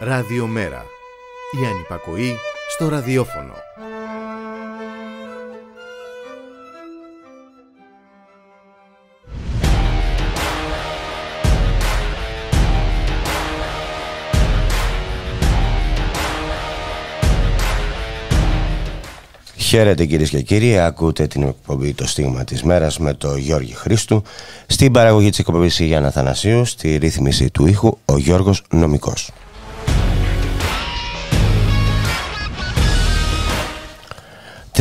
Ραδιομέρα. Η ανυπακοή στο ραδιόφωνο. Χαίρετε κυρίες και κύριοι, ακούτε την εκπομπή «Το Στίγμα της Μέρας» με τον Γιώργη Χρήστου. Στην παραγωγή της εκπομπής η Γιάννα Θανασίου, στη ρύθμιση του ήχου ο Γιώργος Νομικός.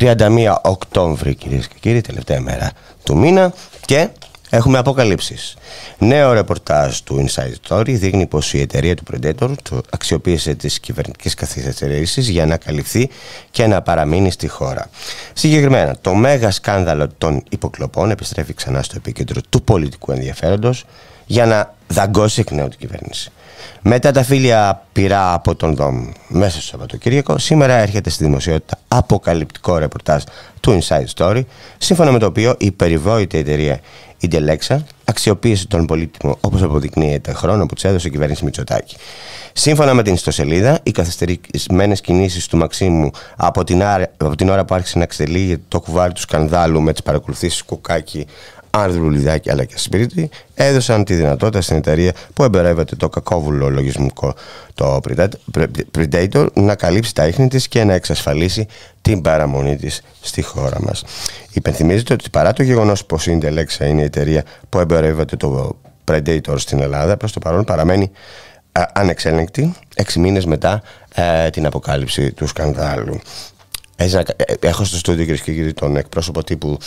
«31 Οκτώβρη κυρίες και κύριοι, τελευταία μέρα του μήνα και έχουμε αποκαλύψεις. Νέο ρεπορτάζ του Inside Story δείχνει πως η εταιρεία του Predator αξιοποίησε τις κυβερνητικές καθυστερήσεις για να καλυφθεί και να παραμείνει στη χώρα. Συγκεκριμένα, το μέγα σκάνδαλο των υποκλοπών επιστρέφει ξανά στο επίκεντρο του πολιτικού ενδιαφέροντος για να δαγκώσει εκ νέου την κυβέρνηση. Μετά τα φίλια πειρά από τον ΔΟΜ μέσα στο Σαββατοκύριακο, σήμερα έρχεται στη δημοσιότητα αποκαλυπτικό ρεπορτάζ του Inside Story, σύμφωνα με το οποίο η περιβόητη εταιρεία η Delexa αξιοποίησε τον πολύτιμο, όπως αποδεικνύεται, χρόνο που της έδωσε η κυβέρνηση Μητσοτάκη. Σύμφωνα με την ιστοσελίδα, οι καθυστερημένες κινήσεις του Μαξίμου από την ώρα που άρχισε να εξελίγει το κουβάρι του σκανδάλου με τις παρακολουθήσεις Κουκάκη, Άνδρου Λιδάκη αλλά και Σπίρτη, έδωσαν τη δυνατότητα στην εταιρεία που εμπορεύεται το κακόβουλο λογισμικό το Predator να καλύψει τα ίχνη της και να εξασφαλίσει την παραμονή της στη χώρα μας. Υπενθυμίζεται ότι παρά το γεγονός πως η Delexa είναι η εταιρεία που εμπορεύεται το Predator στην Ελλάδα, προς το παρόν παραμένει ανεξέλεγκτη 6 μήνες μετά την αποκάλυψη του σκανδάλου. Έχω στο στούντιο, κυρίες και κύριοι, τον εκπρόσωπο τύπου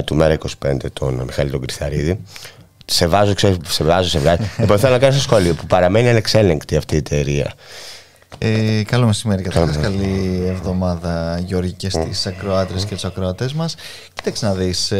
του Μέρα25, τον Μιχάλη τον Κρυθαρίδη. Σε βάζω. Λοιπόν, θέλω να κάνω ένα σχόλιο που παραμένει ανεξέλεγκτη αυτή η εταιρεία. Καλό μεσημέρι, καταρχάς. Καλή εβδομάδα, Γιώργη, και στις ακροάτρες και τους ακροατές μας. Κοίταξε να δεις,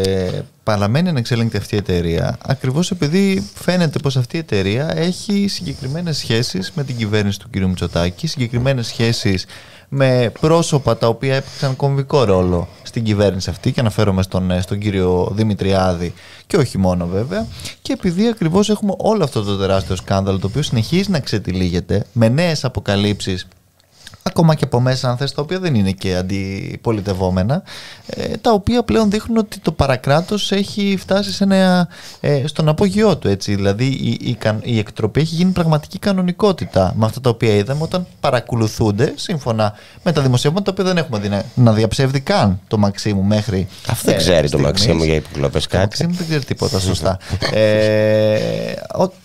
παραμένει ανεξέλεγκτη αυτή η εταιρεία ακριβώς επειδή φαίνεται πως αυτή η εταιρεία έχει συγκεκριμένες σχέσεις με την κυβέρνηση του κ. Μητσοτάκη, συγκεκριμένες σχέσεις με πρόσωπα τα οποία έπαιξαν κομβικό ρόλο στην κυβέρνηση αυτή, και αναφέρομαι στον κύριο Δημητριάδη και όχι μόνο βέβαια, και επειδή ακριβώς έχουμε όλο αυτό το τεράστιο σκάνδαλο το οποίο συνεχίζει να ξετυλίγεται με νέες αποκαλύψεις, ακόμα και από μέσα αν θες, τα οποία δεν είναι και αντιπολιτευόμενα, τα οποία πλέον δείχνουν ότι το παρακράτος έχει φτάσει στον απόγειό του, έτσι. Δηλαδή η εκτροπή έχει γίνει πραγματική κανονικότητα με αυτά τα οποία είδαμε όταν παρακολουθούνται σύμφωνα με τα δημοσιεύματα, τα οποία δεν έχουμε δει να διαψεύδει καν το Μαξίμου μέχρι. Αυτό δεν ξέρει το Μαξίμου για υποκλοπές κάτι. Το Μαξίμου δεν ξέρει τίποτα, σωστά.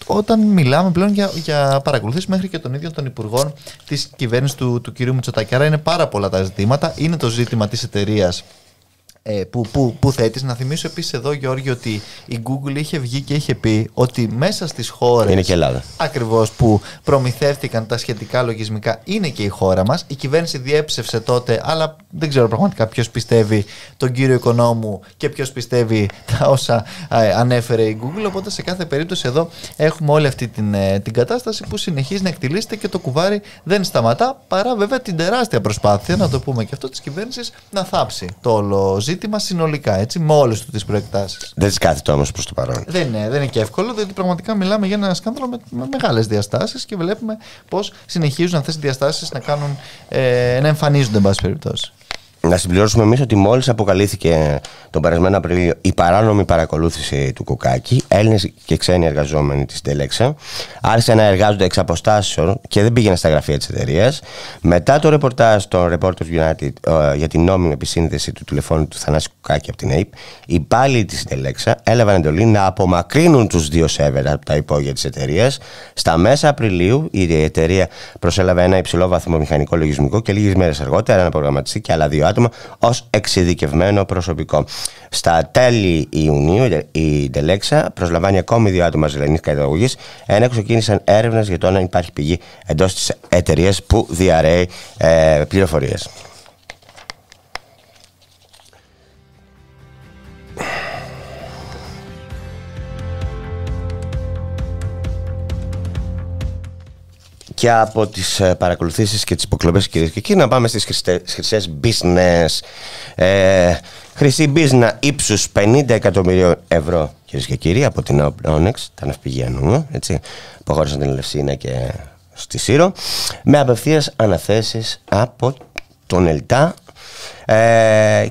Όταν μιλάμε πλέον για παρακολουθήσεις μέχρι και των ίδιων των υπουργών της κυβέρνησης του κ. Μητσοτάκη. Άρα είναι πάρα πολλά τα ζητήματα. Είναι το ζήτημα της εταιρείας που θέτεις. Να θυμίσω επίσης εδώ, Γιώργη, ότι η Google είχε βγει και είχε πει ότι μέσα στις χώρες, είναι και Ελλάδα, ακριβώς, που προμηθεύτηκαν τα σχετικά λογισμικά, είναι και η χώρα μας. Η κυβέρνηση διέψευσε τότε, αλλά δεν ξέρω πραγματικά ποιος πιστεύει τον κύριο Οικονόμου και ποιος πιστεύει τα όσα ανέφερε η Google. Οπότε σε κάθε περίπτωση εδώ έχουμε όλη αυτή την κατάσταση που συνεχίζει να εκτιλήσεται και το κουβάρι δεν σταματά, παρά βέβαια την τεράστια προσπάθεια, να το πούμε και αυτό, της κυβέρνησης να θάψει το όλο ζήτημα συνολικά, έτσι, με όλες τις προεκτάσεις. Δεν της κάθεται όμως προς το παρόν. Δεν είναι και εύκολο, διότι πραγματικά μιλάμε για ένα σκάνδαλο με μεγάλες διαστάσεις και βλέπουμε πως συνεχίζουν αυτές οι διαστάσεις να εμφανίζονται, εν πάση περιπτώσει. Να συμπληρώσουμε εμείς ότι μόλις αποκαλύφθηκε τον περασμένο Απρίλιο η παράνομη παρακολούθηση του Κουκάκη, Έλληνες και ξένοι εργαζόμενοι της Delexa άρχισαν να εργάζονται εξ αποστάσεων και δεν πήγαιναν στα γραφεία της εταιρείας. Μετά το ρεπορτάζ των Reporters United για την νόμιμη επισύνδεση του τηλεφώνου του Θανάση Κουκάκη από την ΑΕΠ, οι υπάλληλοι της Delexa έλαβαν εντολή να απομακρύνουν τους δύο σερβερ από τα υπόγεια της εταιρείας. Στα μέσα Απριλίου η εταιρεία προσέλαβε ένα υψηλόβαθμο μηχανικό λογισμικό και λίγες μέρες αργότερα ένα προγραμματιστή και άλλα 2 άτομα ως εξειδικευμένο προσωπικό. Στα τέλη Ιουνίου η Delexa προσλαμβάνει ακόμη 2 άτομα ζελενής καταγωγής, ενώ ξεκίνησαν έρευνες για το να υπάρχει πηγή εντός της εταιρείας που διαρρέει πληροφορίες. Και από τις παρακολουθήσεις και τις υποκλοπές, κυρίες και κύριοι, να πάμε στις χρυσές business. Χρυσή μπίζνα ύψους 50 εκατομμυρίων ευρώ, κυρίες και κύριοι, από την Onyx, τα ναυπηγεία, έτσι, που χώρισαν την Ελευσίνα και στη Σύρο, με απευθείας αναθέσεις από τον ΕΛΤΑ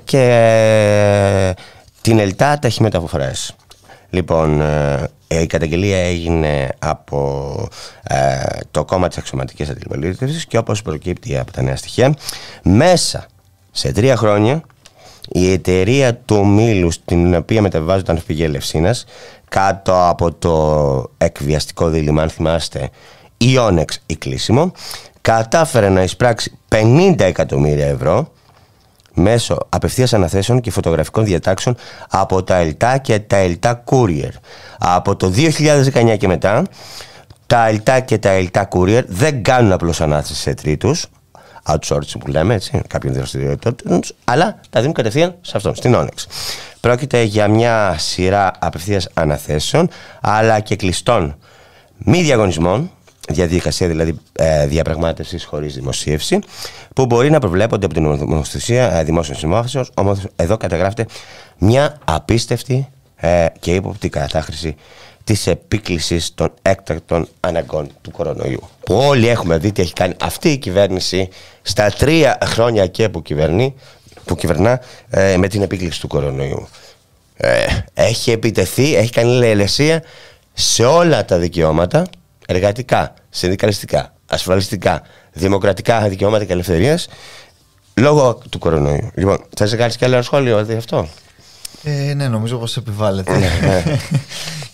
και την ΕΛΤΑ ταχυμεταφορές. Λοιπόν, η καταγγελία έγινε από το κόμμα της Αξιωματικής Αντιπολίτευσης και όπως προκύπτει από τα νέα στοιχεία, μέσα σε 3 χρόνια η εταιρεία του ομίλου στην οποία μεταβιβάζονταν τα ναυπηγεία Ελευσίνας, κάτω από το εκβιαστικό δίλημμα, αν θυμάστε, Ιόνεξ ή κλείσιμο, κατάφερε να εισπράξει 50 εκατομμύρια ευρώ μέσω απευθείας αναθέσεων και φωτογραφικών διατάξεων από τα ΕΛΤΑ και τα ΕΛΤΑ Courier. Από το 2019 και μετά, τα ΕΛΤΑ και τα ΕΛΤΑ Courier δεν κάνουν απλώς ανάθεση σε τρίτους, outsourcing που λέμε, έτσι, κάποιον δραστηριότητων, αλλά τα δίνουν κατευθείαν σε αυτόν, στην Onyx. Πρόκειται για μια σειρά απευθείας αναθέσεων, αλλά και κλειστών μη διαγωνισμών, διαδικασία δηλαδή διαπραγμάτευσης χωρίς δημοσίευση, που μπορεί να προβλέπονται από την νομοθεσία δημόσιων συμβάσεων. Όμως εδώ καταγράφεται μια απίστευτη και ύποπτη κατάχρηση της επίκλησης των έκτακτων αναγκών του κορονοϊού. Που όλοι έχουμε δει τι έχει κάνει αυτή η κυβέρνηση στα 3 χρόνια και που κυβερνά με την επίκληση του κορονοϊού. Έχει επιτεθεί, έχει κάνει λαιλεσία σε όλα τα δικαιώματα, εργατικά, συνδικαλιστικά, ασφαλιστικά, δημοκρατικά δικαιώματα και ελευθερίες, λόγω του κορονοϊού. Λοιπόν, θες να κάνεις και άλλο σχόλιο δι' αυτό? Ναι, νομίζω πως επιβάλλεται.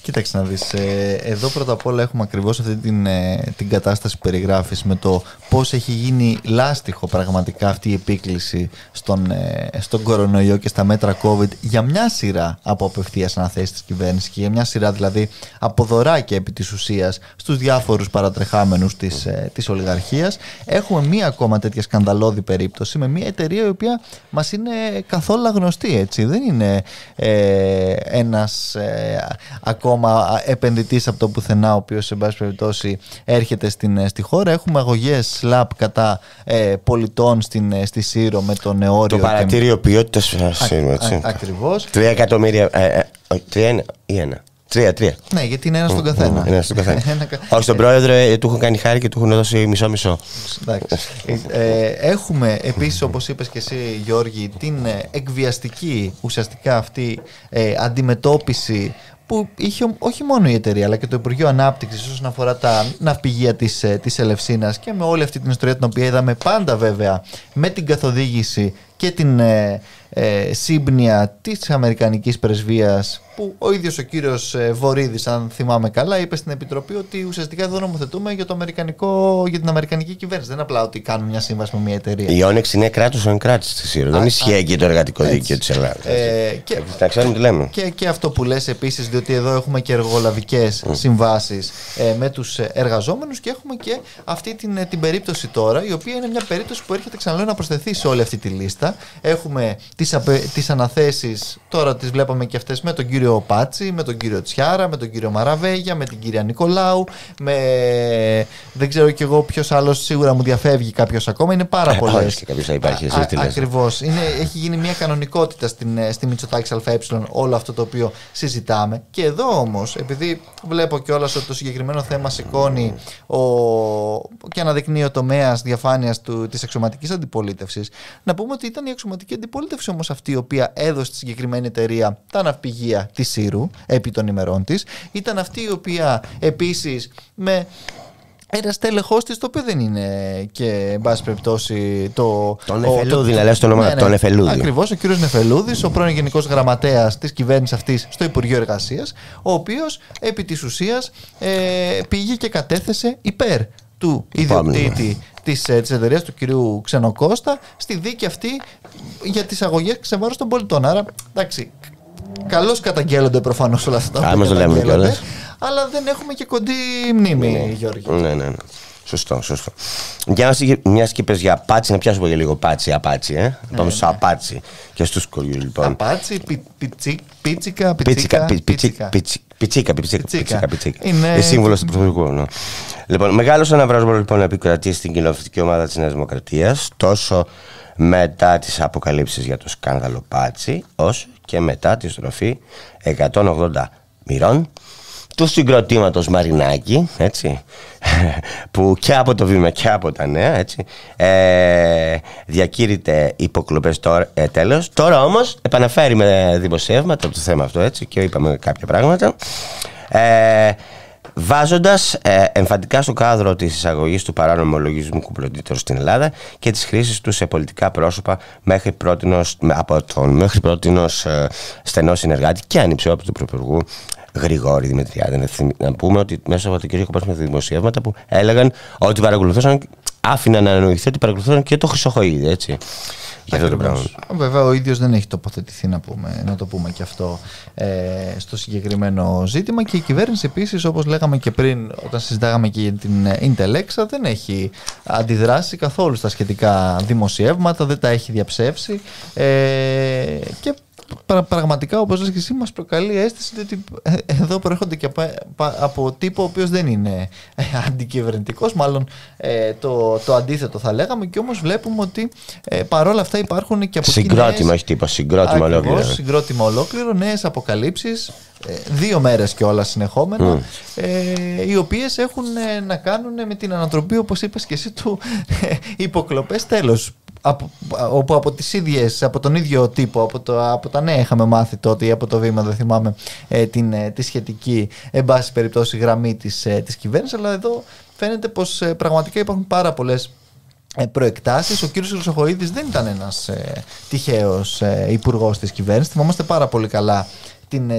Κοίταξε να δεις, εδώ πρώτα απ' όλα έχουμε ακριβώς αυτή την κατάσταση που περιγράφεις, με το πώς έχει γίνει λάστιχο πραγματικά αυτή η επίκληση στον κορονοϊό και στα μέτρα COVID για μια σειρά από απευθείας αναθέσεις της κυβέρνησης και για μια σειρά δηλαδή από δωράκια επί της ουσίας στους διάφορους παρατρεχάμενους της ολιγαρχίας. Έχουμε μία ακόμα τέτοια σκανδαλώδη περίπτωση με μία εταιρεία η οποία μας είναι καθόλου αγνωστή, έτσι. Δεν είναι ένας ακόμα επενδυτής από το πουθενά, ο οποίος σε πάση περιπτώσει έρχεται στη χώρα. Έχουμε αγωγές SLAP κατά πολιτών στη Σύρο με το νεόριο. Το παρατήριο ποιότητας Σύρο, έτσι. Ακριβώς. 3 εκατομμύρια. 3 ή 1. 3. Ναι, γιατί είναι ένα στον καθένα. Όχι, στον πρόεδρο του έχουν κάνει χάρη και του έχουν δώσει μισό-μισό. Έχουμε επίσης, όπως είπες και εσύ, Γιώργη, την εκβιαστική ουσιαστικά αυτή αντιμετώπιση που είχε όχι μόνο η εταιρεία αλλά και το Υπουργείο Ανάπτυξης όσον αφορά τα ναυπηγεία της Ελευσίνας, και με όλη αυτή την ιστορία την οποία είδαμε πάντα βέβαια με την καθοδήγηση και την σύμπνοια της Αμερικανικής Πρεσβείας, που ο ίδιος ο κύριος Βορίδης, αν θυμάμαι καλά, είπε στην Επιτροπή ότι ουσιαστικά εδώ νομοθετούμε για την Αμερικανική κυβέρνηση. Δεν είναι απλά ότι κάνουμε μια σύμβαση με μια εταιρεία. Η Onyx είναι κράτος ανεκράτης στη Σύρο. Δεν ισχύει εκεί το εργατικό δίκαιο της Ελλάδας. Να ξέρουμε τι λέμε. Και αυτό που λες επίσης, διότι εδώ έχουμε και εργολαβικές συμβάσεις με τους εργαζόμενους, και έχουμε και αυτή την περίπτωση τώρα, η οποία είναι μια περίπτωση που έρχεται, ξαναλέω, να προσθεθεί σε όλη αυτή τη λίστα. Έχουμε τις αναθέσεις, τώρα τις βλέπαμε και αυτές με τον κύριο Πάτσι, με τον κύριο Τσιάρα, με τον κύριο Μαραβέγια, με την κυρία Νικολάου, δεν ξέρω κι εγώ ποιος άλλος, σίγουρα μου διαφεύγει κάποιος ακόμα, είναι πάρα πολλές. Και κάποιος θα υπάρχει, ακριβώς. Έχει γίνει μια κανονικότητα στη Μητσοτάκης ΑΕ όλο αυτό το οποίο συζητάμε. Και εδώ όμως, επειδή βλέπω κιόλας ότι το συγκεκριμένο θέμα σηκώνει και αναδεικνύει ο τομέας διαφάνειας της αξιωματικής αντιπολίτευσης, να πούμε ότι ήταν η αξιωματική αντιπολίτευση όμως αυτή η οποία έδωσε στη συγκεκριμένη εταιρεία τα ναυπηγεία της Σύρου επί των ημερών της. Ήταν αυτή η οποία επίσης με ένα στέλεχος της, το οποίο δεν είναι και εν πάση περιπτώσει τον Νεφελούδη, να λες το όνομα, τον Νεφελούδη. Ακριβώς, ο κύριος Νεφελούδης, ο πρώην γενικός γραμματέας της κυβέρνησης αυτής στο Υπουργείο Εργασίας, ο οποίος επί της ουσίας πήγε και κατέθεσε υπέρ του ιδιοκτήτη της εταιρείας, του κυρίου Ξενοκώστα, στη δίκη αυτή για τις αγωγές σε βάρος των πολιτών. Άρα, εντάξει, καλώς καταγγέλλονται προφανώς όλα αυτά. Αλλά δεν έχουμε και κοντή μνήμη, Γιώργη. Ναι. Σωστό. Μιας και είπες για Απάτσι, να πιάσουμε για λίγο Απάτσι. Πάμε στο Απάτσι και στους κοριού, λοιπόν. Απάτσι, Πίτσικα. Είναι σύμβολος του Πρωθυπουργού. Λοιπόν, μεγάλος αναβρασμός λοιπόν επικρατεί στην κοινοβουλευτική ομάδα της Νέας Δημοκρατίας, τόσο μετά τις αποκαλύψεις για το σκάνδαλο Πάτσι, όσο και μετά τη στροφή 180 μοιρών του συγκροτήματος Μαρινάκη, έτσι, που και από το Βήμα και από τα Νέα, έτσι, διακήρυται υποκλοπές τέλος. Τώρα όμως επαναφέρει με δημοσιεύματα το θέμα αυτό, έτσι, και είπαμε κάποια πράγματα, βάζοντας εμφαντικά στο κάδρο της εισαγωγής του παράνομου λογισμικού πλωτήτωρου στην Ελλάδα και της χρήσης του σε πολιτικά πρόσωπα από τον μέχρι πρότινος στενό συνεργάτη και ανυψιόπιτο του Πρωθυπουργού Γρηγόρη Δημητριάδη. Να πούμε ότι μέσα από το κ. Κοπάσμα δημοσιεύματα που έλεγαν ότι παρακολουθούσαν, άφηναν να εννοηθεί ότι παρακολουθούσαν και το Χρυσοχοΐδη, έτσι. Για αυτό το πράγμα. Βέβαια, ο ίδιος δεν έχει τοποθετηθεί, να το πούμε και αυτό, στο συγκεκριμένο ζήτημα. Και η κυβέρνηση επίσης, όπως λέγαμε και πριν, όταν συζητάγαμε και για την Ιντελέξα, δεν έχει αντιδράσει καθόλου στα σχετικά δημοσιεύματα, δεν τα έχει διαψεύσει. Και πραγματικά, όπως λες και εσύ, μας προκαλεί αίσθηση ότι εδώ προέρχονται και από τύπο ο οποίος δεν είναι αντικυβερνητικός, μάλλον το αντίθετο θα λέγαμε, και όμως βλέπουμε ότι παρόλα αυτά υπάρχουν και από συγκρότημα, όχι τύπο, συγκρότημα ολόκληρο. Συγκρότημα ολόκληρο, νέες αποκαλύψεις, 2 μέρες και όλα συνεχόμενα, οι οποίες έχουν να κάνουν με την ανατροπή, όπως είπες και εσύ, του υποκλοπές τέλος. Όπου από τις ίδιες, από τον ίδιο τύπο, από τα Νέα είχαμε μάθει τότε, ή από το Βήμα, δεν θυμάμαι τη σχετική, εν πάση περιπτώσει, γραμμή της κυβέρνησης, αλλά εδώ φαίνεται πως πραγματικά υπάρχουν πάρα πολλές προεκτάσεις. Ο κύριος Χρυσοχοΐδης δεν ήταν ένας τυχαίος υπουργός της κυβέρνησης. Θυμόμαστε πάρα πολύ καλά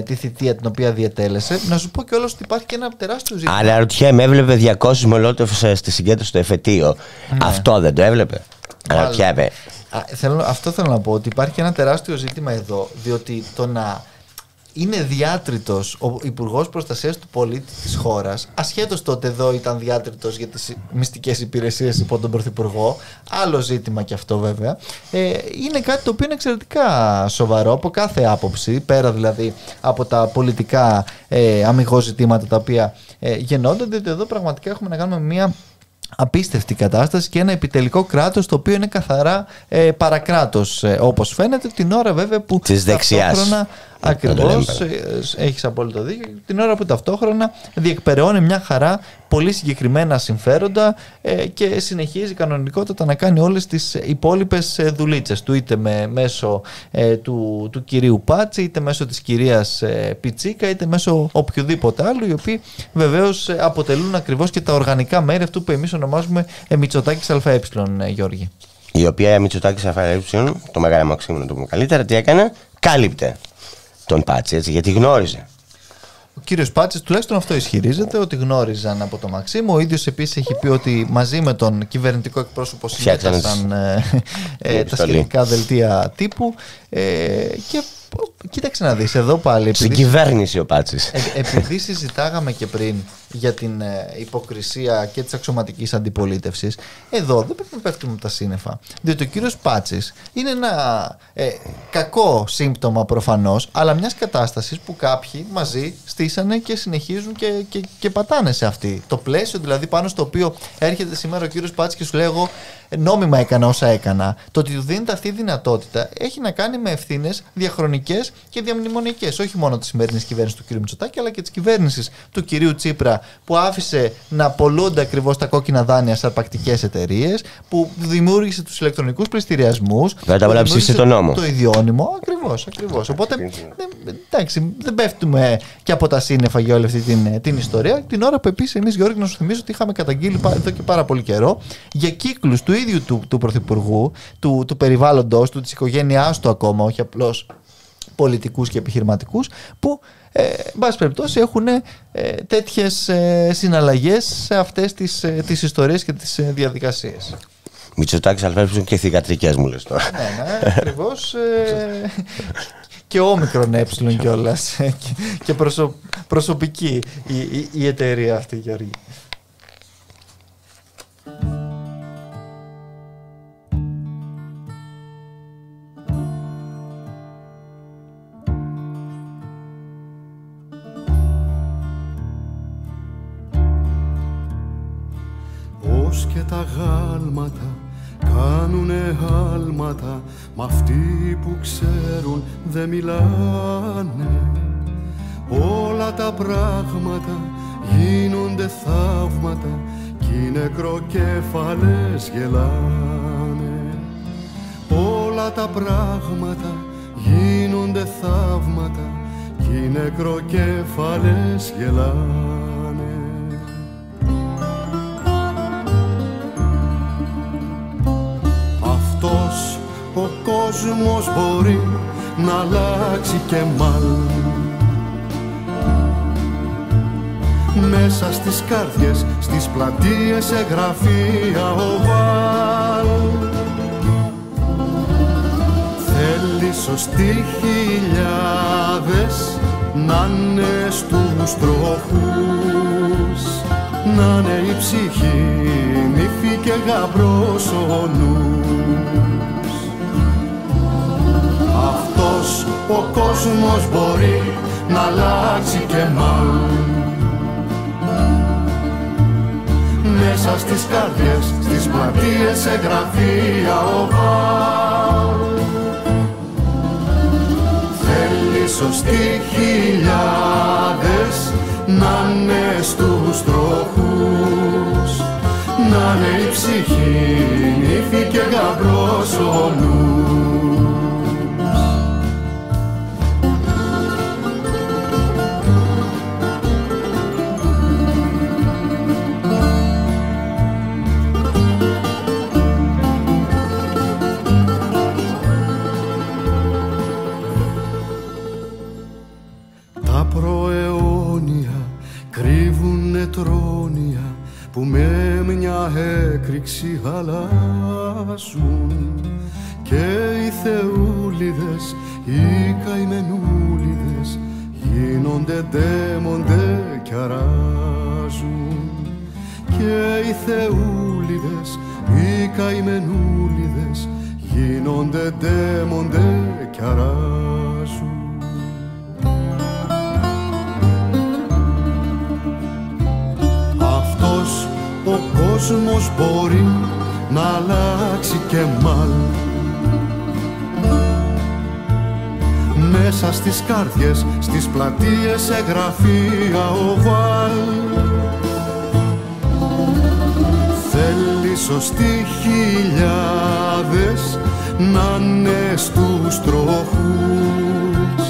τη θητεία την οποία διατέλεσε. Να σου πω κιόλας ότι υπάρχει και ένα τεράστιο ζήτημα. Αλλά ρωτιέμαι, έβλεπε 200 μολότοφs στη συγκέντρωση στο εφετείο. Ναι. Αυτό δεν το έβλεπε? Αυτό θέλω να πω, ότι υπάρχει ένα τεράστιο ζήτημα εδώ, διότι το να είναι διάτριτος ο Υπουργός Προστασίας του Πολίτη της χώρας, ασχέτως τότε εδώ ήταν διάτριτος για τις μυστικές υπηρεσίες υπό τον Πρωθυπουργό, άλλο ζήτημα και αυτό βέβαια, είναι κάτι το οποίο είναι εξαιρετικά σοβαρό από κάθε άποψη, πέρα δηλαδή από τα πολιτικά αμιγώς ζητήματα τα οποία γεννώνται, διότι εδώ πραγματικά έχουμε να κάνουμε μια απίστευτη κατάσταση και ένα επιτελικό κράτος το οποίο είναι καθαρά παρακράτος, όπως φαίνεται, την ώρα βέβαια που της δεξιάς. Ακριβώς, έχεις απόλυτο δίκιο. Την ώρα που ταυτόχρονα διεκπεραιώνει μια χαρά πολύ συγκεκριμένα συμφέροντα και συνεχίζει κανονικότατα να κάνει όλες τις υπόλοιπες δουλίτσες του, είτε μέσω του κυρίου Πάτση, είτε μέσω της κυρίας Πιτσίκα, είτε μέσω οποιοδήποτε άλλου, οι οποίοι βεβαίως αποτελούν ακριβώς και τα οργανικά μέρη αυτού που εμείς ονομάζουμε Μητσοτάκης ΑΕ, Γιώργη. Η οποία Μητσοτάκης ΑΕ, το Μεγάλο Μαξίμου να το πούμε καλύτερα, τι έκανε? Κάλυπτε τον Πάτση, έτσι, γιατί γνώριζε. Ο κύριος Πάτσης τουλάχιστον αυτό ισχυρίζεται, ότι γνώριζαν από το Μαξίμου. Ο ίδιος επίσης έχει πει ότι μαζί με τον κυβερνητικό εκπρόσωπο συνέτασαν τα σχετικά δελτία τύπου. Και κοίταξε να δεις, εδώ πάλι. Στην κυβέρνηση ο Πάτσης. Επειδή συζητάγαμε και πριν για την υποκρισία και της αξιωματικής αντιπολίτευσης, εδώ δεν πρέπει να πέφτουμε από τα σύννεφα. Διότι ο κύριος Πάτσης είναι ένα κακό σύμπτωμα προφανώς, αλλά μιας κατάστασης που κάποιοι μαζί στήσανε και συνεχίζουν και πατάνε σε αυτή. Το πλαίσιο δηλαδή πάνω στο οποίο έρχεται σήμερα ο κύριος Πάτσης και σου λέει, εγώ νόμιμα έκανα όσα έκανα. Το ότι του δίνεται αυτή η δυνατότητα έχει να κάνει με ευθύνες διαχρονικές και διαμνημονικές. Όχι μόνο της σημερινής κυβέρνησης του κ. Μητσοτάκη, αλλά και της κυβέρνησης του κυρίου Τσίπρα, που άφησε να πολλούνται ακριβώς τα κόκκινα δάνεια σε αρπακτικές εταιρείες, που δημιούργησε τους ηλεκτρονικούς πληστηριασμούς. Βέβαια, τα ψήφισε το νόμο. Το ιδιώνυμο. Ακριβώς. Οπότε, εντάξει, δεν πέφτουμε και από τα σύννεφα για όλη αυτή την ιστορία. Την ώρα που επίσης εμείς, Γιώργη, να σου θυμίζω ότι είχαμε καταγγείλει εδώ και πάρα πολύ καιρό για κύκλους του ίδιου του Πρωθυπουργού, του περιβάλλοντος του, της οικογένειάς του ακόμα, όχι απλώς πολιτικούς και επιχειρηματικούς, που εν πάση περιπτώσει έχουν τέτοιες συναλλαγές σε αυτές τις ιστορίες και τις διαδικασίες. Μητσοτάκης αλφαίρεψαν και θυγατρικές, μου λες τώρα. Ναι, ακριβώς. Και όμικρον έψιλον κιόλας. Και προσωπική η εταιρεία αυτή, Γιώργη. Ως και τα γάλματα κάνουνε άλματα, μ' αυτοί που ξέρουν δεν μιλάνε. όλα τα πράγματα γίνονται θαύματα κι οι νεκροκέφαλες γελάνε. Όλα τα πράγματα γίνονται θαύματα κι οι νεκροκέφαλες γελάνε. Αυτός ο κόσμος μπορεί να αλλάξει και μάλλον μέσα στις καρδιές, στις πλατείες, σε γραφεία οβάλ. Θέλει σωστοί χιλιάδες να είναι στους τροχούς, να είναι η ψυχή, νύφη και γαμπρός ο νους. Αυτός ο κόσμος μπορεί να αλλάξει και μάλλον μέσα στις καρδιές, στις πλατείες, σε γραφεία οβάλ. Θέλει σωστοί χιλιάδες να είναι στους τροχούς, να είναι η ψυχή, νύφη και γαμπρός ο νους. Τρόνια που με μια έκρηξη αλλάζουν και οι θεούλιδες, οι καημενούλιδες γίνονται ντέμοντε κι αράζουν. Και οι θεούλιδες, οι καημενούλιδες γίνονται ντέμοντε κι αράζουν. Ο κόσμος μπορεί να αλλάξει και μάλλον μέσα στις καρδιές, στις πλατείες, σε γραφεία οβάλ. Θέλει σωστοί χιλιάδες να είναι στους τροχούς,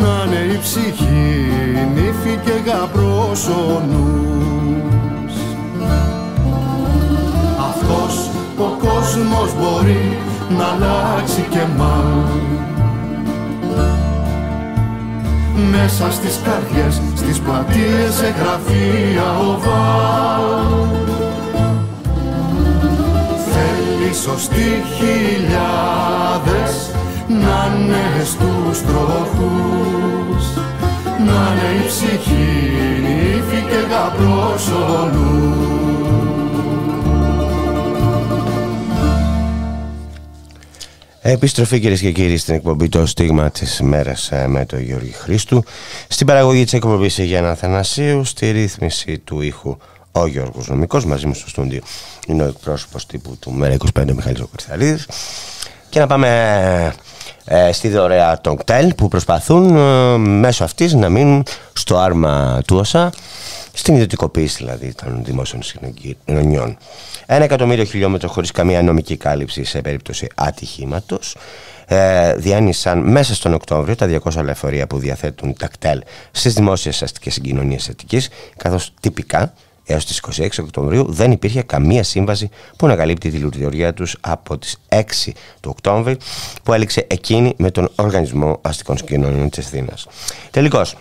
να είναι η ψυχή, νύφη και γαμπρός ο νους. Αυτός ο κόσμος μπορεί να αλλάξει και μάλλον μέσα στις καρδιές, στις πλατείες, σε γραφεία οβάλ. Θέλει σωστοί χιλιάδες να είναι στους τροχούς, να είναι η ψυχή, νύφη και γαμπρός ο νους. Επιστροφή, κυρίες και κύριοι, στην εκπομπή Το Στίγμα της Μέρας με τον Γιώργη Χρήστου. Στην παραγωγή της εκπομπής η Γιάννα Αθανασίου, στη ρύθμιση του ήχου ο Γιώργος Νομικός. Μαζί μου στο στούντιο είναι ο εκπρόσωπος τύπου του Μέρα 25, Μιχάλης Οκριθαλίδης. Και να πάμε στη δωρεά των ΚΤΕΛ που προσπαθούν μέσω αυτής να μείνουν στο άρμα του ΩΣΑ, στην ιδιωτικοποίηση δηλαδή των δημόσιων συγκοινωνιών. 1 εκατομμύριο χιλιόμετρο χωρίς καμία νομική κάλυψη σε περίπτωση ατυχήματος. Διάνυσαν μέσα στον Οκτώβριο τα 200 λεωφορεία που διαθέτουν τα ΚΤΕΛ στις δημόσιες αστικές συγκοινωνίες Αττικής, καθώς τυπικά έως τις 26 Οκτωβρίου δεν υπήρχε καμία σύμβαση που να καλύπτει τη λειτουργία τους από τις 6 του Οκτώβρη που έληξε εκείνη με τον Οργανισμό Αστικών Συγκοινωνιών της Αθήνας. Τελικώς,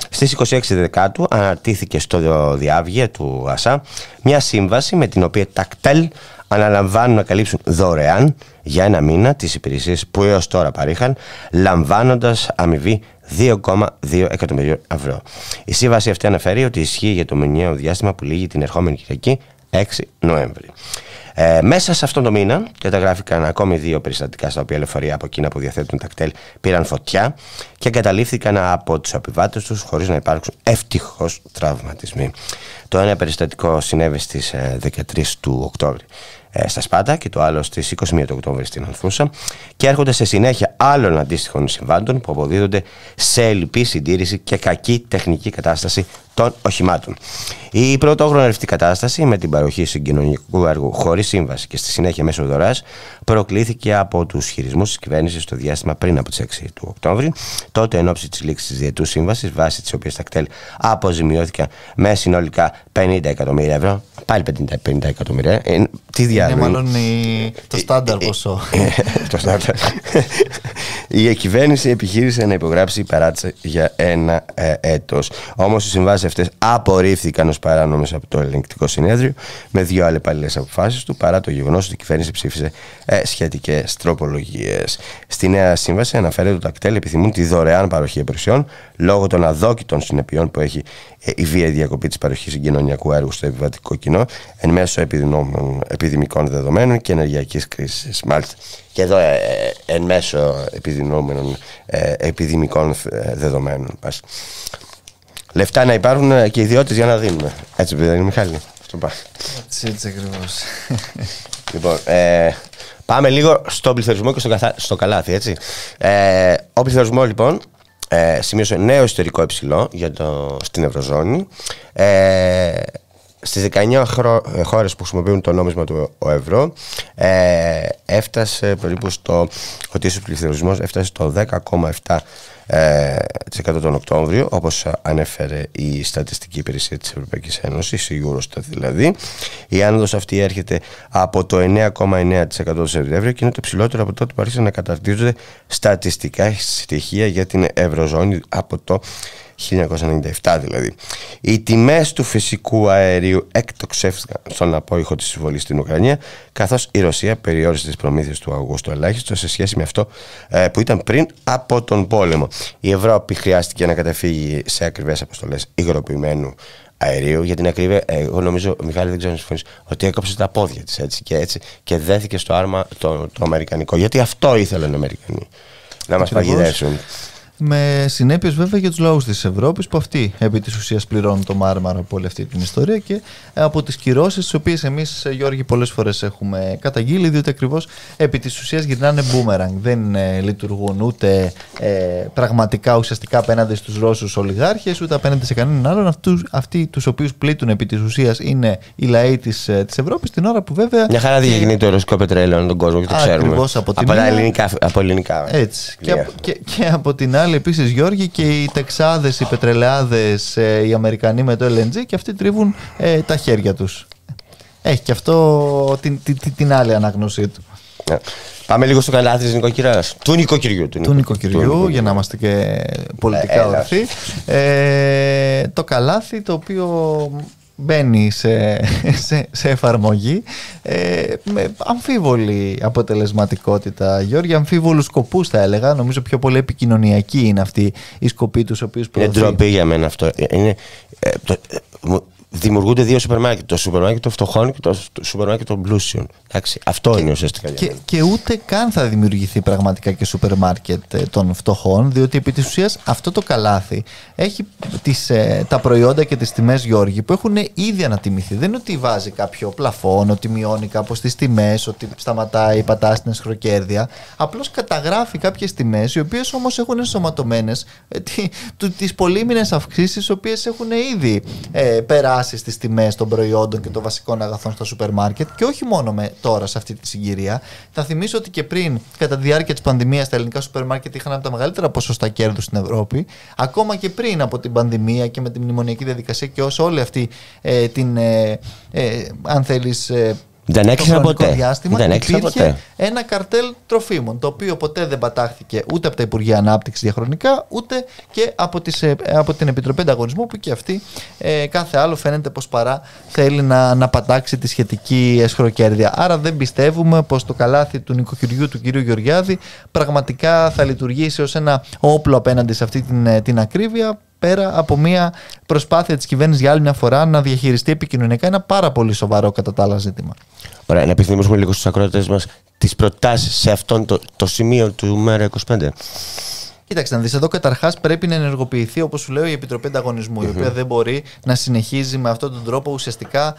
στις 26 Δεκάτου αναρτήθηκε στο διάβγεια του ΑΣΑ μια σύμβαση με την οποία τα ΚΤΕΛ αναλαμβάνουν να καλύψουν δωρεάν για ένα μήνα τις υπηρεσίες που έως τώρα παρήχαν, λαμβάνοντας αμοιβή 2,2 εκατομμυρίων ευρώ. Η σύμβαση αυτή αναφέρει ότι ισχύει για το μηνιαίο διάστημα που λήγει την ερχόμενη Κυριακή 6 Νοέμβρη. Μέσα σε αυτόν τον μήνα καταγράφηκαν ακόμη 2 περιστατικά στα οποία λεωφορεία από εκείνα που διαθέτουν τα κτέλ πήραν φωτιά και εγκαταλείφθηκαν από τους επιβάτες τους χωρίς να υπάρξουν ευτυχώς τραυματισμοί. Το ένα περιστατικό συνέβη στις 13 του Οκτώβρη. στα Σπάτα και το άλλο στις 21 του Οκτώβρη στην Ανθούσα, και έρχονται σε συνέχεια άλλων αντίστοιχων συμβάντων που αποδίδονται σε ελλειπή συντήρηση και κακή τεχνική κατάσταση των οχημάτων. Η πρωτόγνωρη αυτή κατάσταση με την παροχή συγκοινωνικού έργου χωρίς σύμβαση και στη συνέχεια μέσω δωρεάς προκλήθηκε από τους χειρισμούς της κυβέρνησης στο διάστημα πριν από τις 6 του Οκτώβρη. Τότε, εν ώψη της λήξης της διετούς σύμβασης, βάσει της οποίας τα κτέλ αποζημιώθηκαν με συνολικά 50 εκατομμύρια ευρώ. Πάλι 50 εκατομμύρια. Τι διάλογο. Είναι μάλλον το στάνταρ ποσό. Το στάνταρ. Η κυβέρνηση επιχείρησε να υπογράψει παράτηση για ένα έτος. Όμως οι συμβάσεις αυτές απορρίφθηκαν ως παράνομες από το ελεγκτικό συνέδριο με 2 αλλεπάλληλες αποφάσεις του, παρά το γεγονός ότι η κυβέρνηση ψήφισε σχετικές τροπολογίες. Στη νέα σύμβαση αναφέρεται ότι τα κτέλ επιθυμούν τη δωρεάν παροχή υπηρεσιών λόγω των αδόκητων συνεπειών που έχει η βίαιη διακοπή της παροχής συγκοινωνιακού έργου στο επιβατικό κοινό εν μέσω επιδημικών δεδομένων και ενεργειακής κρίσης. Μάλιστα. Και εδώ εν μέσω επιδεινόμενων επιδημικών δεδομένων. Λεφτά να υπάρχουν και ιδιώτες για να δίνουμε. Έτσι δεν είναι, Μιχάλη? Έτσι ακριβώς. Λοιπόν, πάμε λίγο στον πληθωρισμό και στο καλάθι, έτσι. Ο πληθωρισμός λοιπόν σημείωσε νέο ιστορικό υψηλό στην Ευρωζώνη. Στις 19 χώρες που χρησιμοποιούν το νόμισμα του ευρώ έφτασε περίπου ο ετήσιος πληθωρισμός έφτασε στο 10,7% τον Οκτώβριο, όπως ανέφερε η Στατιστική Υπηρεσία της Ευρωπαϊκής Ένωσης, η Eurostat δηλαδή. Η άνοδος αυτή έρχεται από το 9,9% το Σεπτέμβριο και είναι το υψηλότερο από τότε που άρχισαν να καταρτίζονται στατιστικά στοιχεία για την Ευρωζώνη από το 1997 δηλαδή. Οι τιμές του φυσικού αερίου εκτοξεύτηκαν στον απόϊχο της εισβολής στην Ουκρανία, καθώς η Ρωσία περιόρισε τις προμήθειες του Αυγούστου ελάχιστο σε σχέση με αυτό που ήταν πριν από τον πόλεμο. Η Ευρώπη χρειάστηκε να καταφύγει σε ακριβές αποστολές υγροποιημένου αερίου. Για την ακρίβεια, εγώ νομίζω, Μιχάλη, δεν ξέρω αν συμφωνείς, ότι έκοψε τα πόδια της έτσι και δέθηκε στο άρμα το αμερικανικό. Γιατί αυτό ήθελαν οι Αμερικανοί, να μας παγιδεύσουν. Με συνέπειες βέβαια για τους λαούς της Ευρώπης, που αυτοί επί της ουσίας πληρώνουν το μάρμαρα από όλη αυτή την ιστορία και από τις κυρώσεις τις οποίες εμείς, Γιώργη, πολλές φορές έχουμε καταγγείλει, διότι ακριβώς επί της ουσίας γυρνάνε μπούμεραγκ. Δεν λειτουργούν ούτε πραγματικά ουσιαστικά απέναντι στους Ρώσους ολιγάρχες, ούτε απέναντι σε κανέναν άλλον. Αυτοί τους οποίους πλήττουν επί της ουσίας είναι οι λαοί της Ευρώπης, την ώρα που βέβαια. Μια χαρά διακινεί το ρωσικό πετρέλαιο ανά τον κόσμο και το ξέρουμε. Ακριβώς από ελληνικά. Έτσι. Και από την άλλη, επίσης, Γιώργη, και οι Τεξάδες, οι Πετρελαιάδες, οι Αμερικανοί με το LNG, και αυτοί τρίβουν τα χέρια τους. Έχει και αυτό την άλλη ανάγνωσή του. Πάμε λίγο στο καλάθι της νοικοκυράς. Του νοικοκυριού, για να είμαστε και πολιτικά ορθοί. Το καλάθι, το οποίο μπαίνει σε εφαρμογή με αμφίβολη αποτελεσματικότητα, Γιώργη, αμφίβολους σκοπούς θα έλεγα. Νομίζω πιο πολύ επικοινωνιακοί είναι αυτοί οι σκοποί τους οποίους προωθεί. Είναι ντροπή για μένα αυτό. Δημιουργούνται δύο σούπερ μάρκετ. Το σούπερ μάρκετ των φτωχών και το σούπερ μάρκετ των πλούσιων. Αυτό είναι ουσιαστικά. Και ούτε καν θα δημιουργηθεί πραγματικά και σούπερ μάρκετ των φτωχών, διότι επί της ουσίας αυτό το καλάθι έχει τα προϊόντα και τις τιμές, Γιώργη, που έχουν ήδη ανατιμηθεί. Δεν είναι ότι βάζει κάποιο πλαφόν, ότι μειώνει κάπως τις τιμές, ότι σταματάει, πατά στην εσχροκέρδεια. Απλώς καταγράφει κάποιες τιμές, οι οποίες όμως έχουν ενσωματωμένες τις πολύμηνες αυξήσεις, οι οποίες έχουν ήδη περάσει στις τιμές των προϊόντων και των βασικών αγαθών στα σούπερ μάρκετ, και όχι μόνο τώρα σε αυτή τη συγκυρία. Θα θυμίσω ότι και πριν, κατά τη διάρκεια της πανδημίας, τα ελληνικά σούπερ μάρκετ είχαν από τα μεγαλύτερα ποσοστά κέρδους στην Ευρώπη. Ακόμα και πριν από την πανδημία και με την μνημονιακή διαδικασία και όσο όλη αυτή αν θέλεις, δεν έκλεισαν ποτέ. Υπήρχε ένα καρτέλ τροφίμων, το οποίο ποτέ δεν πατάχθηκε ούτε από τα Υπουργεία Ανάπτυξης διαχρονικά, ούτε και από την Επιτροπή Ανταγωνισμού, που και αυτή κάθε άλλο φαίνεται πως παρά θέλει να πατάξει τη σχετική εσχροκέρδεια. Άρα δεν πιστεύουμε πως το καλάθι του νοικοκυριού του κ. Γεωργιάδη πραγματικά θα λειτουργήσει ως ένα όπλο απέναντι σε αυτή την ακρίβεια, πέρα από μια προσπάθεια της κυβέρνησης για άλλη μια φορά να διαχειριστεί επικοινωνιακά ένα πάρα πολύ σοβαρό κατά τα άλλα ζήτημα. Ωραία, να επιθυμήσουμε λίγο στους ακροατές μας τις προτάσεις σε αυτό το σημείο του Μέρα 25. Κοίταξε να δεις, εδώ καταρχάς πρέπει να ενεργοποιηθεί, όπως σου λέω, η Επιτροπή Ανταγωνισμού, η οποία δεν μπορεί να συνεχίζει με αυτόν τον τρόπο ουσιαστικά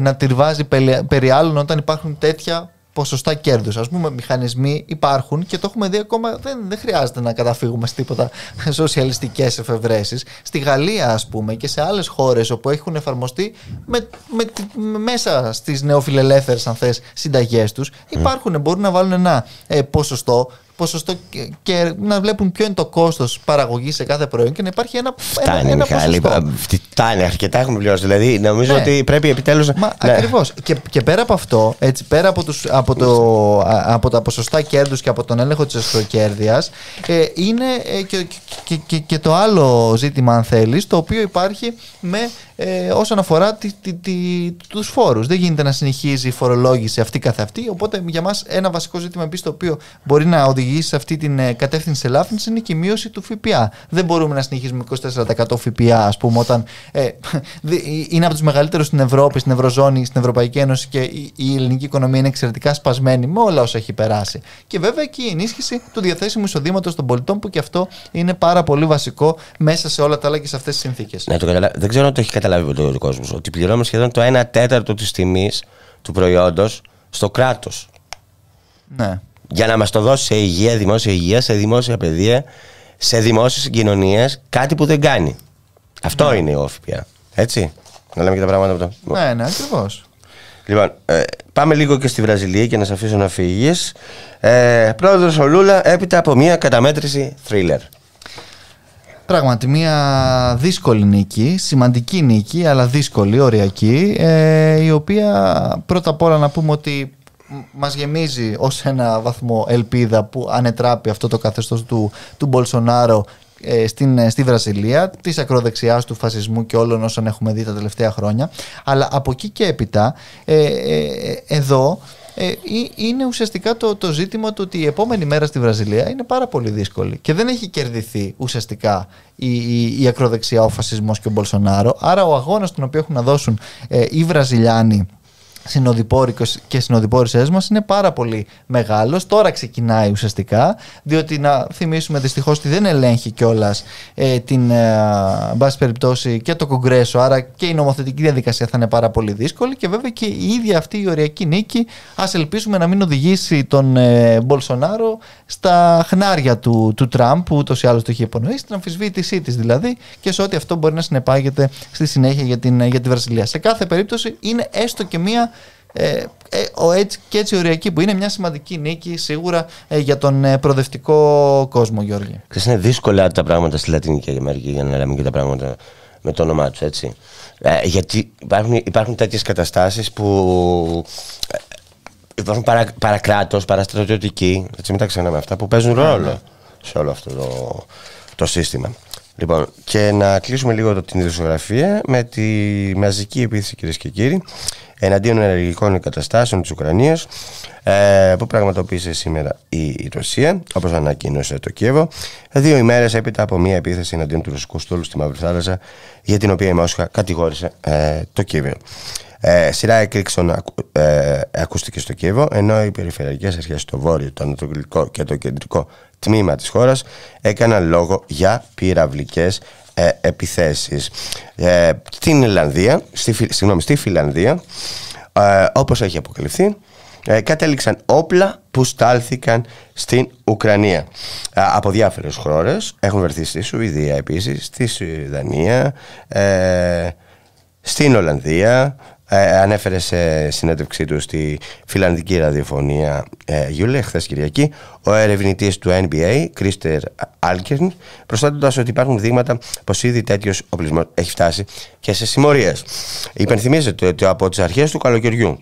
να τυρβάζει περί άλλων όταν υπάρχουν τέτοια ποσοστά κέρδους. Ας πούμε, μηχανισμοί υπάρχουν και το έχουμε δει ακόμα. Δεν χρειάζεται να καταφύγουμε σε τίποτα σοσιαλιστικές εφευρέσεις. Στη Γαλλία, ας πούμε, και σε άλλες χώρες όπου έχουν εφαρμοστεί μέσα στις νεοφιλελεύθερες, αν θες, συνταγές τους, υπάρχουν. Μπορούν να βάλουν ένα ποσοστό και να βλέπουν ποιο είναι το κόστος παραγωγής σε κάθε προϊόν και να υπάρχει ένα Μιχάλη, ποσοστό. φτάνει, αρκετά έχουμε πληρώσει. Δηλαδή, νομίζω ότι πρέπει επιτέλους Ακριβώς. Και πέρα από αυτό, έτσι, πέρα από τα ποσοστά κέρδους και από τον έλεγχο της εσχροκέρδειας, είναι και το άλλο ζήτημα, αν θέλεις, το οποίο υπάρχει όσον αφορά τους φόρους. Δεν γίνεται να συνεχίζει η φορολόγηση αυτή καθ' αυτή. Οπότε για μας ένα βασικό ζήτημα επίσης, το οποίο μπορεί να οδηγήσει σε αυτή την κατεύθυνση ελάφρυνσης, είναι και η μείωση του ΦΠΑ. Δεν μπορούμε να συνεχίσουμε 24% ΦΠΑ, ας πούμε, όταν είναι από τους μεγαλύτερους στην Ευρώπη, στην Ευρωζώνη, στην Ευρωπαϊκή Ένωση και η ελληνική οικονομία είναι εξαιρετικά σπασμένη με όλα όσα έχει περάσει. Και βέβαια και η ενίσχυση του διαθέσιμου εισοδήματος των πολιτών, που και αυτό είναι πάρα πολύ βασικό μέσα σε όλα τα άλλα και σε αυτές τις συνθήκες. Ναι, δεν ξέρω αν το έχει καταλάβει ο κόσμος, ότι πληρώνουμε σχεδόν το 1/4 της τιμής του προϊόντος στο κράτος. Ναι. Για να μας το δώσει σε υγεία, δημόσια υγεία, σε δημόσια παιδεία, σε δημόσιες συγκοινωνίες, κάτι που δεν κάνει. Αυτό είναι ο ΦΠΑ. Έτσι. Να λέμε και τα πράγματα από το. Ναι, ακριβώς. Λοιπόν, πάμε λίγο και στη Βραζιλία και να σε αφήσω να φύγεις. Πρόεδρος ο Λούλα έπειτα από μια καταμέτρηση θρίλερ. Πράγματι, μια δύσκολη νίκη, σημαντική νίκη, αλλά δύσκολη, οριακή, η οποία πρώτα απ' όλα να πούμε ότι μας γεμίζει ως ένα βαθμό ελπίδα που ανετράπει αυτό το καθεστώς του Μπολσονάρο στη Βραζιλία, της ακροδεξιάς, του φασισμού και όλων όσων έχουμε δει τα τελευταία χρόνια. Αλλά από εκεί και έπειτα εδώ είναι ουσιαστικά το ζήτημα του ότι η επόμενη μέρα στη Βραζιλία είναι πάρα πολύ δύσκολη και δεν έχει κερδιθεί ουσιαστικά η ακροδεξιά, ο φασισμός και ο Μπολσονάρο. Άρα ο αγώνας τον οποίο έχουν να δώσουν οι Βραζιλιάνοι συνοδοιπόροι και συνοδοιπόρισσές μας είναι πάρα πολύ μεγάλος. Τώρα ξεκινάει ουσιαστικά, διότι να θυμίσουμε δυστυχώς ότι δεν ελέγχει κιόλας την μπάση περιπτώσει και το Κογκρέσο, άρα και η νομοθετική διαδικασία θα είναι πάρα πολύ δύσκολη και βέβαια και η ίδια αυτή η οριακή νίκη ας ελπίσουμε να μην οδηγήσει τον Μπολσονάρο στα χνάρια του Τραμπ, που ούτως ή άλλως το έχει υπονοήσει, στην αμφισβήτησή της δηλαδή και σε ό,τι αυτό μπορεί να συνεπάγεται στη συνέχεια για τη Βραζιλία. Σε κάθε περίπτωση είναι έστω και μία έτσι οριακή που είναι μια σημαντική νίκη σίγουρα για τον προοδευτικό κόσμο, Γιώργη. Είναι δύσκολα τα πράγματα στη Λατινική Αμερική, για να λέμε και τα πράγματα με το όνομά τους, έτσι. Γιατί υπάρχουν τέτοιες καταστάσεις που υπάρχουν παρακράτος, παραστρατιωτικοί, έτσι, μην τα ξεχνάμε αυτά, που παίζουν ρόλο σε όλο αυτό το σύστημα. Λοιπόν, και να κλείσουμε λίγο την ειδησιογραφία με τη μαζική επίθεση, κυρίες και κύριοι, εναντίον ενεργικών εγκαταστάσεων της Ουκρανίας, που πραγματοποίησε σήμερα η Ρωσία, όπως ανακοίνωσε το Κίεβο, 2 ημέρες έπειτα από μια επίθεση εναντίον του ρωσικού στόλου στη Μαύρη Θάλασσα, για την οποία η Μόσχα κατηγόρησε το Κίεβο. Σειρά εκρήξεων ακούστηκε στο Κίεβο, ενώ οι περιφερειακές αρχές στο βόρειο, το ανατολικό και το κεντρικό τμήμα της χώρας έκαναν λόγο για πυραυλικές επιθέσεις. Στη Φιλανδία, όπως έχει αποκαλυφθεί, κατέληξαν όπλα που στάλθηκαν στην Ουκρανία από διάφορες χώρες. Έχουν βρεθεί στη Σουηδία επίσης, στη Δανία, στην Ολλανδία. Ανέφερε σε συνέντευξή του στη φιλανδική ραδιοφωνία Γιούλε χθες Κυριακή ο ερευνητής του NBA Κρίστερ Άλκερν, προσθέτοντας ότι υπάρχουν δείγματα πως ήδη τέτοιος οπλισμός έχει φτάσει και σε συμμορίες. Υπενθυμίζεται ότι από τις αρχές του καλοκαιριού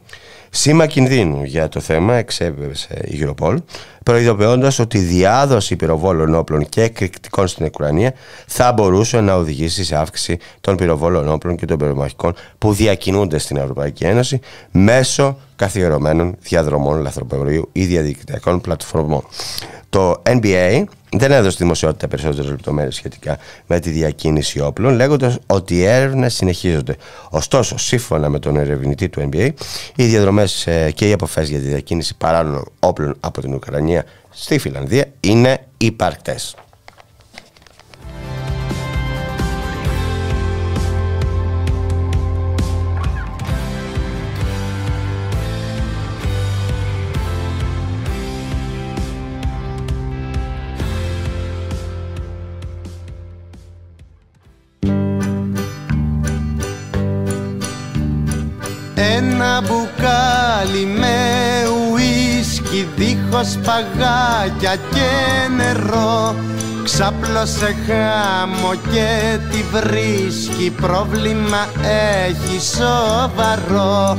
σήμα κινδύνου για το θέμα εξέβευσε η Europol, προειδοποιώντας ότι η διάδοση πυροβόλων όπλων και εκρηκτικών στην Ουκρανία θα μπορούσε να οδηγήσει σε αύξηση των πυροβόλων όπλων και των πυρομαχικών που διακινούνται στην Ευρωπαϊκή Ένωση μέσω καθιερωμένων διαδρομών λαθροπεμπορίου ή διαδικτυακών πλατφορμών. Το NBA δεν έδωσε δημοσιότητα περισσότερες λεπτομέρειες σχετικά με τη διακίνηση όπλων, λέγοντας ότι οι έρευνες συνεχίζονται. Ωστόσο, σύμφωνα με τον ερευνητή του NBA, οι διαδρομές και οι αποφάσεις για τη διακίνηση παράνομων όπλων από την Ουκρανία στη Φιλανδία είναι υπαρκτές. Ένα μπουκάλι με ουίσκι δίχως παγάκια και νερό, ξάπλωσε χάμο και τη βρίσκει, πρόβλημα έχει σοβαρό.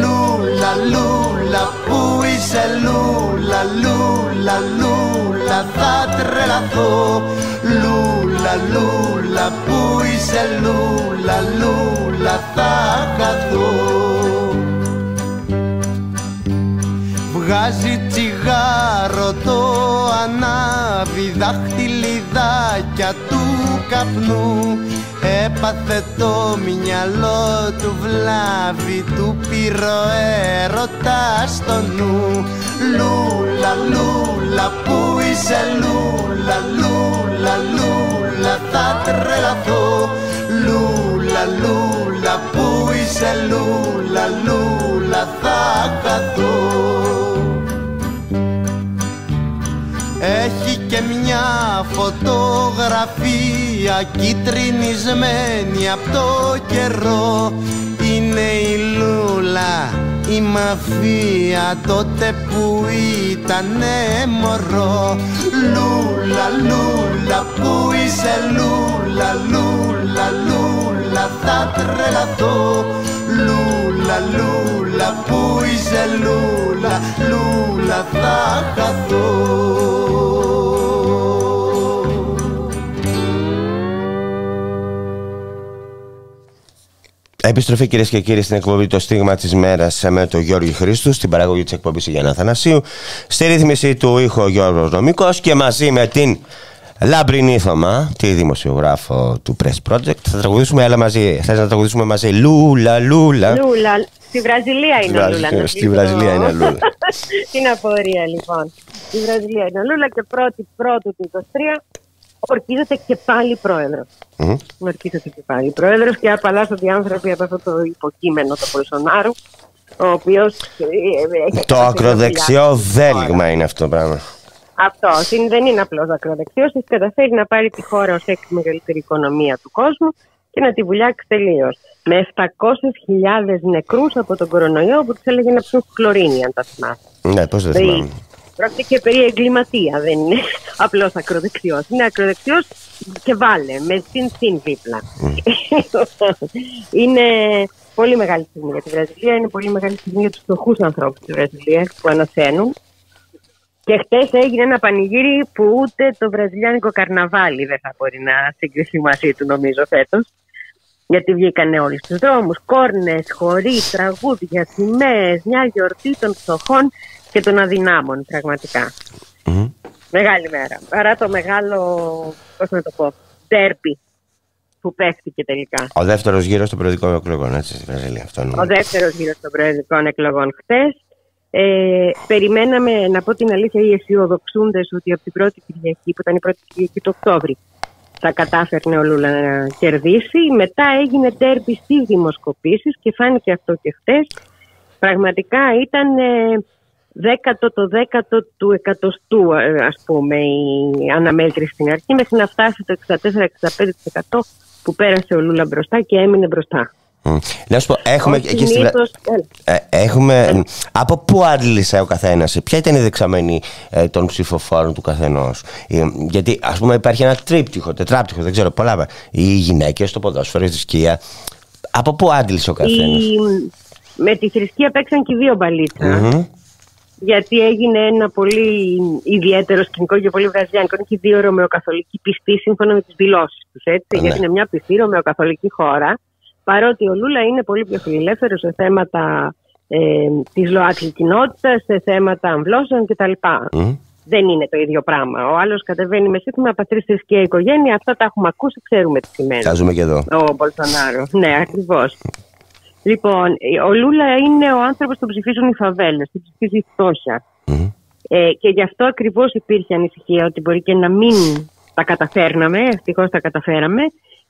Λούλα, λούλα, πού είσαι λούλα, λούλα, λούλα, θα τρελαθώ. Λούλα, λούλα, πού είσαι λούλα, λούλα, θα χαθώ. Βγάζει τσιγάρο, το ανάβει, δάχτυλιδάκια του καπνού. Έπαθε το μυαλό του βλάβη, του πήρε ο έρωτας στο νου. Λούλα, λούλα, πού είσαι λούλα, λούλα, λούλα, θα τρελαθώ. Λούλα, λούλα, πού είσαι λούλα, λούλα, θα χαθώ. Έχει και μια φωτογραφία κυτρινισμένη από το καιρό. Είναι η Λούλα, η μαφία, τότε που ήτανε μωρό. Λούλα, λούλα, πού είσαι λούλα, λούλα, λούλα, θα τρελαθώ. Λούλα, λούλα, πού είσαι λούλα, λούλα, θα χαθώ. Επιστροφή, κυρίες και κύριοι, στην εκπομπή Το Στίγμα της Μέρας με τον Γιώργη Χρήστου, στην παραγωγή της εκπομπής η Γιάννα Θανασίου, στη ρύθμιση του ήχου ο Γιώργος Νομικός και μαζί με την Λαμπρινή Θωμά, τη δημοσιογράφο του Press Project, θα τραγουδήσουμε άλλα μαζί. Θες να τραγουδήσουμε μαζί? Λούλα, λούλα. Λούλα. Στη Βραζιλία είναι ο Λούλα. Στη Βραζιλία είναι ο Λούλα. Τι απορία λοιπόν. Στη Βραζιλία είναι ο Λούλα και πρώτου του 23 ορκίζεται και πάλι πρόεδρος. Ορκίζεται και πάλι πρόεδρος και απαλλάσσονται οι άνθρωποι από αυτό το υποκείμενο, το Μπολσονάρου, ο οποίος το ακροδεξιό δέλιγμα είναι αυτό το πράγμα. Αυτό δεν είναι απλώς ακροδεξιός, έχει καταφέρει να πάρει τη χώρα ως έκτη μεγαλύτερη οικονομία του κόσμου και να τη βουλιάξει τελείως. Με 700.000 νεκρούς από τον κορονοϊό που τους έλεγε να ψούν χλωρίνη, αν τα θυμάστε. Ναι, πώς δεν θυμάμαι. Πρόκειται και περί εγκληματία, δεν είναι απλώς ακροδεξιός. Είναι ακροδεξιός και βάλε, με συν δίπλα. Είναι πολύ μεγάλη στιγμή για τη Βραζιλία, είναι πολύ μεγάλη στιγμή για τους φτωχούς ανθρώπους της Βραζιλίας που ανασένουν. Και χτες έγινε ένα πανηγύρι που ούτε το βραζιλιάνικο καρναβάλι δεν θα μπορεί να συγκριθεί μαζί του, νομίζω, φέτος. Γιατί βγήκανε όλοι στους δρόμους, κόρνες, χοροί, τραγούδια, σημαίες, μια γιορτή των φτωχών και των αδυνάμων, πραγματικά. Μεγάλη μέρα. Παρά το μεγάλο, πώς να το πω, ντέρπι που παίχτηκε τελικά. Ο δεύτερος γύρος των προεδρικών εκλογών, έτσι, στη Βραζιλία. Ο δεύτερος γύρος των προεδρικών εκλογών χτες. Περιμέναμε, να πω την αλήθεια, οι αισιοδοξούντες ότι από την πρώτη Κυριακή, που ήταν η πρώτη Κυριακή του Οκτώβρη, θα κατάφερνε ο Λούλα να κερδίσει. Μετά έγινε ντέρμπι στις δημοσκοπήσεις και φάνηκε αυτό και χτες. Πραγματικά ήταν το 10ο του εκατοστού, ας πούμε, η αναμέτρηση στην αρχή, μέχρι να φτάσει το 64-65% που πέρασε ο Λούλα μπροστά και έμεινε μπροστά. Να σου πω, έχουμε από πού άντλησε ο καθένας, ποια ήταν η δεξαμένη των ψηφοφόρων του καθενός? Γιατί, ας πούμε, υπάρχει ένα τετράπτυχο, δεν ξέρω, πολλά. Οι γυναίκες, το ποδόσφαιρο, η θρησκεία. Από πού άντλησε ο καθένας? Με τη θρησκεία παίξαν και δύο μπαλίτσα. Γιατί έγινε ένα πολύ ιδιαίτερο σκηνικό και πολύ βραζιλιάνικο. Είναι και δύο ρωμαιοκαθολικοί πιστοί σύμφωνα με τις δηλώσεις τους. Γιατί είναι μια πιστή ρωμαιοκαθολική χώρα. Παρότι ο Λούλα είναι πολύ πιο φιλελεύθερος σε θέματα της ΛΟΑΤΚΙ κοινότητας, σε θέματα αμβλώσεων κτλ. δεν είναι το ίδιο πράγμα. Ο άλλος κατεβαίνει με σύνθημα πατρίς, θρησκεία, οικογένεια. Αυτά τα έχουμε ακούσει, ξέρουμε τι σημαίνει. Τα ζούμε και εδώ. Ο Μπολσονάρο. Ναι, ακριβώς. Λοιπόν, ο Λούλα είναι ο άνθρωπος που ψηφίζουν οι φαβέλες, που ψηφίζει η φτώχεια. Και γι' αυτό ακριβώς υπήρχε ανησυχία ότι μπορεί και να μην τα καταφέρναμε. Ευτυχώς τα καταφέραμε.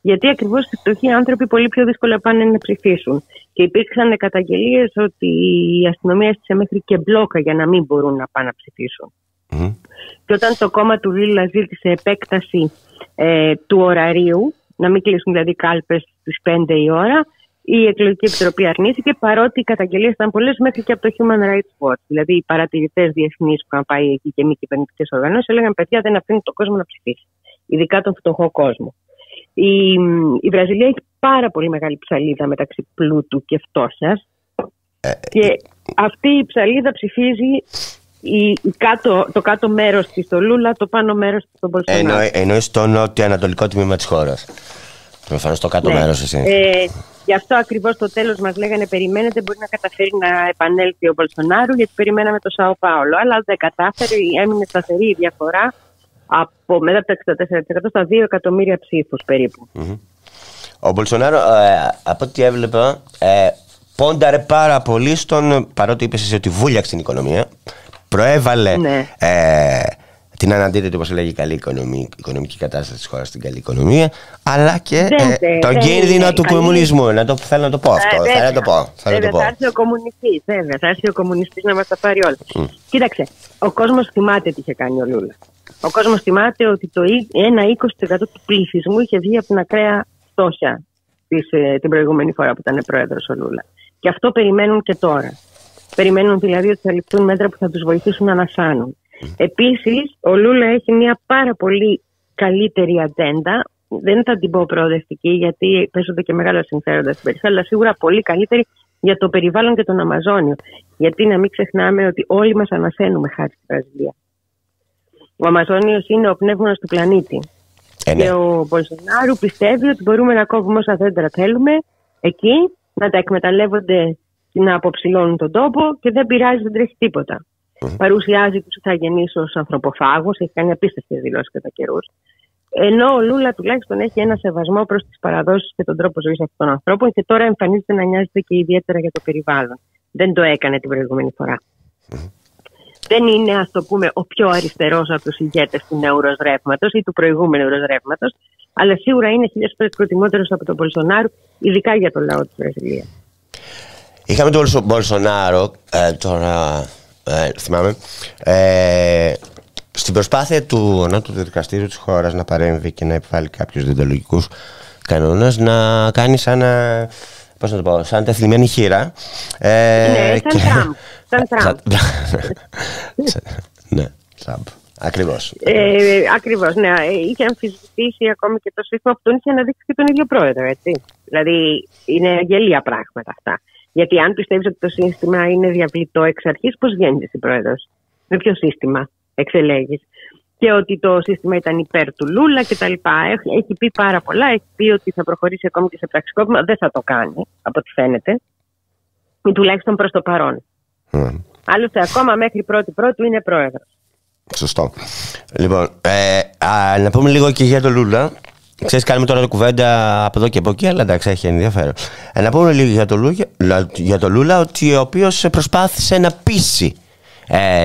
Γιατί ακριβώς οι φτωχοί άνθρωποι πολύ πιο δύσκολα πάνε να ψηφίσουν. Και υπήρξαν καταγγελίες ότι η αστυνομία έστησε μέχρι και μπλόκα για να μην μπορούν να πάνε να ψηφίσουν. Και όταν το κόμμα του Λούλα ζήτησε επέκταση του ωραρίου, να μην κλείσουν δηλαδή κάλπες στις 5 η ώρα, η εκλογική επιτροπή αρνήθηκε, παρότι οι καταγγελίες ήταν πολλές μέχρι και από το Human Rights Watch. Δηλαδή οι παρατηρητές διεθνείς που είχαν πάει εκεί και μη κυβερνητικές οργανώσεις έλεγαν: παιδιά, δεν αφήνουν τον κόσμο να ψηφίσει. Ειδικά τον φτωχό κόσμο. Η Βραζιλία έχει πάρα πολύ μεγάλη ψαλίδα μεταξύ πλούτου και φτώχειας. Και αυτή η ψαλίδα ψηφίζει το κάτω μέρος της στο Λούλα, το πάνω μέρος της στον Μπολσονάρο. Εννοείς στο νότιο-ανατολικό τμήμα της χώρας. Στο κάτω μέρος εσύ. Γι' αυτό ακριβώς στο τέλος μας λέγανε: περιμένετε, μπορεί να καταφέρει να επανέλθει ο Μπολσονάρο, γιατί περιμέναμε το Σάο Πάολο. Αλλά δεν κατάφερε, έμεινε σταθερή η διαφορά μετά από τα 64% στα 2 εκατομμύρια ψήφους περίπου. Ο Μπολσονάρο, από ό,τι έβλεπα, πόνταρε πάρα πολύ παρότι είπες εσύ ότι βούλιαξε την οικονομία, προέβαλε την αναντίθετη, όπως λέγει, καλή οικονομική κατάσταση της χώρας στην καλή οικονομία, αλλά και τον κίνδυνο του κομμουνισμού. Θέλω να το πω αυτό. Θα έρθει ο κομμουνιστής, θα έρθει ο κομμουνιστής να μας τα πάρει όλα. Κοίταξε, ο κόσμος θυμάται τι είχε κάνει ο Λούλα. Ο κόσμος θυμάται ότι ένα 20% του πληθυσμού είχε βγει από την ακραία φτώχεια την προηγούμενη φορά που ήταν πρόεδρος ο Λούλα. Και αυτό περιμένουν και τώρα. Περιμένουν δηλαδή ότι θα ληφθούν μέτρα που θα τους βοηθήσουν να ανασάνουν. Επίσης, ο Λούλα έχει μια πάρα πολύ καλύτερη ατζέντα. Δεν θα την πω προοδευτική, γιατί παίζονται και μεγάλα συμφέροντα στην περιφέρεια, αλλά σίγουρα πολύ καλύτερη για το περιβάλλον και τον Αμαζόνιο. Γιατί να μην ξεχνάμε ότι όλοι μας ανασένουμε χάρη στη Βραζιλία. Ο Αμαζόνιος είναι ο πνεύμονας του πλανήτη. Και ο Μπολσονάρο πιστεύει ότι μπορούμε να κόβουμε όσα δέντρα θέλουμε εκεί, να τα εκμεταλλεύονται, να αποψηλώνουν τον τόπο και δεν πειράζει, δεν τρέχει τίποτα. Παρουσιάζει τους ηθαγενείς ως ανθρωποφάγους, έχει κάνει απίστευτες δηλώσεις κατά καιρούς. Ενώ ο Λούλα τουλάχιστον έχει ένα σεβασμό προς τις παραδόσεις και τον τρόπο ζωής αυτών των ανθρώπων και τώρα εμφανίζεται να νοιάζεται και ιδιαίτερα για το περιβάλλον. Δεν το έκανε την προηγούμενη φορά. Δεν είναι, ας το πούμε, ο πιο αριστερός από τους ηγέτες του νέου Ρωσρεύματος ή του προηγούμενου Ρωσρεύματος, αλλά σίγουρα είναι 1000 φορές προτιμότερος από τον Μπολσονάρο, ειδικά για το λαό της Βραζιλίας. Είχαμε τον Μπολσονάρο, τώρα θυμάμαι, στην προσπάθεια του Ανώτατου Δικαστήριου της χώρας να παρέμβει και να επιβάλλει κάποιους διοντολογικούς κανόνες, να κάνει σαν τεθλιμμένη χείρα. Ναι, σαν Τραμπ. Ναι, Τραμπ. Ακριβώς. Ακριβώς, ναι. Είχε αμφισβητήσει ακόμη και το σύστημα που τον είχε αναδείξει και τον ίδιο πρόεδρο, έτσι. Δηλαδή, είναι γελία πράγματα αυτά. Γιατί αν πιστεύεις ότι το σύστημα είναι διαβλητό εξ αρχής, πώς βγαίνεις εσύ πρόεδρος? Με ποιο σύστημα εξελέγεις? Και ότι το σύστημα ήταν υπέρ του Λούλα κτλ. Έχει πει πάρα πολλά. Έχει πει ότι θα προχωρήσει ακόμη και σε πραξικόπημα. Δεν θα το κάνει, από ό,τι φαίνεται. Ή τουλάχιστον προς το παρόν. Άλλωστε, ακόμα μέχρι πρώτη είναι πρόεδρος. Σωστό. Λοιπόν, να πούμε λίγο και για τον Λούλα. Ξέρεις, κάνουμε τώρα κουβέντα από εδώ και από εκεί, αλλά εντάξει, έχει ενδιαφέρον. Να πούμε λίγο για τον Λούλα, ότι ο οποίος προσπάθησε να πείσει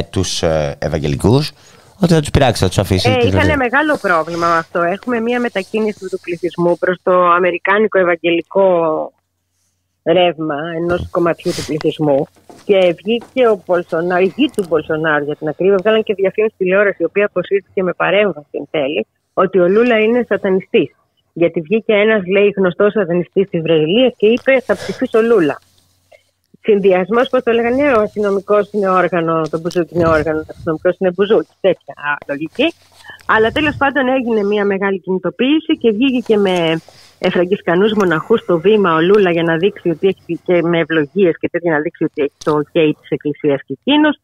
τους Ευαγγελικούς ότι θα τους πειράξει, θα τους αφήσει. Είχαν μεγάλο πρόβλημα με αυτό. Έχουμε μια μετακίνηση του πληθυσμού προς το αμερικάνικο ευαγγελικό ρεύμα ενός κομματιού του πληθυσμού. Και βγήκε ο Μπολσονάρο, η γη του Μπολσονάρου για την ακρίβεια, βγάλαν και διαφήμιση τηλεόραση, η οποία αποσύρθηκε με παρέμβαση εν τέλει, ότι ο Λούλα είναι σατανιστής. Γιατί βγήκε ένας, λέει, γνωστός σατανιστής της Βραζιλίας και είπε: θα ψηφίσω Λούλα. Συνδυασμός, πώς το λέγανε, ο αστυνομικός είναι όργανο, το μπουζούκι είναι όργανο, ο αστυνομικός είναι μπουζούκι. Τέτοια λογική. Αλλά τέλος πάντων έγινε μια μεγάλη κινητοποίηση και βγήκε και με φραγκισκανούς μοναχούς στο βήμα ο Λούλα για να δείξει ότι έχει, και με ευλογίες και τέτοια, να δείξει ότι έχει το OK της Εκκλησίας και εκείνος.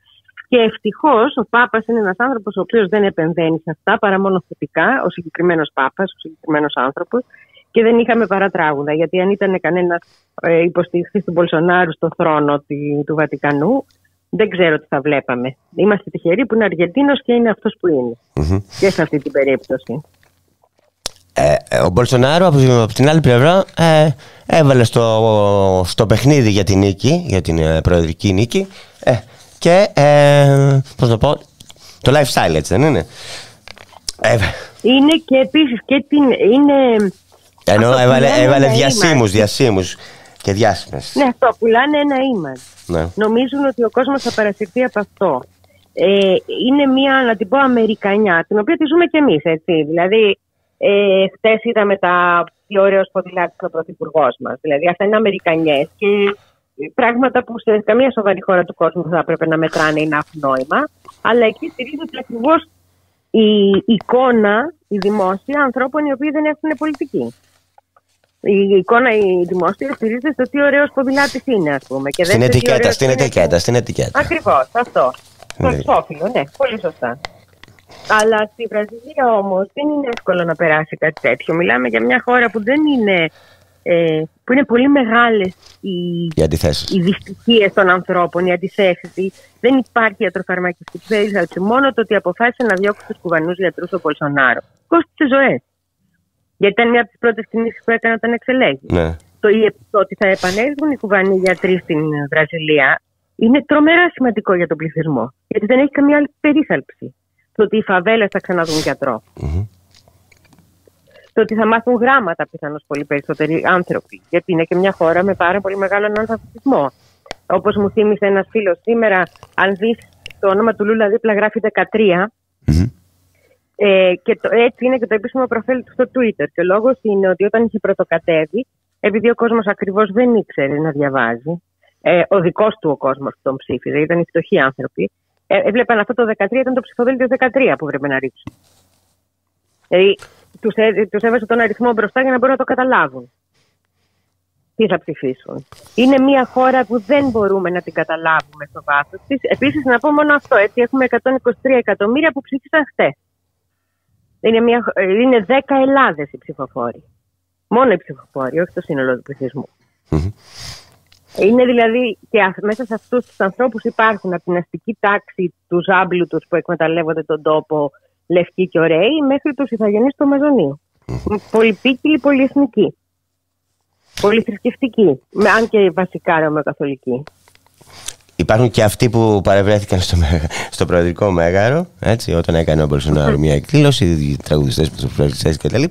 Και ευτυχώς ο Πάπας είναι ένας άνθρωπος ο οποίος δεν επεμβαίνει σε αυτά παρά μόνο θετικά, ο συγκεκριμένος Πάπας, ο συγκεκριμένος άνθρωπος, και δεν είχαμε παρατράγουδα. Γιατί αν ήταν κανένας υποστηρικτής του Μπολσονάρου στο θρόνο του Βατικανού, δεν ξέρω τι θα βλέπαμε. Είμαστε τυχεροί που είναι Αργεντίνος και είναι αυτός που είναι. Και σε αυτή την περίπτωση. Ο Μπολσονάρο από την άλλη πλευρά έβαλε στο παιχνίδι για την νίκη, για την προεδρική νίκη, και πώς να πω, το lifestyle, έτσι δεν είναι? Είναι και επίσης και είναι... Ενώ έβαλε διασύμους και διάσημες. Ναι, αυτό, πουλάνε ένα image. Ναι. Νομίζουν ότι ο κόσμος θα παρασυρθεί από αυτό. Είναι μια, να την πω, Αμερικανιά, την οποία τη ζούμε κι εμείς, έτσι. Δηλαδή, χτες είδαμε τι ωραίος ποδηλάτης ο πρωθυπουργός μας. Δηλαδή, αυτά είναι Αμερικανιές και πράγματα που σε καμία σοβαρή χώρα του κόσμου θα έπρεπε να μετράνε ή να έχουν νόημα. Αλλά εκεί στηρίζεται ακριβώς η εικόνα, η δημόσια, ανθρώπων οι οποίοι δεν έχουν πολιτική. Η εικόνα, η δημόσια, στηρίζεται στο τι ωραίος ποδηλάτης είναι, ας πούμε. Και στην ετικέτα. Ακριβώς, αυτό. Στο εξώφυλλο, ναι, πολύ σωστά. Αλλά στη Βραζιλία όμως δεν είναι εύκολο να περάσει κάτι τέτοιο. Μιλάμε για μια χώρα που δεν είναι. Που είναι πολύ μεγάλες οι δυστυχίες των ανθρώπων, οι αντιθέσεις. Δεν υπάρχει ιατροφαρμακευτική περίθαλψη. Μόνο το ότι αποφάσισε να διώξει τους κουβανούς γιατρούς ο Μπολσονάρο κόστησε ζωές. Γιατί ήταν μια από τις πρώτες κινήσεις που έκανε όταν εξελέγει. Ναι. Το ότι θα επανέλθουν οι κουβανοί γιατροί στην Βραζιλία είναι τρομερά σημαντικό για τον πληθυσμό. Γιατί δεν έχει καμία άλλη περίθαλψη. Το ότι οι φαβέλες θα ξαναδούν γιατρό. Το ότι θα μάθουν γράμματα πιθανώς πολύ περισσότεροι άνθρωποι. Γιατί είναι και μια χώρα με πάρα πολύ μεγάλο αναλφαβητισμό. Όπως μου θύμισε ένας φίλος σήμερα, αν δεις το όνομα του Λούλα δίπλα γράφει 13. Και έτσι είναι και το επίσημο προφίλ του στο Twitter. Και ο λόγος είναι ότι όταν είχε πρωτοκατέβει, επειδή ο κόσμος ακριβώς δεν ήξερε να διαβάζει, ο δικός του ο κόσμος που τον ψήφιζε, ήταν οι φτωχοί άνθρωποι, έβλεπαν αυτό το 13, ήταν το ψηφοδέλτιο 13 που πρέπει να ρίξουν. Δηλαδή, τους έβαζε τον αριθμό μπροστά για να μπορούν να το καταλάβουν. Τι θα ψηφίσουν. Είναι μια χώρα που δεν μπορούμε να την καταλάβουμε στο βάθος της. Επίσης, να πω μόνο αυτό, έτσι, έχουμε 123 εκατομμύρια που ψήφισαν χτες. Είναι 10 Ελλάδες οι ψηφοφόροι. Μόνο οι ψηφοφόροι, όχι το σύνολο του πληθυσμού. Είναι δηλαδή και μέσα σε αυτούς τους ανθρώπους υπάρχουν από την αστική τάξη του ζάμπλου τους που εκμεταλλεύονται τον τόπο, λευκοί και ωραίοι, μέχρι τους ηθαγενείς του Αμαζονίου. Πολυπίκυλοι, πολυεθνικοί. Πολυθρησκευτικοί. Αν και βασικά ρωμαιοκαθολικοί. Υπάρχουν και αυτοί που παρευρέθηκαν στο προεδρικό μέγαρο, έτσι, όταν έκανε ο Μπολσονάρο μια εκδήλωση, οι τραγουδιστές, πρωτοπληκτές κτλ.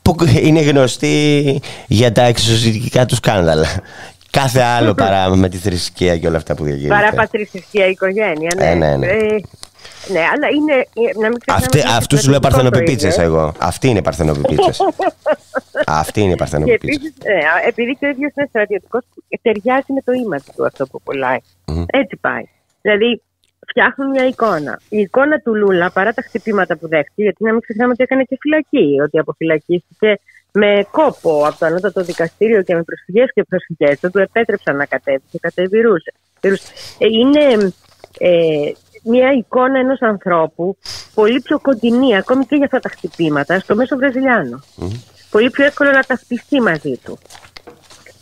Που είναι γνωστοί για τα εξωσυντικά του σκάνδαλα. Κάθε άλλο παρά με τη θρησκεία και όλα αυτά που διαγίνονται. Παρά πατριστική οικογένεια, ναι. Ναι. Ναι, αλλά είναι. Να μην ξεχνάμε. Αυτούς τους λέω παρθενοπιπίτσες εγώ. Αυτοί είναι παρθενοπιπίτσες. Αυτοί είναι παρθενοπιπίτσες. Επειδή και ο ίδιος είναι στρατιωτικός, ταιριάζει με το image του αυτό που πουλάει. Έτσι πάει. Δηλαδή, φτιάχνουν μια εικόνα. Η εικόνα του Λούλα, παρά τα χτυπήματα που δέχτηκε, γιατί να μην ξεχνάμε ότι έκανε και φυλακή, ότι αποφυλακίστηκε με κόπο από το ανώτατο δικαστήριο και με προσφυγές και προσφυγές. Δεν του επέτρεψαν να κατέβει και κατεβηρούσε. Είναι μια εικόνα ενός ανθρώπου πολύ πιο κοντινή, ακόμη και για αυτά τα χτυπήματα, στο μέσο Βραζιλιάνο. Πολύ πιο εύκολο να ταυτιστεί μαζί του.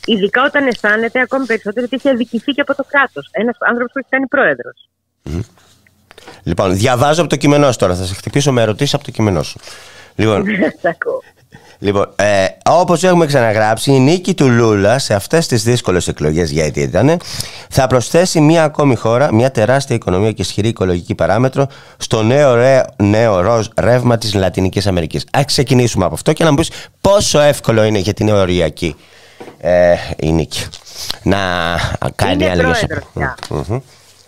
Ειδικά όταν αισθάνεται ακόμη περισσότερο ότι έχει αδικηθεί και από το κράτος. Ένας άνθρωπος που έχει κάνει πρόεδρος. Λοιπόν, διαβάζω από το κείμενό σου τώρα. Θα σε χτυπήσω με ερωτήσεις από το κείμενό σου. Λοιπόν, όπως έχουμε ξαναγράψει, η νίκη του Λούλα σε αυτές τις δύσκολες εκλογές, γιατί ήταν, θα προσθέσει μια ακόμη χώρα, μια τεράστια οικονομία και ισχυρή οικολογική παράμετρο στο νέο ροζ ρεύμα της Λατινικής Αμερικής. Ας ξεκινήσουμε από αυτό και να μου πεις πόσο εύκολο είναι για την οριακή η νίκη να κάνει άλλες.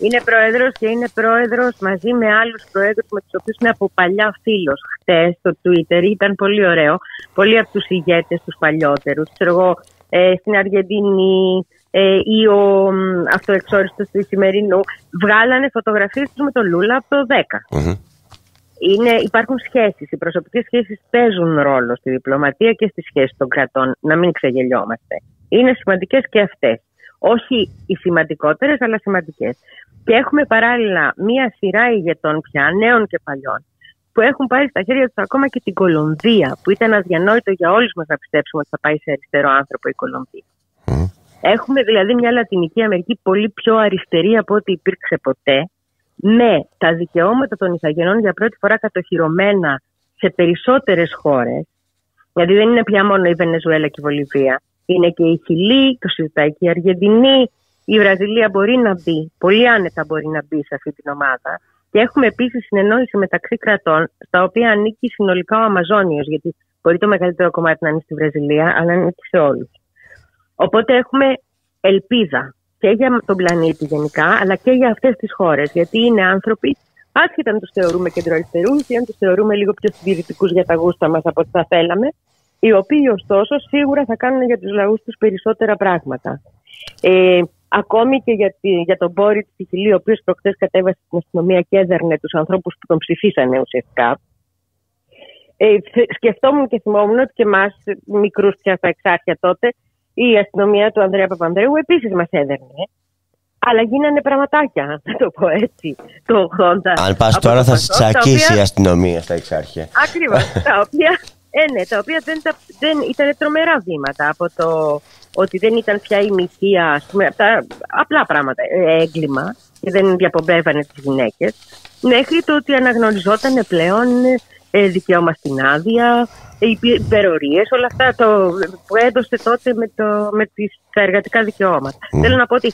Είναι πρόεδρος και είναι πρόεδρος μαζί με άλλους πρόεδρους με τους οποίους είναι από παλιά φίλος. Χτες στο Twitter ήταν πολύ ωραίο. Πολλοί από τους ηγέτες, τους παλιότερους, ξέρω εγώ, στην Αργεντινή ή ο αυτοεξόριστος του Ισημερινού, βγάλανε φωτογραφίες τους με τον Λούλα από το 10. Υπάρχουν σχέσεις. Οι προσωπικές σχέσεις παίζουν ρόλο στη διπλωματία και στις σχέσεις των κρατών. Να μην ξεγελιόμαστε. Είναι σημαντικές και αυτές. Όχι οι σημαντικότερες, αλλά σημαντικές. Και έχουμε παράλληλα μία σειρά ηγετών πια, νέων και παλιών, που έχουν πάρει στα χέρια τους ακόμα και την Κολομβία, που ήταν αδιανόητο για όλους μας να πιστέψουμε ότι θα πάει σε αριστερό άνθρωπο η Κολομβία. Έχουμε δηλαδή μια Λατινική Αμερική πολύ πιο αριστερή από ό,τι υπήρξε ποτέ, με τα δικαιώματα των ηθαγενών για πρώτη φορά κατοχυρωμένα σε περισσότερες χώρες. Δηλαδή δεν είναι πια μόνο η Βενεζουέλα και η Βολιβία. Είναι και η Χιλή, το συζητάει και η Αργεντινή. Η Βραζιλία μπορεί να μπει, πολύ άνετα μπορεί να μπει σε αυτή την ομάδα. Και έχουμε επίσης συνεννόηση μεταξύ κρατών, στα οποία ανήκει συνολικά ο Αμαζόνιος, γιατί μπορεί το μεγαλύτερο κομμάτι να είναι στη Βραζιλία, αλλά ανήκει σε όλους. Οπότε έχουμε ελπίδα και για τον πλανήτη γενικά, αλλά και για αυτές τις χώρες. Γιατί είναι άνθρωποι, άσχετα αν τους θεωρούμε κεντροαριστερούς ή αν τους θεωρούμε λίγο πιο συντηρητικούς για τα γούστα μας από ό,τι θα θέλαμε, οι οποίοι ωστόσο σίγουρα θα κάνουν για τους λαούς τους περισσότερα πράγματα. Ακόμη και για τον Μπόριτ στη Χιλή, ο οποίος προχτές κατέβασε στην αστυνομία και έδερνε τους ανθρώπους που τον ψηφίσανε ουσιαστικά. Σκεφτόμουν και θυμόμουν ότι και εμάς, μικρούς πια στα εξάρχεια τότε, η αστυνομία του Ανδρέα Παπανδρέου επίσης μας έδερνε. Αλλά γίνανε πραγματάκια, να το πω έτσι, το 80. Αν πας τώρα θα τσακίσει η αστυνομία στα εξάρχεια. Ακριβώς, τα οποία δεν ήταν τρομερά βήματα από το ότι δεν ήταν πια η μυθία, ας πούμε, τα απλά πράγματα, έγκλημα και δεν διαπομπεύανε τις γυναίκες, μέχρι το ότι αναγνωριζόταν πλέον δικαίωμα στην άδεια, υπερορίες, όλα αυτά που έδωσε τότε με τα εργατικά δικαιώματα. Θέλω να πω ότι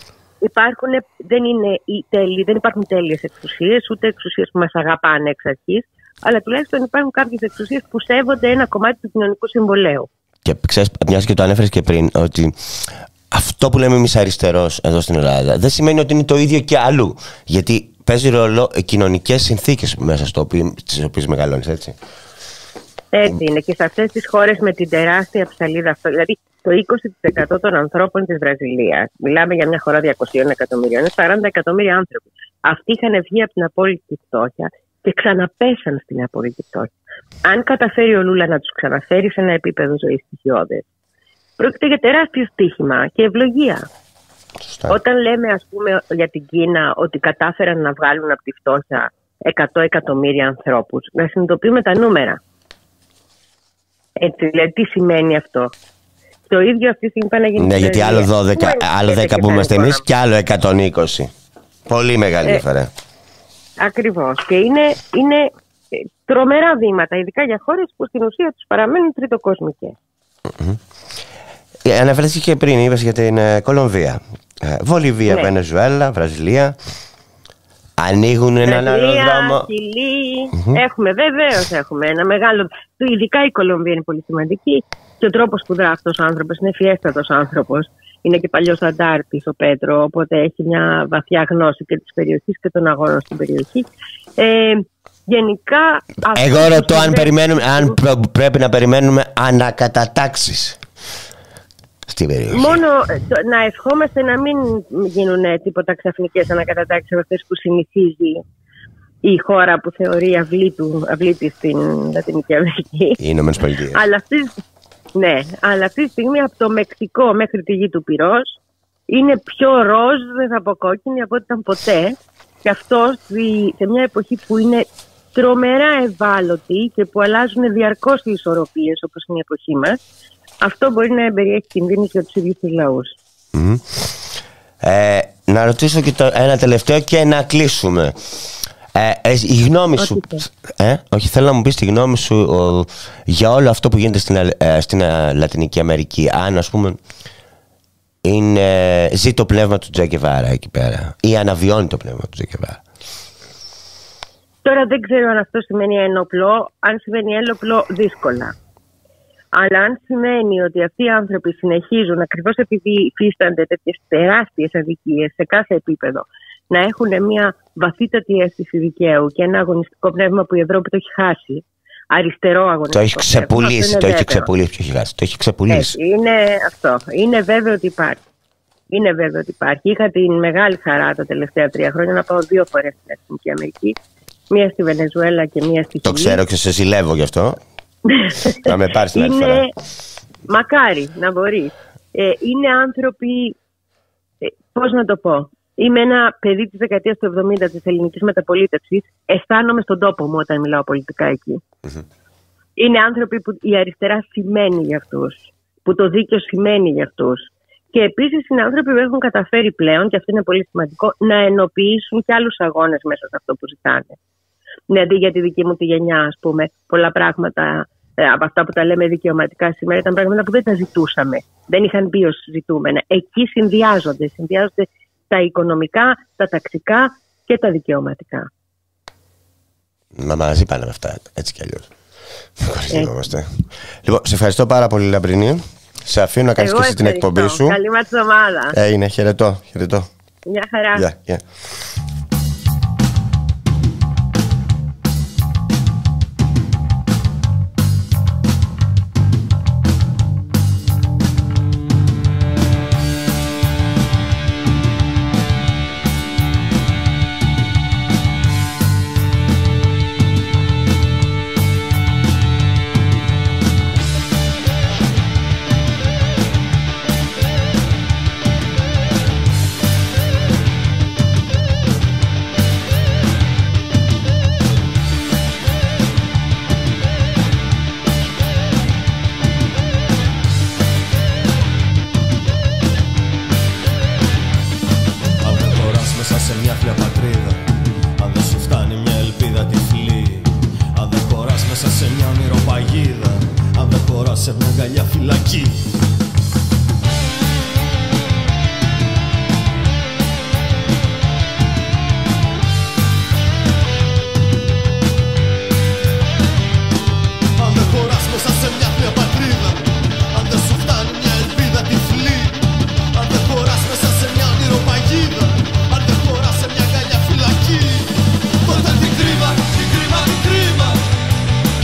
δεν υπάρχουν τέλειες εξουσίες, ούτε εξουσίες που μας αγαπάνε εξ αρχής, αλλά τουλάχιστον υπάρχουν κάποιες εξουσίες που σέβονται ένα κομμάτι του κοινωνικού συμβολέου. Και ξέρεις, μιας και το ανέφερες και πριν, ότι αυτό που λέμε εμείς αριστερός εδώ στην Ελλάδα δεν σημαίνει ότι είναι το ίδιο και αλλού. Γιατί παίζει ρόλο κοινωνικές συνθήκες μέσα στις οποίες μεγαλώνεις, έτσι. Έτσι είναι. Και σε αυτές τις χώρες με την τεράστια ψαλίδα αυτό, δηλαδή το 20% των ανθρώπων της Βραζιλίας, μιλάμε για μια χώρα 200 εκατομμυρίων, είναι 40 εκατομμύρια άνθρωποι. Αυτοί είχαν βγει από την απόλυτη φτώχεια και ξαναπέσαν στην απόλυτη φτώχεια. Αν καταφέρει ο Λούλα να τους ξαναφέρει σε ένα επίπεδο ζωής στοιχειώδες, πρόκειται για τεράστιο στοίχημα και ευλογία. Σωστά. Όταν λέμε, ας πούμε, για την Κίνα ότι κατάφεραν να βγάλουν από τη φτώχεια 100 εκατομμύρια ανθρώπους, να συνειδητοποιούμε τα νούμερα. Έτσι, δηλαδή, τι σημαίνει αυτό. Το ίδιο αυτή τη στιγμή πάνε να γίνει. Ναι, γιατί άλλο 10 που είμαστε εμείς και άλλο 120. Πολύ μεγάλη διαφορά. Ακριβώς. Και είναι τρομερά βήματα, ειδικά για χώρες που στην ουσία τους παραμένουν τριτοκοσμικές. Αναφέρθηκε και πριν, είπες για την Κολομβία. Βολιβία, ναι. Βενεζουέλα, Βραζιλία. Ανοίγουν έναν άλλο δρόμο. Χιλή. Έχουμε, βεβαίως έχουμε ένα μεγάλο. Ειδικά η Κολομβία είναι πολύ σημαντική. Και ο τρόπος που δρά αυτός ο άνθρωπος είναι φιέστατος άνθρωπος. Είναι και παλιός αντάρτης ο Πέτρο, οπότε έχει μια βαθιά γνώση και της περιοχής και των αγώνων στην περιοχή. Γενικά. Εγώ ρωτώ αν πρέπει να περιμένουμε ανακατατάξεις στην περιοχή. Μόνο να ευχόμαστε να μην γίνουν τίποτα ξαφνικές ανακατατάξεις από αυτές που συνηθίζει η χώρα που θεωρεί αυλή της στην Λατινική Αμερική. Οι Ηνωμένες Πολιτείες. Αλλά αυτή τη στιγμή από το Μεξικό μέχρι τη γη του Πυρός είναι πιο ροζ, δεν θα πω κόκκινη, από ό,τι ήταν ποτέ. Και αυτό σε μια εποχή που είναι τρομερά ευάλωτη και που αλλάζουν διαρκώς οι ισορροπίες, όπως είναι η εποχή μας, αυτό μπορεί να περιέχει κινδύνους για τους ίδιους τους λαούς. Να ρωτήσω και ένα τελευταίο και να κλείσουμε. Η γνώμη σου, όχι, θέλω να μου πεις τη γνώμη σου για όλο αυτό που γίνεται στην Λατινική Αμερική. Αν, ας πούμε, ζει το πνεύμα του Τζε Γκεβάρα εκεί πέρα ή αναβιώνει το πνεύμα του Τζε Γκεβάρα. Τώρα δεν ξέρω αν αυτό σημαίνει ένοπλο. Αν σημαίνει ένοπλο, δύσκολα. Αλλά αν σημαίνει ότι αυτοί οι άνθρωποι συνεχίζουν, ακριβώς επειδή υφίστανται τέτοιες τεράστιες αδικίες σε κάθε επίπεδο, να έχουν μια βαθύτατη αίσθηση δικαίου και ένα αγωνιστικό πνεύμα που η Ευρώπη το έχει χάσει. Αριστερό αγωνιστικό. Το έχει ξεπουλήσει. Το έχει ξεπουλήσει. Είναι αυτό. Είναι βέβαιο ότι υπάρχει. Είχα την μεγάλη χαρά τα τελευταία 3 χρόνια να πάω 2 φορές στην Λατινική Αμερική. Μία στη Βενεζουέλα και μία στη Χιλή. Το ξέρω και σε ζηλεύω γι' αυτό. Να με πάρεις την άλλη φορά. Μακάρι να μπορεί. Είναι άνθρωποι. Πώς να το πω. Είμαι ένα παιδί της δεκαετίας του 70 της ελληνικής μεταπολίτευσης. Αισθάνομαι στον τόπο μου όταν μιλάω πολιτικά εκεί. Είναι άνθρωποι που η αριστερά σημαίνει για αυτούς. Που το δίκαιο σημαίνει για αυτούς. Και επίσης είναι άνθρωποι που έχουν καταφέρει πλέον, και αυτό είναι πολύ σημαντικό, να ενοποιήσουν και άλλους αγώνες μέσα σε αυτό που ζητάνε. Δηλαδή για τη δική μου τη γενιά, ας πούμε, πολλά πράγματα από αυτά που τα λέμε δικαιωματικά σήμερα ήταν πράγματα που δεν τα ζητούσαμε. Δεν είχαν μπει ως ζητούμενα. Εκεί συνδυάζονται τα οικονομικά, τα ταξικά και τα δικαιωματικά. Μα μαζί πάνε με αυτά, έτσι κι αλλιώς. Λοιπόν, σε ευχαριστώ πάρα πολύ, Λαμπρινή. Σε αφήνω να κάνεις και εσύ την εκπομπή σου. Καλή μας εβδομάδα. Είναι, χαιρετώ. Μια χαρά. Yeah.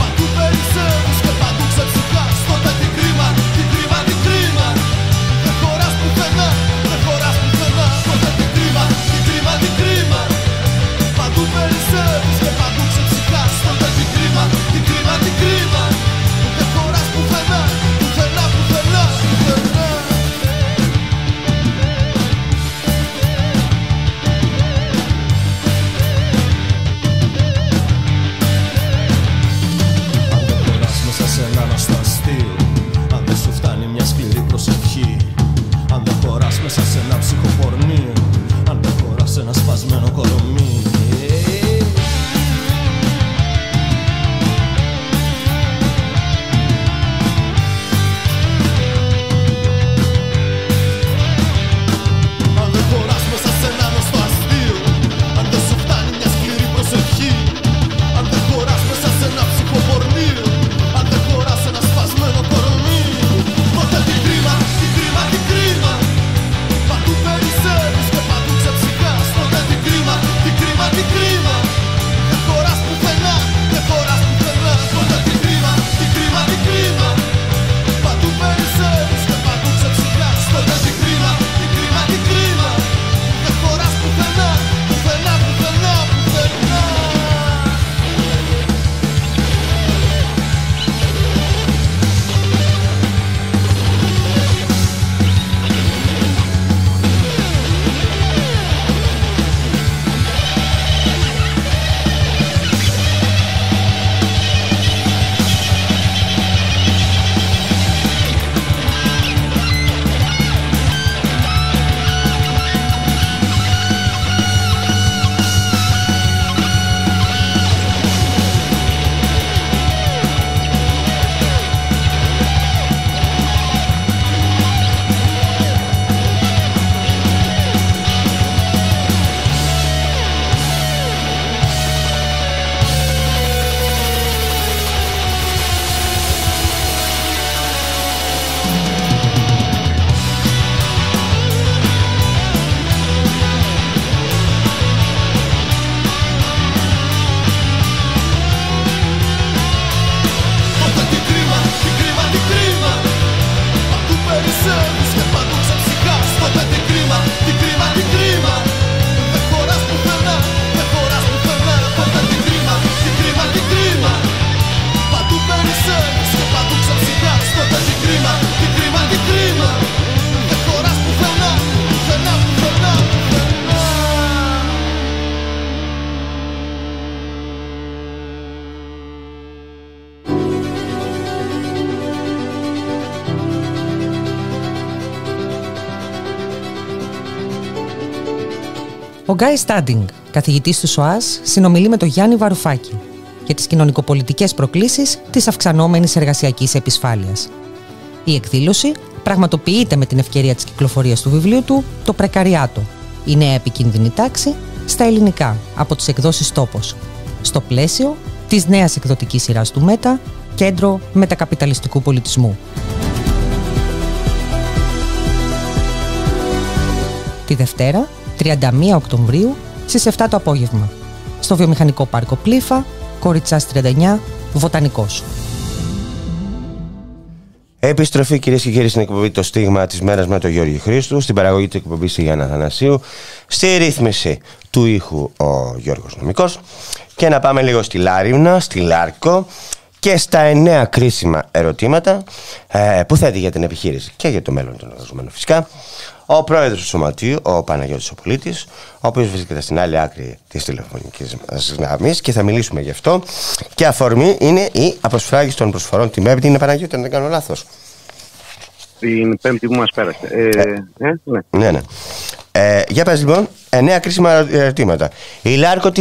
Παντού περισσεύεις και παντού ξεψυχάς. Τότε την κρίμα Ο Γκάι Στάντινγκ, καθηγητής του ΣΟΑΣ, συνομιλεί με τον Γιάννη Βαρουφάκη για τις κοινωνικοπολιτικές προκλήσεις της αυξανόμενης εργασιακής επισφάλειας. Η εκδήλωση πραγματοποιείται με την ευκαιρία της κυκλοφορίας του βιβλίου του «Το Πρεκαριάτο, η νέα επικίνδυνη τάξη» στα ελληνικά από τις εκδόσεις Τόπος, στο πλαίσιο της νέας εκδοτικής σειράς του ΜΕΤΑ, Κέντρο Μετακαπιταλιστικού Πολιτισμού. Τη Δευτέρα, 31 Οκτωβρίου, στις 7 το απόγευμα, στο Βιομηχανικό Πάρκο Πλήφα, Κοριτσάς 39, Βοτανικός. Επιστροφή, κυρίες και κύριοι, στην εκπομπή «Το Στίγμα της Μέρας» με τον Γιώργη Χρήστου, στην παραγωγή της εκπομπής η Γιάννα Θανασίου, στη ρύθμιση του ήχου ο Γιώργος Νομικός. Και να πάμε λίγο στη Λάριουνα, στη Λάρκο και στα 9 κρίσιμα ερωτήματα που θέτει για την επιχείρηση και για το μέλλον των εργαζομένων φυσικά ο πρόεδρος του Σωματείου, ο Παναγιώτης ο Πολίτης, ο οποίος βρίσκεται στην άλλη άκρη της τηλεφωνικής μας γραμμής και θα μιλήσουμε γι' αυτό. Και αφορμή είναι η αποσφράγηση των προσφορών την Πέμπτη. Είναι, Παναγιώτη, αν δεν κάνω λάθος? Την Πέμπτη που μας πέρασε. Ναι. Για πες λοιπόν, 9 κρίσιμα ερωτήματα. Η Λάρκο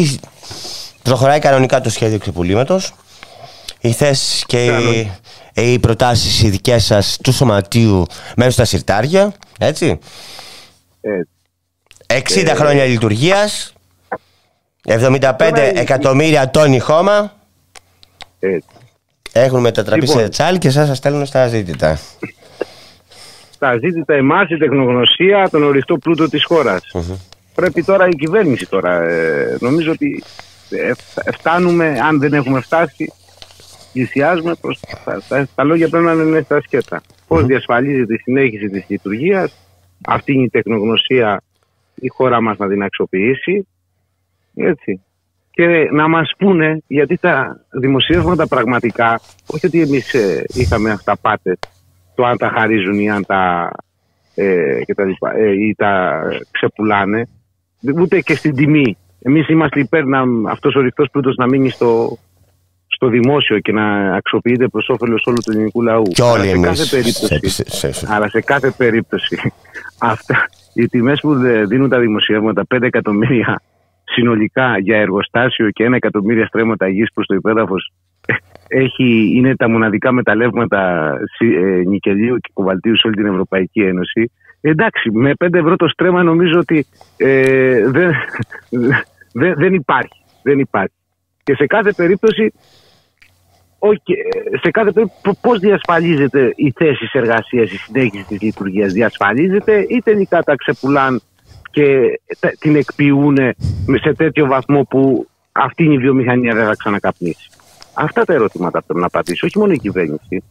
προχωράει κανονικά το σχέδιο ξεπουλήματος. Οι θέσεις και οι προτάσεις οι δικές σας του Σωματείου μένουν στα συρτάρια, έτσι. 60 χρόνια λειτουργίας, 75 εκατομμύρια τόνοι χώμα έχουν μετατραπεί σε τσάλι και σας στέλνουν στα ζήτητα. Τα ζήτητα εμάς, η τεχνογνωσία, τον οριστό πλούτο της χώρας. Πρέπει τώρα η κυβέρνηση νομίζω ότι φτάνουμε, αν δεν έχουμε φτάσει, πλησιάζουμε προς τα λόγια πρέπει να είναι στα σκέτα. Πώς διασφαλίζεται η συνέχιση της λειτουργίας, αυτή είναι η τεχνογνωσία, η χώρα μας να την αξιοποιήσει, έτσι. Και να μας πούνε, γιατί τα δημοσιεύματα πραγματικά, όχι ότι εμείς είχαμε αυταπάτες, το αν τα χαρίζουν ή αν ή τα ξεπουλάνε, ούτε και στην τιμή. Εμείς είμαστε υπέρ αυτός ο ρηχτός πλούτος να μείνει στο δημόσιο και να αξιοποιείται προς όφελος όλου του ελληνικού λαού. Και όλοι εμείς. Αλλά σε κάθε περίπτωση οι τιμές που δίνουν τα δημοσιεύματα, 5 εκατομμύρια συνολικά για εργοστάσιο και 1 εκατομμύρια στρέμματα γης προς το υπέδαφος, είναι τα μοναδικά μεταλλεύματα νικελίου και κοβαλτίου σε όλη την Ευρωπαϊκή Ένωση. Εντάξει, με 5 ευρώ το στρέμμα νομίζω ότι δεν υπάρχει. Και σε κάθε περίπτωση, πώς διασφαλίζεται η θέση εργασίας, η συνέχιση της λειτουργίας? Διασφαλίζεται ή τελικά τα ξεπουλάν και την εκποιούν σε τέτοιο βαθμό που αυτή η βιομηχανία δεν θα ξανακαπνίσει? Αυτά τα ερωτήματα πρέπει να απαντήσει, όχι μόνο η κυβέρνηση.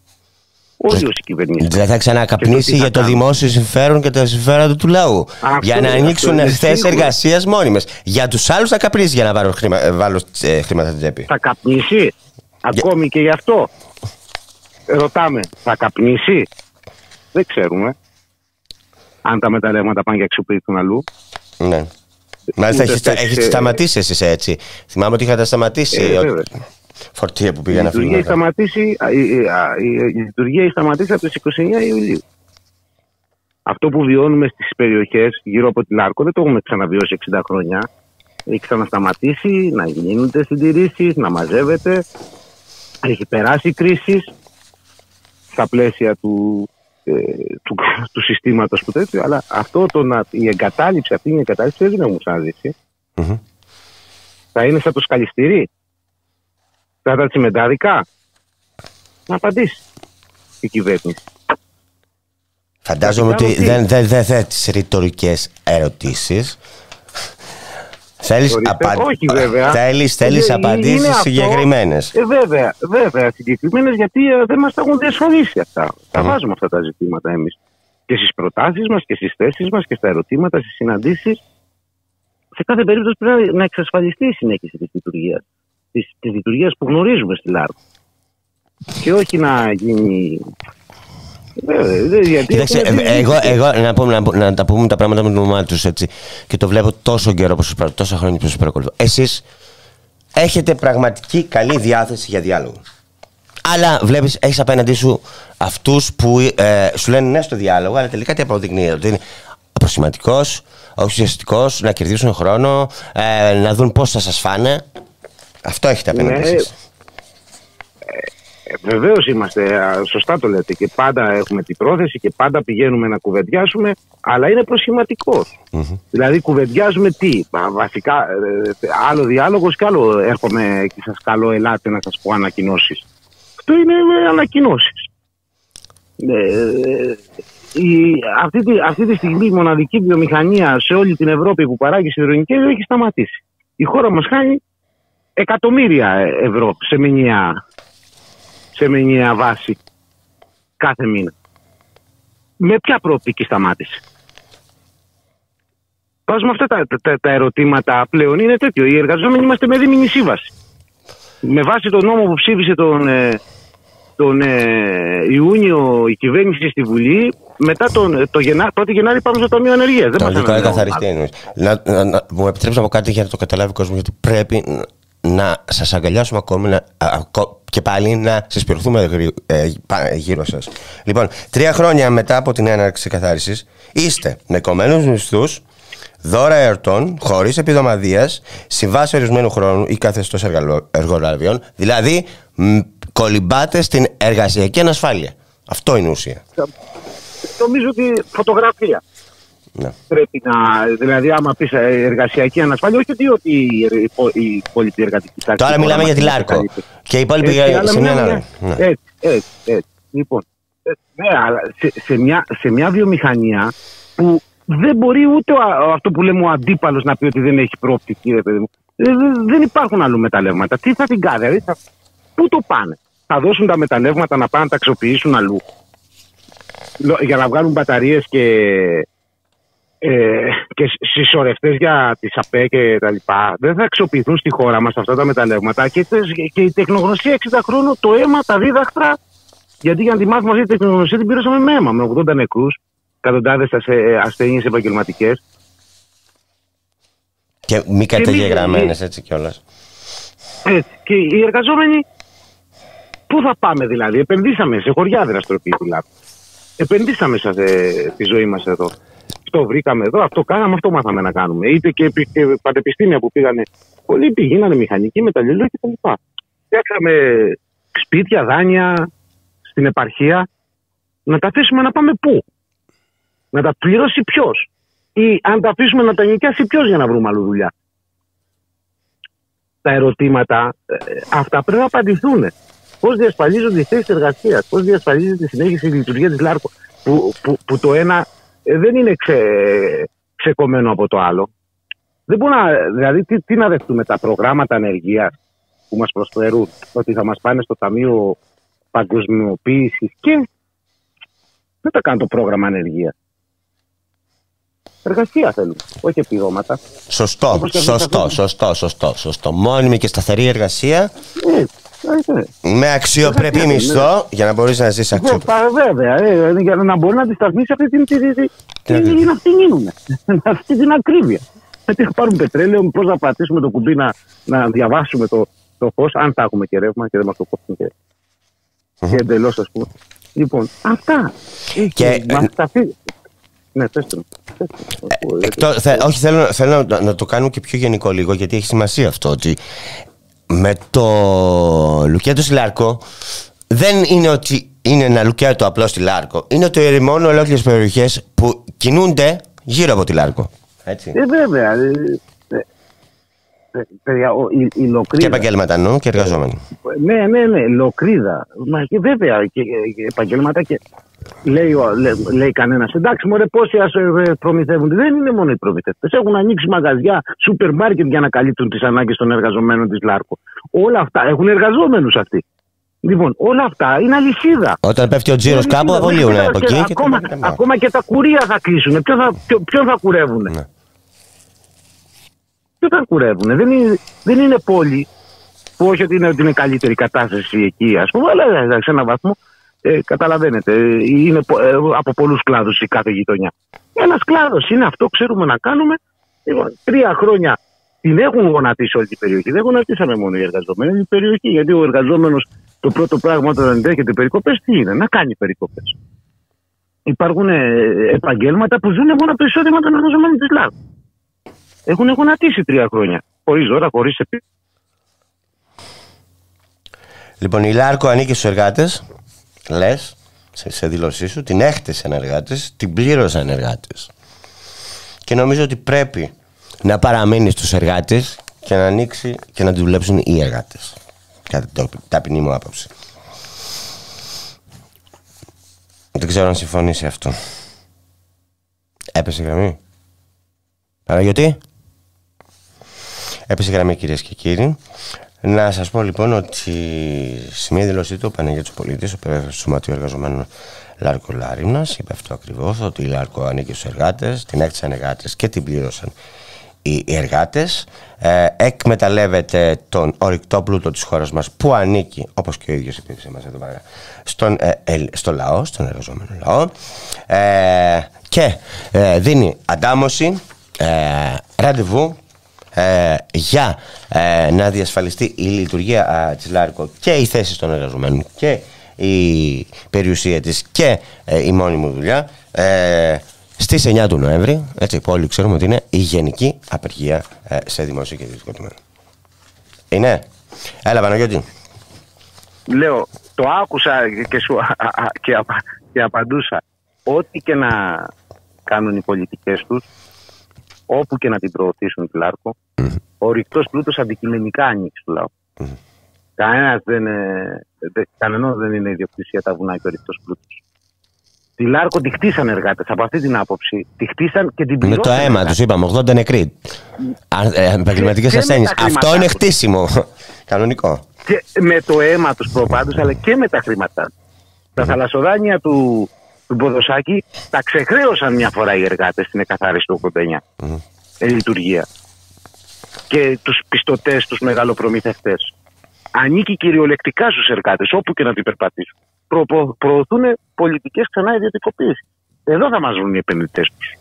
Όλοι όσοι κυβερνήσουν. Δεν θα ξανακαπνίσει για το δημόσιο συμφέρον και τα συμφέροντα του λαού. Για να ανοίξουν θέσεις εργασίας μόνιμες. Για τους άλλους θα καπνίσει για να βάλω χρήματα στην τσέπη. Θα καπνίσει. Ακόμη και γι' αυτό. Ρωτάμε, θα καπνίσει? Δεν ξέρουμε. Αν τα μεταλλεύματα πάνε και αξιοποιηθούν αλλού. Ναι. Μάλιστα έχεις σταματήσει εσείς έτσι. Θυμάμαι ότι είχατε σταματήσει. Φορτία που πήγα να φύγει. Η λειτουργία έχει σταματήσει από τις 29 Ιουλίου. Αυτό που βιώνουμε στις περιοχές γύρω από την Λάρκο δεν το έχουμε ξαναβιώσει 60 χρόνια. Έχει ξανασταματήσει να γίνονται συντηρήσεις, να μαζεύεται. Έχει περάσει κρίσεις στα πλαίσια του συστήματος που τέτοιο. Αλλά η εγκατάλειψη δεν έχουμε ξαναζήσει. Θα είναι σαν το σκαλιστήρι. Θα τα τσιμεντάδικα. Να απαντήσει η κυβέρνηση. Φαντάζομαι ότι δεν θέτεις ρητορικές ερωτήσεις. Θέλεις απαντήσεις συγκεκριμένες. Βέβαια συγκεκριμένες, γιατί δεν μας τα έχουν διασφαλίσει αυτά. Τα βάζουμε αυτά τα ζητήματα εμείς. Και στις προτάσεις μας και στις θέσεις μας και στα ερωτήματα, στις συναντήσεις. Σε κάθε περίπτωση πρέπει να εξασφαλιστεί η συνέχιση της λειτουργίας. Της λειτουργίας που γνωρίζουμε στη Λάρκο. Και όχι να γίνει... Κοίταξε, εγώ να τα πούμε τα πράγματα με το όνομά τους, έτσι. Και το βλέπω τόσο καιρό, τόσα χρόνια που σας παρακολουθώ. Εσείς έχετε πραγματική καλή διάθεση για διάλογο. Αλλά βλέπεις, έχεις απέναντί σου αυτούς που σου λένε ναι στο διάλογο, αλλά τελικά τι αποδεικνύεται? Ότι είναι προσηματικός, όχι ουσιαστικός, να κερδίσουν χρόνο, να δουν πώς θα σας φάνε. Αυτό έχετε απέναντι εσείς. Βεβαίως είμαστε, σωστά το λέτε, και πάντα έχουμε την πρόθεση και πάντα πηγαίνουμε να κουβεντιάσουμε, αλλά είναι προσχηματικός. Δηλαδή κουβεντιάζουμε τι, βασικά άλλο διάλογος και άλλο έρχομαι και σας καλώ ελάτε να σας πω ανακοινώσεις. Αυτό είναι ανακοινώσεις. Αυτή τη στιγμή η μοναδική βιομηχανία σε όλη την Ευρώπη που παράγει σιδηροδρομικές έχει σταματήσει. Η χώρα μας χάνει εκατομμύρια ευρώ σε μηνιαία βάση κάθε μήνα. Με ποια προοπτική σταμάτησε? Βάζουμε αυτά τα ερωτήματα πλέον. Είναι τέτοιο. Οι εργαζόμενοι είμαστε με δίμηνη σύμβαση. Με βάση τον νόμο που ψήφισε τον Ιούνιο η κυβέρνηση στη Βουλή, μετά τον 1η Γενάρη πάμε στο Ταμείο Ανεργίας. Δεν μας καθαριστεί. Μου επιτρέψω να πω κάτι για να το καταλάβει ο κόσμος, γιατί πρέπει να σας αγκαλιάσουμε ακόμη και πάλι να συσπηρωθούμε γύρω σας. Λοιπόν, 3 χρόνια μετά από την έναρξη καθάρισης είστε με κομμένους μισθούς, δώρα εορτών, χωρίς επιδομαδίας, συμβάσεις ορισμένου χρόνου ή καθεστώς εργολαβιών, δηλαδή κολυμπάτε στην εργασιακή ανασφάλεια. Αυτό είναι ουσία. Νομίζω ότι φωτογραφία. Ναι. Πρέπει να, δηλαδή, άμα πεις εργασιακή ανασφάλεια, όχι ότι η υπόλοιπη εργατική τάξη. Τώρα μιλάμε για τη Λάρκο. Και οι υπόλοιποι σε μια άλλη. Έτσι. Λοιπόν, αλλά σε μια βιομηχανία που δεν μπορεί ούτε αυτό που λέμε ο αντίπαλος να πει ότι δεν έχει προοπτική, ρε παιδί μου. Δεν υπάρχουν αλλού μεταλλεύματα. Τι θα την κάνει, δηλαδή, πού το πάνε? Θα δώσουν τα μεταλλεύματα να πάνε να τα αξιοποιήσουν αλλού για να βγάλουν μπαταρίες και συσσωρευτές για τις ΑΠΕ και τα λοιπά. Δεν θα αξιοποιηθούν στη χώρα μας αυτά τα μεταλλεύματα και η τεχνογνωσία 60 χρόνων, το αίμα, τα δίδακτρα, γιατί για να τη μάθουμε αυτή τη τεχνογνωσία την πήραμε με αίμα, με 80 νεκρούς, εκατοντάδες ασθένειες επαγγελματικές. Και μη καταγεγραμμένες έτσι κιόλας. Έτσι. Και οι εργαζόμενοι, πού θα πάμε δηλαδή? Επενδύσαμε σε χωριά δραστηριοποιητή λάθη. Επενδύσαμε σε τη ζωή μας εδώ. Αυτό βρήκαμε εδώ, αυτό κάναμε, αυτό μάθαμε να κάνουμε. Είτε και πανεπιστήμια που πήγανε, πολλοί πήγαιναν μηχανική, μεταλλουργία κτλ. Φτιάξαμε σπίτια, δάνεια στην επαρχία. Να τα αφήσουμε να πάμε πού? Να τα πληρώσει ποιος? Ή αν τα αφήσουμε να τα νοικιάσει ποιος για να βρούμε αλλού δουλειά? Τα ερωτήματα αυτά πρέπει να απαντηθούν. Πώς διασφαλίζονται οι θέσεις εργασίας, πώς διασφαλίζεται η συνέχιση της λειτουργίας της Λάρκο, που το ένα δεν είναι ξεκομμένο από το άλλο. Δεν μπορεί δηλαδή, τι να δεχτούμε, τα προγράμματα ανεργίας που μας προσφέρουν, ότι θα μας πάνε στο Ταμείο Παγκοσμιοποίησης και δεν θα κάνουν το πρόγραμμα ανεργίας. Εργασία θέλουν, όχι επιδόματα. Σωστό. Μόνιμη και σταθερή εργασία. Με αξιοπρεπή μισθό για να μπορείς να ζεις αξιοπρεπή. Βέβαια, για να μπορεί να αντισταθμίσει αυτή την ακρίβεια. Γιατί θα πάρουμε πετρέλαιο, πώς να πατήσουμε το κουμπί να διαβάσουμε το φως, αν θα έχουμε και ρεύμα και δεν μας το κόψουν και εντελώς, ας πούμε. Λοιπόν, αυτά. Ναι, πες το. Όχι, θέλω να το κάνουμε και πιο γενικό λίγο, γιατί έχει σημασία αυτό, ότι με το λουκέτο στη Λάρκο δεν είναι ότι είναι ένα λουκέτο απλώς στη Λάρκο. Είναι ότι ερημώνουν ολόκληρες περιοχές που κινούνται γύρω από τη Λάρκο. Έτσι. Βέβαια. Η λοκρίδα. Και επαγγέλματα εννοώ και εργαζόμενοι. Ναι, λοκρίδα. Μα και βέβαια και επαγγέλματα και λέει κανένας, εντάξει μωρέ πόσοι προμηθεύονται? Δεν είναι μόνο οι προμηθευτές. Έχουν ανοίξει μαγαζιά, σούπερ μάρκετ για να καλύπτουν τις ανάγκες των εργαζομένων της Λάρκο. Όλα αυτά έχουν εργαζόμενους αυτοί. Λοιπόν, όλα αυτά είναι αλυσίδα. Όταν πέφτει ο τζίρος κάπου, απολύουν από εκεί. Ακόμα και τα κουρεία θα κλείσουν. Ποιον θα κουρεύουνε? Ναι. Ποιον θα κουρεύουνε? Δεν είναι πόλη που όχι ότι είναι καλύτερη κατάσταση εκεί, ας πούμε, αλλά σε έναν βαθμό. Καταλαβαίνετε, είναι από πολλούς κλάδους η κάθε γειτονιά. Ένας κλάδος είναι αυτό, ξέρουμε να κάνουμε. 3 χρόνια την έχουν γονατίσει όλη την περιοχή. Δεν γονατίσαμε μόνο οι εργαζόμενοι, η περιοχή. Γιατί ο εργαζόμενος το πρώτο πράγμα όταν ενδέχεται περικοπές, τι είναι? Να κάνει περικοπές. Υπάρχουν επαγγέλματα που ζουν μόνο από το εισόδημα των εργαζομένων της ΛΑΡΚΟ. Έχουν γονατίσει 3 χρόνια. Χωρίς ώρα, χωρίς επί. Λοιπόν, η ΛΑΡΚΟ ανήκει στους εργάτες. Λες, σε δήλωσή σου, την έχτισαν εργάτες, την πλήρωσαν εργάτες. Και νομίζω ότι πρέπει να παραμείνει στους εργάτες και να ανοίξει και να τη δουλέψουν οι εργάτες. Κατά την ταπεινή μου άποψη. Δεν ξέρω αν συμφωνήσει αυτό. Έπεσε γραμμή. Παναγιώτη. Έπεσε γραμμή, κυρίες και κύριοι. Να σας πω λοιπόν ότι σε μια δήλωσή του ο Παναγιώτης Πολίτης, ο πρόεδρος του Σωματείου Εργαζομένων ΛΑΡΚΟ Λάριμνας, είπε αυτό ακριβώς, ότι η ΛΑΡΚΟ ανήκει στους εργάτες, την έκτισαν εργάτες και την πλήρωσαν οι εργάτες. Εκμεταλλεύεται τον ορυκτό πλούτο της χώρας μας που ανήκει, όπως και ο ίδιος είπε μας εδώ πέρα, στο λαό, στον εργαζόμενο λαό, και δίνει αντάμωση, ραντεβού για να διασφαλιστεί η λειτουργία της ΛΑΡΚΟ και οι θέσεις των εργαζομένων και η περιουσία της και η μόνιμη δουλειά στις 9 του Νοέμβρη, έτσι που όλοι ξέρουμε ότι είναι η γενική απεργία σε δημόσιο και ιδιωτικό τομέα. Είναι. Έλα Παναγιώτη. Λέω, το άκουσα και απαντούσα. Ό,τι και να κάνουν οι πολιτικές τους, όπου και να την προωθήσουν τη ΛΑΡΚΟ, ο ρηκτός πλούτος αντικειμενικά ανήκει στο λαό. Κανένας δεν είναι ιδιοκτησία τα βουνά και ο ρηκτός πλούτος. Τη ΛΑΡΚΟ τη χτίσαν εργάτες. Από αυτή την άποψη τη χτίσαν και την πληρώσαν. Με το αίμα τους είπαμε, 80 νεκροί. Επαγγελματικές ασθένειες. Αυτό είναι χτίσιμο. Κανονικό. Και με το αίμα τους προπάντως, αλλά και με τα χρήματά τους. Τα θαλασσοδάνεια του Μποδοσάκη τα ξεχρέωσαν μια φορά οι εργάτες στην εκαθάριση του 89. Λειτουργία. Και τους πιστωτές, τους μεγαλοπρομηθευτές. Ανήκει κυριολεκτικά στους εργάτες, όπου και να την περπατήσουν. Προωθούν πολιτικές ξανά ιδιωτικοποίηση. Εδώ θα μας βρουν οι επενδυτές τους.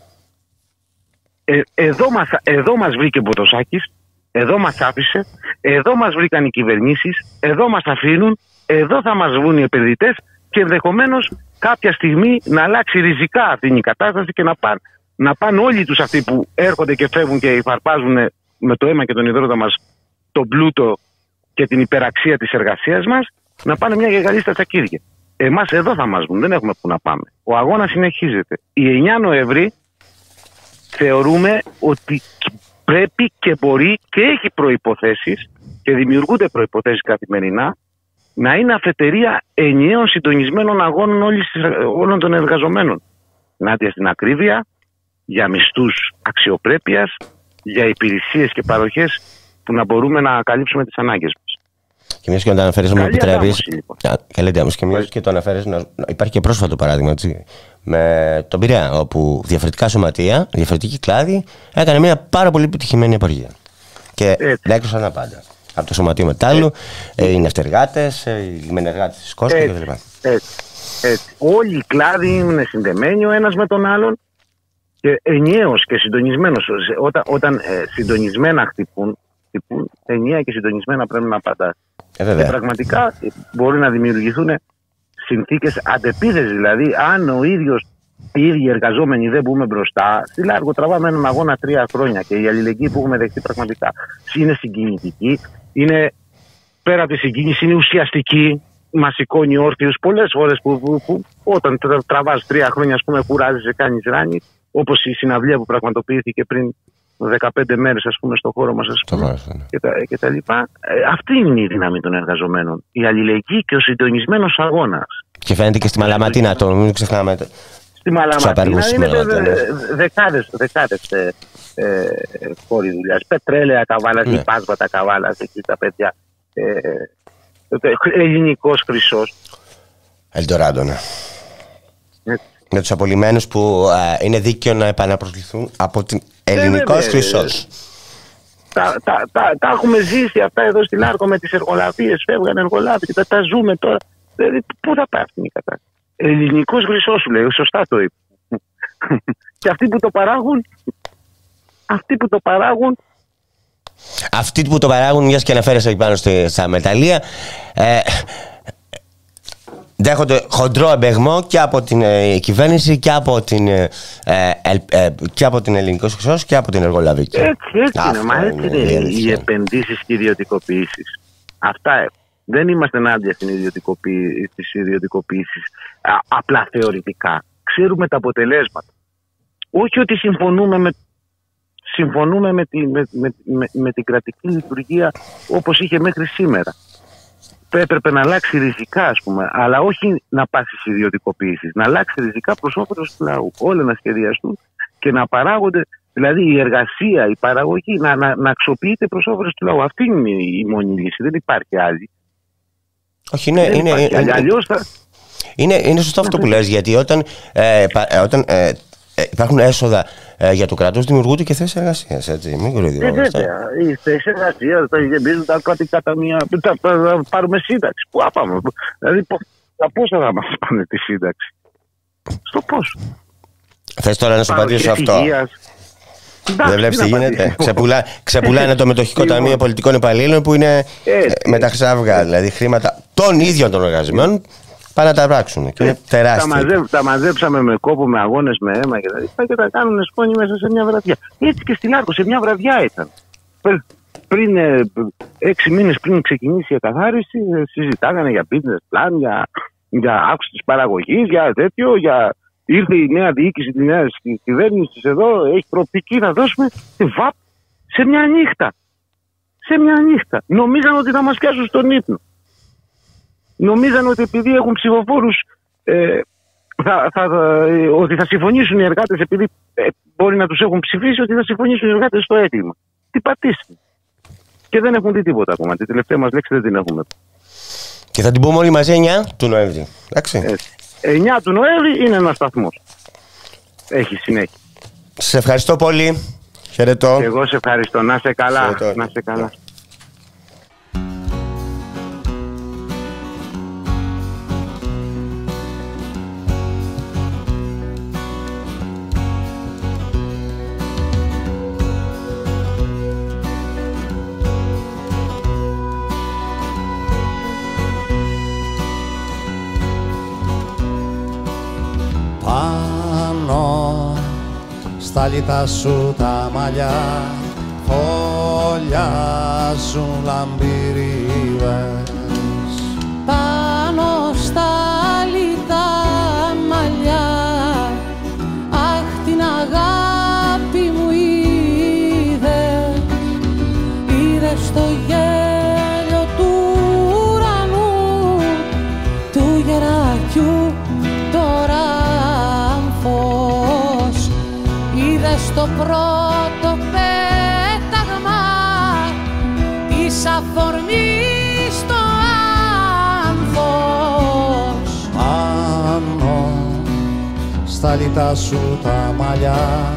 Εδώ μας βρήκε ο Μποδοσάκης, εδώ μας άφησε, εδώ μας βρήκαν οι κυβερνήσεις, εδώ μας αφήνουν, εδώ θα μας βρουν οι επενδυτές και ενδεχομένως κάποια στιγμή να αλλάξει ριζικά αυτή η κατάσταση και να πάνε όλοι τους αυτοί που έρχονται και φεύγουν και υφαρπάζουν με το αίμα και τον υδρότα μας τον πλούτο και την υπεραξία της εργασίας μας, να πάνε μια γεγαλή στα τσακίδια. Εμάς εδώ θα μας βγουν, δεν έχουμε που να πάμε. Ο αγώνας συνεχίζεται. Η 9 Νοεμβρή θεωρούμε ότι πρέπει και μπορεί και έχει προϋποθέσεις και δημιουργούνται προϋποθέσεις καθημερινά να είναι αφετηρία ενιαίων συντονισμένων αγώνων όλων των εργαζομένων. Ενάντια στην ακρίβεια, για μισθούς αξιοπρέπειας, για υπηρεσίες και παροχές που να μπορούμε να καλύψουμε τις ανάγκες μας. Και μιας και να το αναφέρεις, μου επιτρέπεις. Καλή αντάμωση. Και μιας και το αναφέρεις, υπάρχει και πρόσφατο παράδειγμα, έτσι, με τον Πειραιά, όπου διαφορετικά σωματεία, διαφορετική κλάδη, έκανε μια πάρα πολύ επιτυχημένη απεργία. Και έκρουσαν τα πάντα. Από το Σωματείο Μετάλλου, οι ναυτεργάτες, οι λιμενεργάτες της Κόστα κλπ. Όλοι οι κλάδοι είναι συνδεμένοι ο ένας με τον άλλον και ενιαίος και συντονισμένος. Όταν συντονισμένα χτυπούν, ενιαία και συντονισμένα πρέπει να απαντάς. Και πραγματικά μπορεί να δημιουργηθούν συνθήκες αντεπίθεσης. Δηλαδή, αν οι ίδιοι εργαζόμενοι δεν μπούμε μπροστά, στη ΛΑΡΚΟ τραβάμε έναν αγώνα 3 χρόνια και η αλληλεγγύη που έχουμε δεχτεί πραγματικά είναι συγκινητική. Είναι πέρα από τη συγκίνηση, είναι ουσιαστική. Μας σηκώνει όρθιους πολλές φορές που όταν τραβάς 3 χρόνια, ας πούμε, κουράζεσαι, κάνεις ράνι, όπως η συναυλία που πραγματοποιήθηκε πριν 15 μέρες, ας πούμε, στο χώρο μας, και τα λοιπά. Αυτή είναι η δύναμη των εργαζομένων. Η αλληλεγγύη και ο συντονισμένος αγώνας. Και φαίνεται και στη Μαλαματίνα, το μην ξεχνάμε. Στη Μαλαματίνα είναι δεκάδες χώροι δουλειάς. Πετρέλαια καβάλας, υπάσματα καβάλας, εκεί τα παιδιά. Ελληνικός χρυσός. Ελντοράντο, ναι. Με τους απολυμμένους που είναι δίκαιο να επαναπροσληφθούν από την ελληνικός χρυσός. Τα έχουμε ζήσει αυτά εδώ στη ΛΑΡΚΟ με τις εργολαβίες. Φεύγαν εργολάβοι και τα ζούμε τώρα. Δηλαδή, πού θα πάει αυτή η κατάσταση. Ελληνικός χρυσός, σου λέει, σωστά το είπε. Και αυτοί που το παράγουν, Αυτοί που το παράγουν, μιας και αναφέρεσαι εκεί πάνω στα μεταλλεία, δέχονται χοντρό εμπεγμό και από την κυβέρνηση και από την ελληνική εξωσώση και από την εργολαβική. Έτσι είναι, μα έτσι είναι οι επενδύσεις και οι ιδιωτικοποιήσεις. Αυτά δεν είμαστε ενάντια στις ιδιωτικοποιήσεις απλά θεωρητικά. Ξέρουμε τα αποτελέσματα. Όχι ότι συμφωνούμε με την κρατική λειτουργία όπως είχε μέχρι σήμερα. Έπρεπε να αλλάξει ριζικά, ας πούμε, αλλά όχι να πάει στις ιδιωτικοποιήσεις. Να αλλάξει ριζικά προς όφελος του λαού. Όλα να σχεδιαστούν και να παράγονται, δηλαδή η εργασία, η παραγωγή, να αξιοποιείται προς όφελος του λαού. Αυτή είναι η μόνη λύση. Δεν υπάρχει άλλη. Όχι, είναι σωστό αυτό που λες, γιατί όταν υπάρχουν έσοδα για το κράτος, δημιουργούνται και θέσεις εργασίας. Μην κοροϊδευόμαστε. Βέβαια, οι θέσεις εργασίας τα γεμίζουν τα κρατικά ταμεία. Θα πάρουμε σύνταξη. Πού θα πάμε, δηλαδή τα πόσα θα μας πάνε τη σύνταξη. Στο πόσο. Θες τώρα να σου απαντήσω αυτό? Δεν βλέπεις τι γίνεται? Ξεπουλάνε το μετοχικό ταμείο πολιτικών υπαλλήλων που είναι με τα χρυσά αυγά. Δηλαδή χρήματα των ίδιων των εργαζομένων πάνε να τα πράξουν. Και είναι τεράστια. Τα μαζέψαμε με κόπο, με αγώνες, με αίμα και τα κάνουν σκόνη μέσα σε μια βραδιά. Έτσι και στην Άρκο, σε μια βραδιά ήταν. Πριν 6 μήνες πριν ξεκινήσει η εκαθάριση, συζητάγανε για business plan, για αύξηση της παραγωγής, για τέτοιο, ήρθε η νέα διοίκηση της νέας κυβέρνησης εδώ, έχει προοπτική να δώσουμε βαπ σε μια νύχτα. Σε μια νύχτα. Νομίζαν ότι θα μας πιάσουν στον ύπνο. Νομίζαν ότι επειδή έχουν ψηφοφόρους ότι θα συμφωνήσουν οι εργάτες, επειδή μπορεί να τους έχουν ψηφίσει, ότι θα συμφωνήσουν οι εργάτες στο έγκλημα. Τι πατήσουν. Και δεν έχουν δει τίποτα ακόμα. Τη τελευταία μας λέξη δεν την έχουμε. Και θα την πούμε όλοι μαζί 9 του Νοέμβρη. Εντάξει. 9 του Νοέμβρη είναι ένας σταθμός. Έχει συνέχεια. Σε ευχαριστώ πολύ. Χαιρετώ. Και εγώ σε ευχαριστώ. Να είσαι καλά. Χαιρετώ. Να είσαι καλά. Πάνω στα λιτά σου τα μαλλιά φωλιάζουν λαμπυρίβες. Πάνω στα λιτά μαλλιά, αχ την αγάπη μου είδες το γέλιο του ουρανού, του γερακιού τώρα. Στο πρώτο πέταγμα της αφορμής στο άνθος. Πάνω στα λιτά σου τα μαλλιά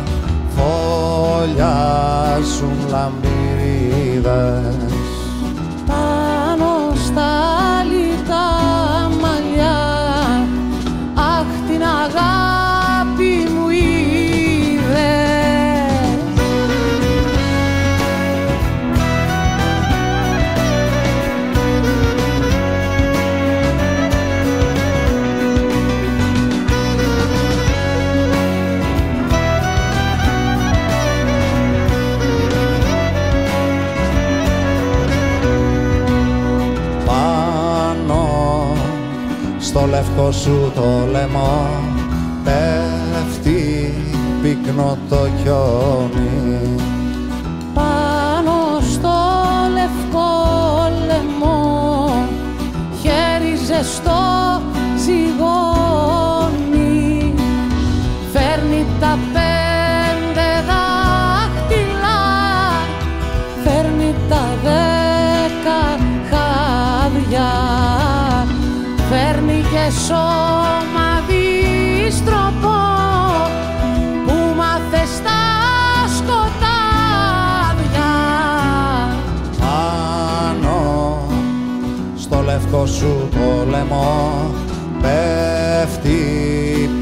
φωλιάζουν λαμπυρίδες. Πάνω στα λιτά μαλλιά, αχ την αγάπη μου στο λευκό σου το λαιμό πέφτει πυκνό το χιόνι. Πάνω στο λευκό λαιμό χέρι ζεστό ζυγώνει. Φέρνει τα 5 δάχτυλα, φέρνει τα 10 χάδια, φέρνει και σώμα δίστροπο που μάθε στα σκοτάδια. Πάνω στο λευκό σου το λαιμό πέφτει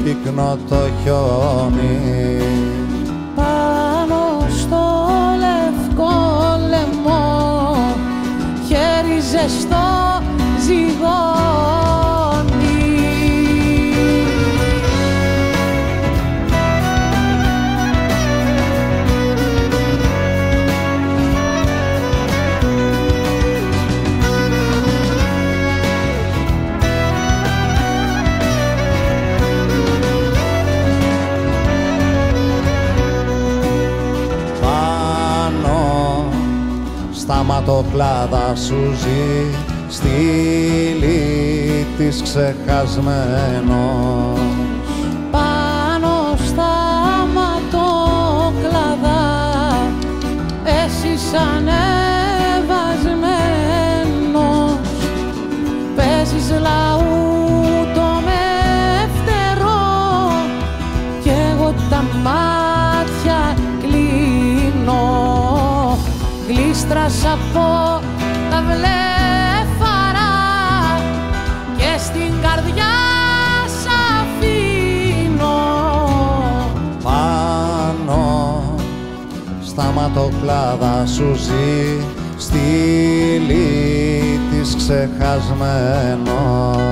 πυκνό το χιόνι. Πάνω στο λευκό λαιμό χέρι ζεστό ζυγώνει. σταματοκλάδα σου ζει στήλη της ξεχασμένος. Πάνω σταματοκλάδα εσύ ανεβασμένος, παίζεις λαούτο με φτερό κι εγώ τα μάτια κλείνω, γλίστρασα από τα βλέφαρα και στην καρδιά σ' αφήνω. Πάνω σταματοκλάδα σου ζει στήλη της ξεχασμένος.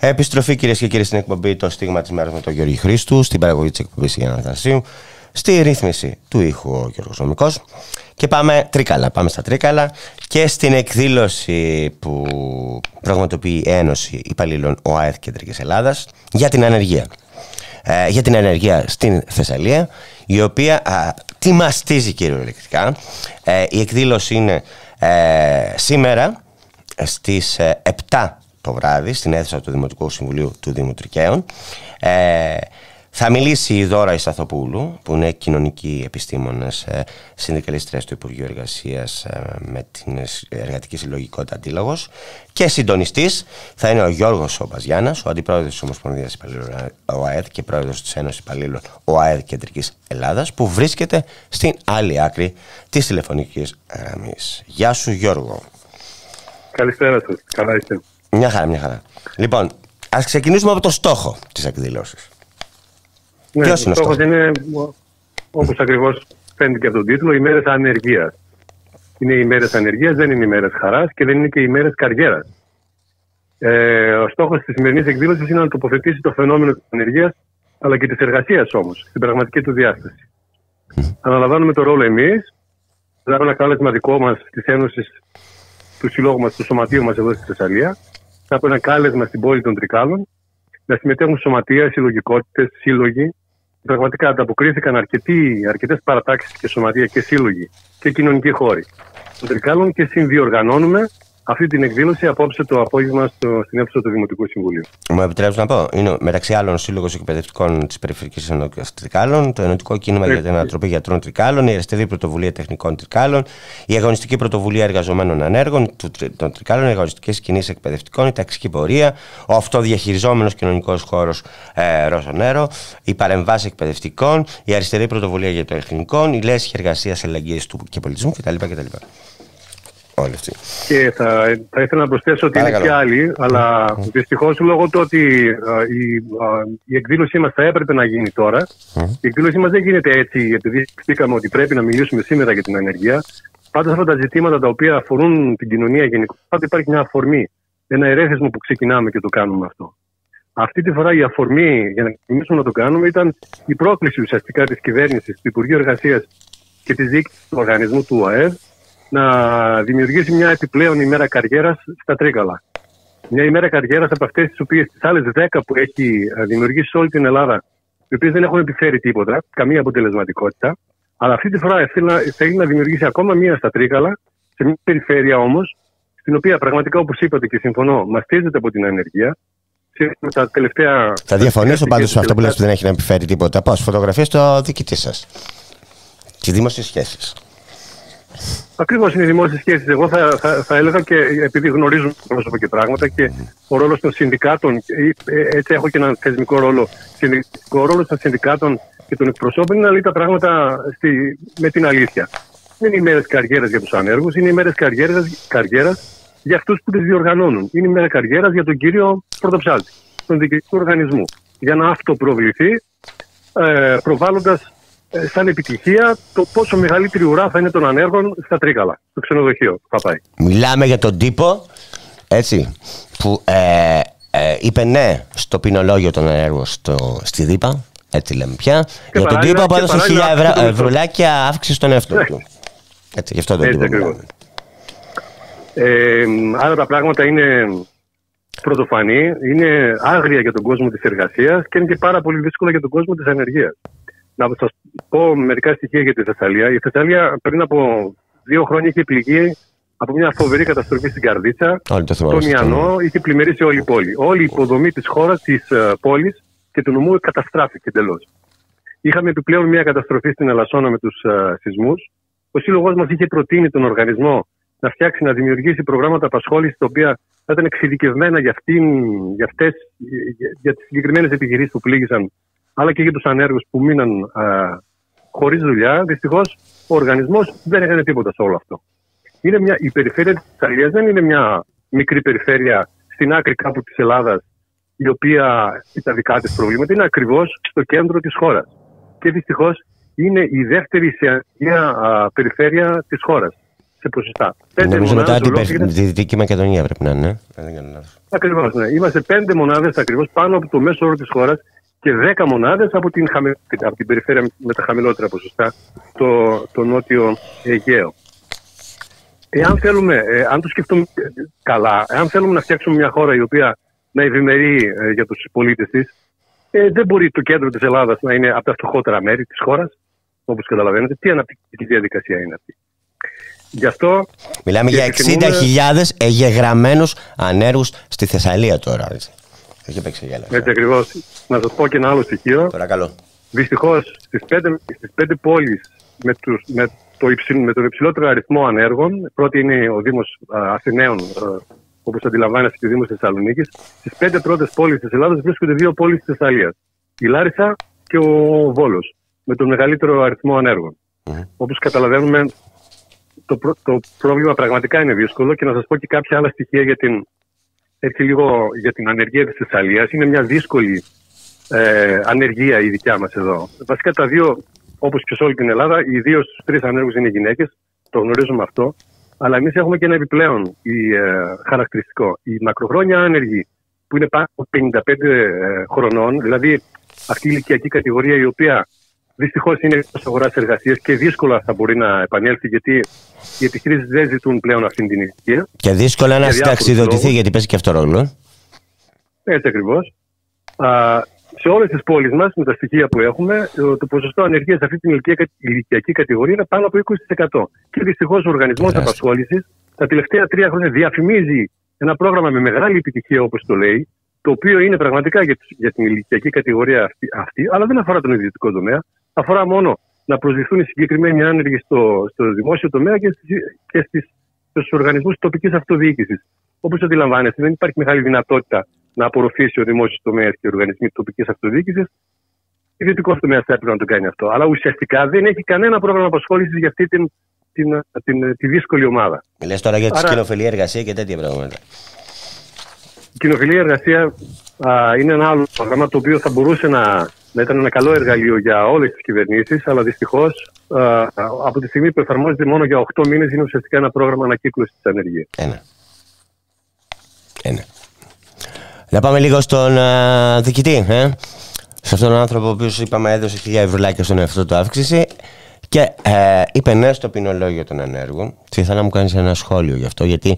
Επιστροφή, κυρίες και κύριοι, στην εκπομπή Το Στίγμα της Μέρας με τον Γιώργη Χρήστου, στην παραγωγή της εκπομπής Γιάννα Αθανασίου, στη ρύθμιση του ήχου ο Γιώργος Νομικός. Και πάμε στα Τρίκαλα και στην εκδήλωση που πραγματοποιεί η Ένωση Υπαλλήλων ΟΑΕΔ Κεντρικής Ελλάδας για την ανεργία. Για την ανεργία στην Θεσσαλία, η οποία τι μαστίζει κυριολεκτικά. Η εκδήλωση είναι σήμερα στις 7 το βράδυ στην αίθουσα του Δημοτικού Συμβουλίου του Δήμου Τρικαίων. Θα μιλήσει η Δώρα Ισταθοπούλου, που είναι κοινωνική επιστήμονας, συνδικαλίστρια του Υπουργείου Εργασίας με την Εργατική Συλλογικότητα Αντίλογος, και συντονιστής θα είναι ο Γιώργος Μπαζιάννας, ο αντιπρόεδρος της Ομοσπονδίας Υπαλλήλων ΟΑΕΔ και πρόεδρος της Ένωσης Υπαλλήλων ΟΑΕΔ Κεντρικής Ελλάδας, που βρίσκεται στην άλλη άκρη της τηλεφωνικής γραμμής. Γεια σου, Γιώργο. Καλησπέρα σας. Καλά είστε? Μια χαρά. Λοιπόν, ας ξεκινήσουμε από το στόχο της εκδήλωσης. Ναι, ο στόχος είναι, όπως ακριβώς φαίνεται και από τον τίτλο, οι μέρες ανεργίας. Είναι οι μέρες ανεργίας, δεν είναι οι μέρες χαράς και δεν είναι και οι μέρες καριέρας. Ο στόχος της σημερινής εκδήλωσης είναι να τοποθετήσει το φαινόμενο της ανεργίας, αλλά και της εργασίας όμως, στην πραγματική του διάσταση. Αναλαμβάνουμε το ρόλο εμείς, δηλαδή ένα κάλεσμα δικό μας της Ένωσης, του συλλόγου μας, του σωματείου μας εδώ στη Θεσσαλία, από ένα κάλεσμα στην πόλη των Τρικάλων, να συμμετέχουν σωματεία, συλλογικότητες, σύλλογοι. Πραγματικά ανταποκρίθηκαν αρκετές παρατάξεις και σωματεία και σύλλογοι και κοινωνικοί χώροι των Τρικάλων και συνδιοργανώνουμε αυτή την εκδήλωση απόψε το απόγευμα στην αίθουσα του Δημοτικού Συμβουλίου. Μου επιτρέψετε να πω, είναι μεταξύ άλλων ο Σύλλογος Εκπαιδευτικών της Περιφερειακής Ενότητας Τρικάλων, το Ενωτικό Κίνημα για την Ανατροπή Γιατρών Τρικάλων, η Αριστερή Πρωτοβουλία Τεχνικών Τρικάλων, η Αγωνιστική Πρωτοβουλία Εργαζομένων Ανέργων των Τρικάλων, οι Αγωνιστικές Κινήσεις Εκπαιδευτικών, η Ταξική Πορεία, ο Αυτοδιαχειριζόμενος Κοινωνικός Χώρος Ροσονέρο, οι Παρεμβάσεις Εκπαιδευτικών, η Αριστερή Πρωτοβουλία για το Εθνικών, η Λέσχη Εργασίας, Αλληλεγγύης και Πολιτισμού κτλ. Και θα ήθελα να προσθέσω ότι είναι και άλλοι, αλλά δυστυχώς λόγω του ότι η εκδήλωσή μας θα έπρεπε να γίνει τώρα, η εκδήλωσή μας δεν γίνεται έτσι επειδή σκεφτήκαμε ότι πρέπει να μιλήσουμε σήμερα για την ανεργία. Πάντα αυτά τα ζητήματα τα οποία αφορούν την κοινωνία γενικώς, πάντα υπάρχει μια αφορμή, ένα ερέθισμα που ξεκινάμε και το κάνουμε αυτό. Αυτή τη φορά η αφορμή για να ξεκινήσουμε να το κάνουμε ήταν η πρόκληση ουσιαστικά της κυβέρνησης, του Υπουργείου Εργασίας και της διοίκησης του οργανισμού του ΟΑΕΔ να δημιουργήσει μια επιπλέον ημέρα καριέρας στα Τρίκαλα. Μια ημέρα καριέρας από αυτές τις οποίες τις άλλες 10 που έχει δημιουργήσει σε όλη την Ελλάδα, οι οποίες δεν έχουν επιφέρει τίποτα, καμία αποτελεσματικότητα, αλλά αυτή τη φορά θέλει να δημιουργήσει ακόμα μία στα Τρίκαλα, σε μια περιφέρεια όμως, στην οποία πραγματικά, όπως είπατε και συμφωνώ, μαστίζεται από την ανεργία, τα τελευταία. Θα διαφωνήσω πάντως σε αυτό που λες, που δεν έχει να επιφέρει τίποτα. Πάω στις φωτογραφίες στο διοικητή σας. Τις δημόσιες σχέσεις. Ακριβώς είναι οι δημόσιες σχέσεις. Εγώ θα έλεγα, και επειδή γνωρίζουν πρόσωπα και πράγματα, και ο ρόλος των συνδικάτων, έτσι έχω και έναν θεσμικό ρόλο. Ο ρόλος των συνδικάτων και των εκπροσώπων είναι να λέει τα πράγματα με την αλήθεια. Δεν είναι οι μέρες καριέρας για τους ανέργους, είναι οι μέρες καριέρας για αυτούς που τις διοργανώνουν. Είναι η μέρα καριέρας για τον κύριο πρωτοψάλτη, τον διοικητικό οργανισμού, για να αυτοπροβληθεί, προβάλλοντας σαν επιτυχία το πόσο μεγαλύτερη ουρά θα είναι των ανέργων στα Τρίκαλα, στο ξενοδοχείο που θα πάει. Μιλάμε για τον τύπο, έτσι, που είπε ναι στο ποινολόγιο των ανέργων στη ΔΥΠΑ, έτσι λέμε πια, για τον τύπο που έδωσε 1.000 ευρουλάκια αύξηση στον εαυτό του. Έτσι, γι' αυτό τον τύπο μιλάμε. Άρα τα πράγματα είναι πρωτοφανή, είναι άγρια για τον κόσμο της εργασίας και είναι και πάρα πολύ δύσκολα για τον κόσμο της ανεργίας. Να σας πω μερικά στοιχεία για τη Θεσσαλία. Η Θεσσαλία πριν από 2 χρόνια είχε πληγεί από μια φοβερή καταστροφή στην Καρδίτσα. Τον Ιαννό είχε πλημμυρίσει όλη η πόλη. Όλη η υποδομή της χώρας, της πόλης και του νομού καταστράφηκε εντελώς. Είχαμε επιπλέον μια καταστροφή στην Ελασσόνα με τους σεισμούς. Ο σύλλογος μας είχε προτείνει τον οργανισμό να φτιάξει, να δημιουργήσει προγράμματα απασχόλησης τα οποία θα ήταν εξειδικευμένα για τις συγκεκριμένες επιχειρήσεις που πλήγησαν, αλλά και για τους ανέργους που μείναν χωρίς δουλειά. Δυστυχώς ο οργανισμός δεν έκανε τίποτα σε όλο αυτό. Η περιφέρεια της Ιταλίας δεν είναι μια μικρή περιφέρεια στην άκρη κάπου της Ελλάδας, η οποία έχει τα δικά της προβλήματα. Είναι ακριβώς στο κέντρο της χώρας. Και δυστυχώς είναι η δεύτερη σε ανεργία περιφέρεια της χώρας. Σε ποσοστά. Νομίζω μετά τη Δυτική Μακεδονία πρέπει να είναι. Ακριβώς, ναι. Είμαστε 5 μονάδες ακριβώς πάνω από το μέσο όρο της χώρας και 10 μονάδες από την περιφέρεια με τα χαμηλότερα ποσοστά, το νότιο Αιγαίο. Αν το σκεφτούμε καλά, εάν θέλουμε να φτιάξουμε μια χώρα η οποία να ευημερεί για τους πολίτες της, δεν μπορεί το κέντρο της Ελλάδας να είναι από τα φτωχότερα μέρη της χώρας, όπως καταλαβαίνετε. Τι αναπτυξιακή διαδικασία είναι αυτή. Γι' αυτό μιλάμε για 60.000 εγγεγραμμένους ανέργους στη Θεσσαλία τώρα. Έτσι ακριβώς. Να σας πω και ένα άλλο στοιχείο. Παρακαλώ. Δυστυχώς στις 5 πόλεις με τον υψηλότερο αριθμό ανέργων, πρώτη είναι ο Δήμος Αθηναίων, όπως αντιλαμβάνεστε, και ο Δήμος Θεσσαλονίκης. Στις 5 πρώτες πόλεις της Ελλάδας βρίσκονται 2 πόλεις της Θεσσαλίας. Η Λάρισα και ο Βόλος, με τον μεγαλύτερο αριθμό ανέργων. Όπως καταλαβαίνουμε, το πρόβλημα πραγματικά είναι δύσκολο, και να σας πω και κάποια άλλα στοιχεία για την ανεργία της Θεσσαλίας. Είναι μια δύσκολη ανεργία η δικιά μας εδώ. Βασικά τα δύο, όπως και σε όλη την Ελλάδα, οι 2 στους 3 ανέργους είναι γυναίκες, το γνωρίζουμε αυτό, αλλά εμείς έχουμε και ένα επιπλέον χαρακτηριστικό. Οι μακροχρόνια άνεργοι που είναι πάνω από 55 χρονών, δηλαδή αυτή η ηλικιακή κατηγορία η οποία δυστυχώς είναι εκτός αγοράς εργασίας και δύσκολα θα μπορεί να επανέλθει, γιατί οι επιχειρήσεις δεν ζητούν πλέον αυτή την ηλικία. Και δύσκολα να συνταξιδοτηθεί, γιατί παίζει και αυτό ρόλο. Έτσι ακριβώς. Σε όλες τις πόλεις μας, με τα στοιχεία που έχουμε, το ποσοστό ανεργίας σε αυτή την ηλικιακή κατηγορία είναι πάνω από 20%. Και δυστυχώς ο Οργανισμός Απασχόλησης τα τελευταία 3 χρόνια διαφημίζει ένα πρόγραμμα με μεγάλη επιτυχία, όπως το λέει, το οποίο είναι πραγματικά για την ηλικιακή κατηγορία αυτή, αλλά δεν αφορά τον ιδιωτικό τομέα. Αφορά μόνο να προσληφθούν οι συγκεκριμένοι άνεργοι στο δημόσιο τομέα και στους οργανισμούς τοπικής αυτοδιοίκησης. Όπως αντιλαμβάνεστε, δεν υπάρχει μεγάλη δυνατότητα να απορροφήσει ο δημόσιος τομέας και οι οργανισμοί τοπικής αυτοδιοίκησης. Ο ιδιωτικός τομέας θα έπρεπε να το κάνει αυτό. Αλλά ουσιαστικά δεν έχει κανένα πρόγραμμα απασχόλησης για αυτή τη δύσκολη ομάδα. Μιλάς τώρα για τη κοινοφελή εργασία και τέτοια πράγματα. Η κοινοφιλή εργασία είναι ένα άλλο πρόγραμμα το οποίο θα μπορούσε να ήταν ένα καλό εργαλείο για όλες τις κυβερνήσεις, αλλά δυστυχώς από τη στιγμή που εφαρμόζεται μόνο για 8 μήνες είναι ουσιαστικά ένα πρόγραμμα ανακύκλωσης της ανεργίας. Να πάμε λίγο στον διοικητή. Σε αυτόν τον άνθρωπο ο οποίος είπαμε έδωσε 1.000 ευρουλάκια στον εαυτό του αύξηση και είπε ναι στο ποινολόγιο των ανέργων. Και ήθελα να μου κάνεις ένα σχόλιο γι' αυτό, γιατί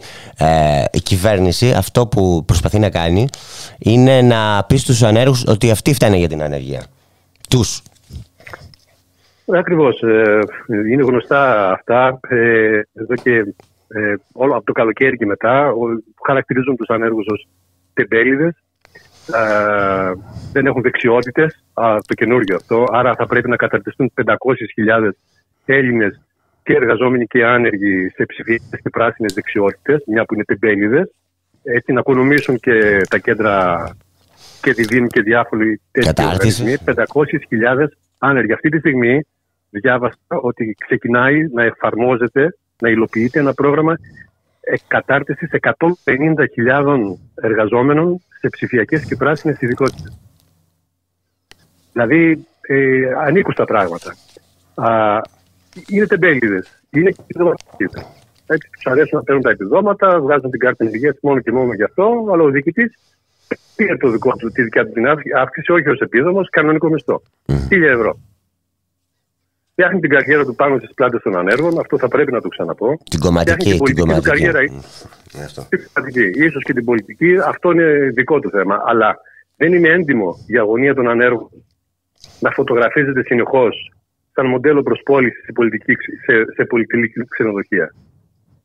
η κυβέρνηση αυτό που προσπαθεί να κάνει είναι να πει στους ανέργους ότι αυτοί φταίνε για την ανεργία τους. Ακριβώς. Είναι γνωστά αυτά εδώ και όλο από το καλοκαίρι και μετά, που χαρακτηρίζουν τους ανέργους ως τεμπέληδες. δεν έχουν δεξιότητες, το καινούργιο αυτό. Άρα θα πρέπει να καταρτιστούν 500.000 Έλληνες και εργαζόμενοι και άνεργοι σε ψηφιακές και πράσινες δεξιότητες, μια που είναι τεμπέληδες. Έτσι να οικονομήσουν και τα κέντρα και τη Δήμη και διάφοροι τέτοιοι οργανισμοί. 500.000 άνεργοι. Αυτή τη στιγμή διάβασα ότι ξεκινάει να εφαρμόζεται, να υλοποιείται ένα πρόγραμμα κατάρτισης 150.000 εργαζόμενων σε ψηφιακές και πράσινες ειδικότητες. Δηλαδή ανήκουν στα πράγματα. Είναι τεμπέληδες. Είναι και επιδοματικές. Έτσι τους αρέσουν να παίρνουν τα επιδόματα, βγάζουν την κάρτα ενεργείας μόνο και μόνο γι' αυτό, αλλά ο διοικητής πήρε το δικό του, τη δικιά του την αύξηση, όχι ως επίδομος, κανονικό μισθό. 1.000 ευρώ. Φτιάχνει την καριέρα του πάνω στις πλάτες των ανέργων, αυτό θα πρέπει να το ξαναπώ. Την κομματική, την πολιτική καριέρα. Ίσως και την πολιτική, αυτό είναι δικό του θέμα. Αλλά δεν είναι έντιμο η αγωνία των ανέργων να φωτογραφίζεται συνεχώς σαν μοντέλο προσπόλησης σε πολυτελική ξενοδοχεία.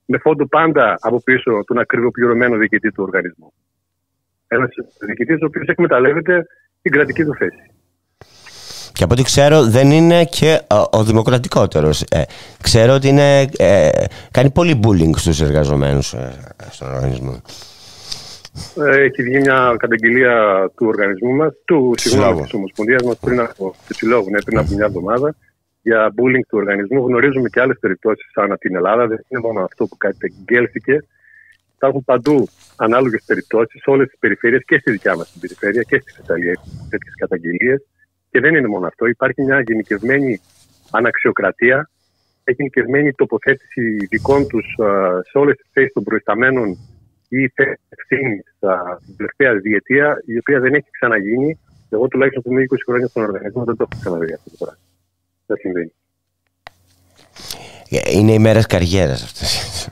Με φόντο πάντα από πίσω τον ακριβοπληρωμένο διοικητή του οργανισμού. Ένας διοικητής ο οποίος εκμεταλλεύεται την κρατική του θέση. Και από ό,τι ξέρω δεν είναι και ο δημοκρατικότερος. Ξέρω ότι κάνει πολύ bullying στους εργαζομένους στον οργανισμό. Έχει βγει μια καταγγελία του οργανισμού μας, της Ομοσπονδίας μας πριν από μια εβδομάδα για bullying του οργανισμού. Γνωρίζουμε και άλλες περιπτώσεις ανά την Ελλάδα. Δεν είναι μόνο αυτό που καταγγέλθηκε. Υπάρχουν παντού ανάλογες περιπτώσεις σε όλες τις περιφέρειες και στη δικιά μας την περιφέρεια και στη Θεσσαλία τέτοιες καταγγελίες. Και δεν είναι μόνο αυτό. Υπάρχει μια γενικευμένη αναξιοκρατία, γενικευμένη τοποθέτηση δικών τους σε όλες τις θέσεις των προϊσταμένων ή θέσεις ευθύνης την τελευταία διετία, η οποία δεν έχει ξαναγίνει. Εγώ τουλάχιστον που είμαι 20 χρόνια στον οργανισμό δεν το έχω ξαναδεί αυτό το πράγμα. Δεν συμβαίνει. Είναι οι μέρες καριέρας αυτές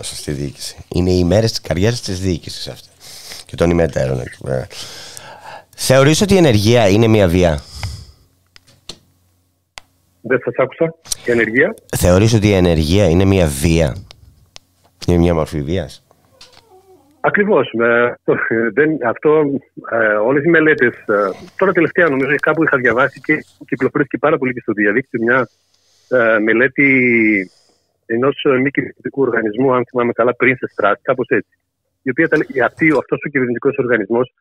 στη διοίκηση. Είναι οι μέρες της καριέρας της διοίκησης αυτές και των ημετέρων εκεί πέρα. Θεωρείς ότι η ενεργεία είναι μια βία? Δεν σας άκουσα. Η ενεργεία. Θεωρείς ότι η ενεργεία είναι μια βία? Είναι μια μορφή βίας? Ακριβώς. Όλες οι μελέτες. Τώρα τελευταία νομίζω κάπου είχα διαβάσει και κυκλοφορήθηκε πάρα πολύ και στο διαδίκτυο μια μελέτη ενός μη κυβερνητικού οργανισμού, αν θυμάμαι καλά, Princess Trust, κάπως έτσι. Η οποία αυτός ο κυβερνητικός οργανισμός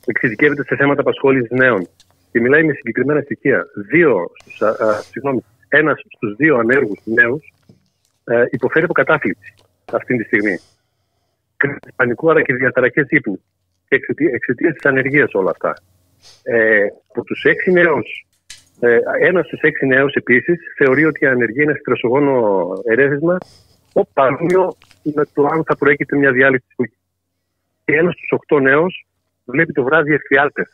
εξειδικεύεται σε θέματα απασχόλησης νέων και μιλάει με συγκεκριμένα στοιχεία. Ένας στους 2 ανέργους νέους υποφέρει από κατάθλιψη αυτή τη στιγμή. Κρίση πανικού, άρα και διαταραχές ύπνου. Εξαιτίας της ανεργίας όλα αυτά. Από τους 6 νέους, ένας στους 6 νέους επίσης θεωρεί ότι η ανεργία είναι στρεσογόνο ερέθισμα, παρόμοιο με το αν θα προέκειται μια διάλυση της φυγής. Και ένας στους 8 νέους βλέπει το βράδυ εφιάλτες.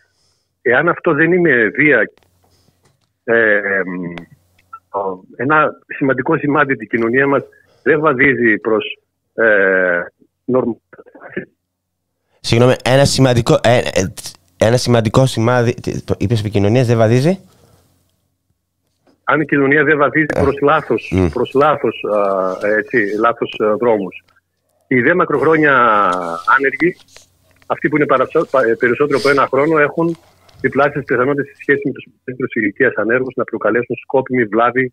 Εάν αυτό δεν είναι βία, ένα σημαντικό σημάδι την κοινωνία μας δεν βαδίζει προς Συγγνώμη, ένα σημαντικό σημάδι, είπες, επικοινωνίας δεν βαδίζει? Αν η κοινωνία δεν βαδίζει προς λάθος δρόμους. Οι δε μακροχρόνια άνεργοι, αυτοί που είναι περισσότερο από 1 χρόνο, έχουν διπλάσιες πιθανότητες σε σχέση με τους μεγαλύτερους ηλικίας ανέργους να προκαλέσουν σκόπιμη βλάβη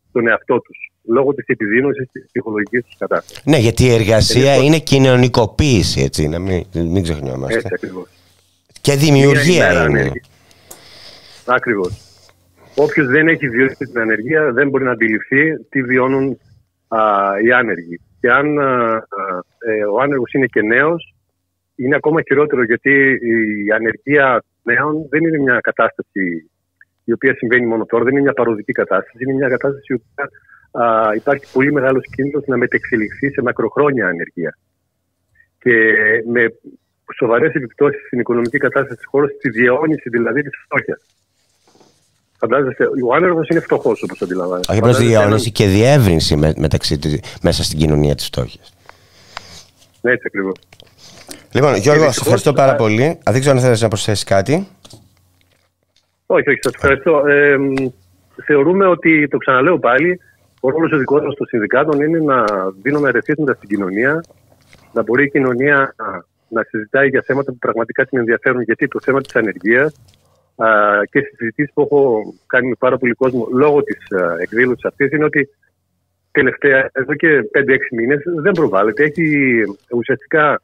στον εαυτό τους, λόγω της επιδείνωσης της ψυχολογικής τους κατάστασης. Ναι, γιατί η εργασία είναι κοινωνικοποίηση, έτσι, να μην ξεχνιόμαστε. Έτσι ακριβώς. Και δημιουργία είναι. Ακριβώς. Όποιος δεν έχει βιώσει την ανεργία δεν μπορεί να αντιληφθεί τι βιώνουν οι άνεργοι. Και αν ο άνεργος είναι και νέος, είναι ακόμα χειρότερο, γιατί η ανεργία νέων δεν είναι μια κατάσταση η οποία συμβαίνει μόνο τώρα, δεν είναι μια παροδική κατάσταση, είναι μια κατάσταση η οποία υπάρχει πολύ μεγάλος κίνδυνος να μετεξελιχθεί σε μακροχρόνια ανεργία. Και με σοβαρές επιπτώσεις στην οικονομική κατάσταση της χώρας, στη διαιώνιση δηλαδή της φτώχειας. Φαντάζεστε, ο άνεργος είναι φτωχός, όπως αντιλαμβάνεστε. Όχι απλώς διαιώνιση και διεύρυνση μέσα στην κοινωνία της φτώχειας. Ναι, έτσι ακριβώς. Λοιπόν, Γιώργο, σας ευχαριστώ πάρα πολύ. Δεν ξέρω αν θέλεις να προσθέσεις κάτι. Όχι, σας ευχαριστώ. Θεωρούμε ότι, το ξαναλέω πάλι, ο ρόλος ο δικός των συνδικάτων είναι να δίνουμε ερεθίσματα στην κοινωνία, να μπορεί η κοινωνία να συζητάει για θέματα που πραγματικά την ενδιαφέρουν. Γιατί το θέμα της ανεργίας και στις συζητήσεις που έχω κάνει με πάρα πολύ κόσμο λόγω της εκδήλωσης αυτής είναι ότι τελευταία, εδώ και 5-6 μήνες δεν προβάλλεται. Έχει ουσιαστικά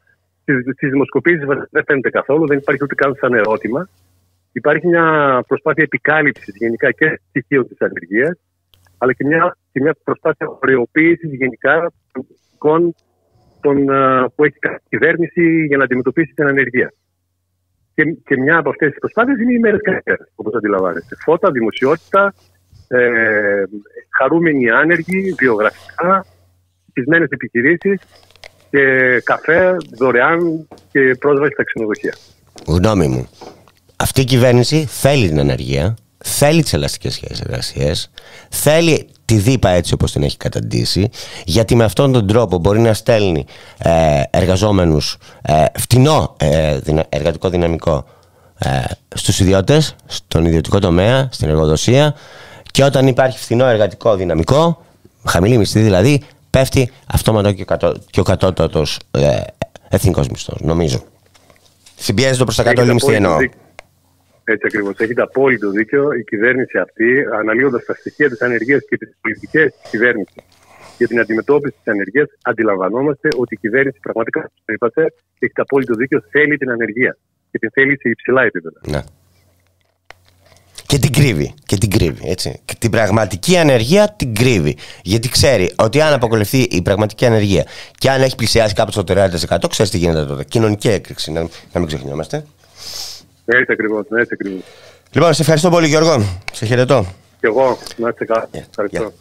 στις δημοσκοπήσεις δεν φαίνεται καθόλου, δεν υπάρχει ούτε καν σαν ερώτημα. Υπάρχει μια προσπάθεια επικάλυψης γενικά και στοιχείων της ανεργίας, αλλά και μια προσπάθεια οριοποίησης γενικά των που έχει η κυβέρνηση για να αντιμετωπίσει την ανεργία. Και μια από αυτές τις προσπάθειες είναι οι μέρες καριέρας, όπως αντιλαμβάνεστε. Φώτα, δημοσιότητα, χαρούμενοι άνεργοι, βιογραφικά, πεισμένες επιχειρήσεις και καφέ δωρεάν και πρόσβαση στα ξενοδοχεία. Γνώμη μου, αυτή η κυβέρνηση θέλει την ανεργία, θέλει τις ελαστικές σχέσεις εργασίας, θέλει τη ΔΥΠΑ έτσι όπως την έχει καταντήσει, γιατί με αυτόν τον τρόπο μπορεί να στέλνει εργαζόμενους, φτηνό εργατικό δυναμικό στους ιδιώτες, στον ιδιωτικό τομέα, στην εργοδοσία, και όταν υπάρχει φθηνό εργατικό δυναμικό, χαμηλή μισθή δηλαδή, πέφτει αυτόματα και ο κατώτατος εθνικός μισθός, νομίζω. Συμπιέζεται προς τα κάτω όλη μισθή εννοώ. Έτσι ακριβώς. Έχετε απόλυτο δίκιο. Η κυβέρνηση αυτή, αναλύοντας τα στοιχεία της ανεργίας και τις πολιτικές της κυβέρνησης για την αντιμετώπιση της ανεργίας, αντιλαμβανόμαστε ότι η κυβέρνηση πραγματικά, το είπατε, έχετε απόλυτο δίκιο, θέλει την ανεργία. Και την θέλει σε υψηλά επίπεδα. Ναι. Και την κρύβει, έτσι. Και την πραγματική ανεργία την κρύβει. Γιατί ξέρει ότι αν αποκολουθεί η πραγματική ανεργία και αν έχει πλησιάσει κάπου στο 30%, ξέρει τι γίνεται τότε. Κοινωνική έκρηξη, να μην ξεχνιόμαστε. Έτσι ακριβώς, έτσι ακριβώς. Λοιπόν, σε ευχαριστώ πολύ, Γιώργο. Σε χαιρετώ. Και εγώ, να είστε καλά. Ευχαριστώ.